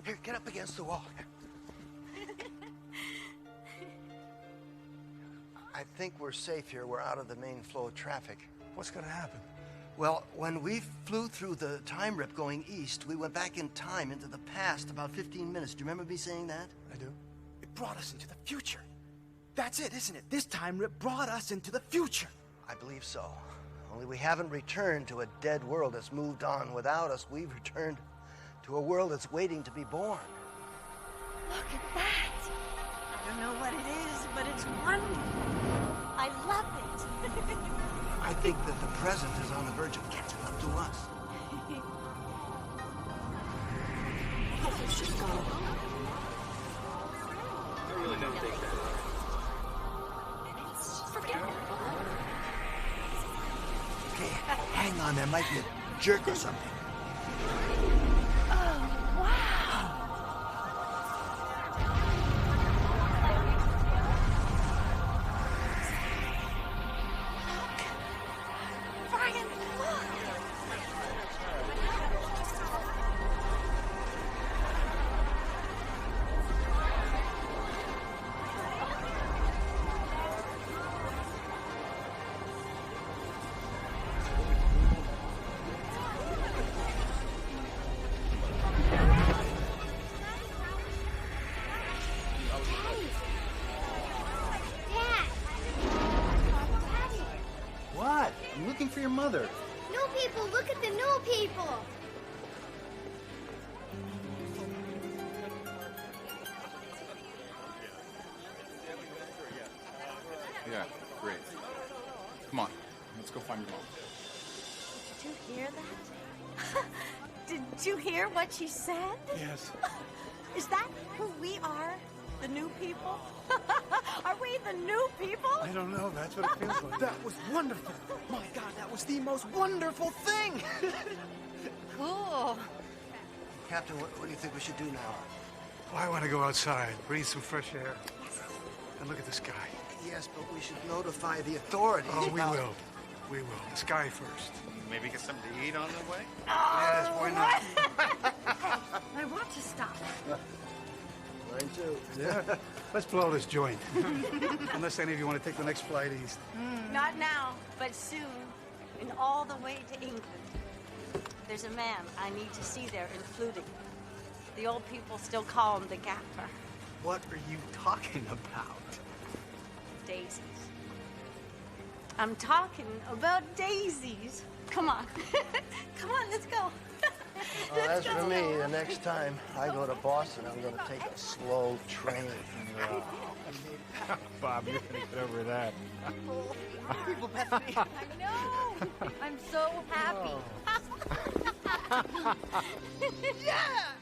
Here, get up against the wall. I think we're safe here. We're out of the main flow of traffic. What's gonna happen? Well, when we flew through the time rip going east, we went back in time into the past about 15 minutes. Do you remember me saying that? I do. It brought us into the future. That's it, isn't it? This time rip brought us into the future. I believe so. Only we haven't returned to a dead world that's moved on without us. We've returned to a world that's waiting to be born. Look at that. I don't know what it is, but it's wonderful. I love it. I think that the present is on the verge of catching up to us. Oh, she's gone. I really don't think that. Forget it. Okay, hang on. There might be a jerk or something. Oh, wow. Brian, look. What? I'm looking for your mother. New people, look at the new people. Yeah, great. Come on, let's go find your mom. Did you hear that? Did you hear what she said? Yes. Is that who we are? The new people? Are we the new people? I don't know. That's what it feels like. That was wonderful. My God, that was the most wonderful thing. Cool. Captain, what do you think we should do now? Well, I want to go outside, breathe some fresh air, and look at the sky. Yes, but we should notify the authorities. Oh, we about- will. We will. The sky first. Maybe get something to eat on the way? Yes, why not? I want to stop. Mine too. Yeah. Let's blow this joint. Unless any of you want to take the next flight east. Not now, but soon, and all the way to England. There's a man I need to see there in Fluting. The old people still call him the Gaffer. What are you talking about? Daisies. I'm talking about daisies. Come on. Come on, let's go. Well, as for me, the next time I go to Boston, I'm going to take a slow train. Bob, you're gonna get over that. People, Bethany. I know. I'm so happy. Yeah!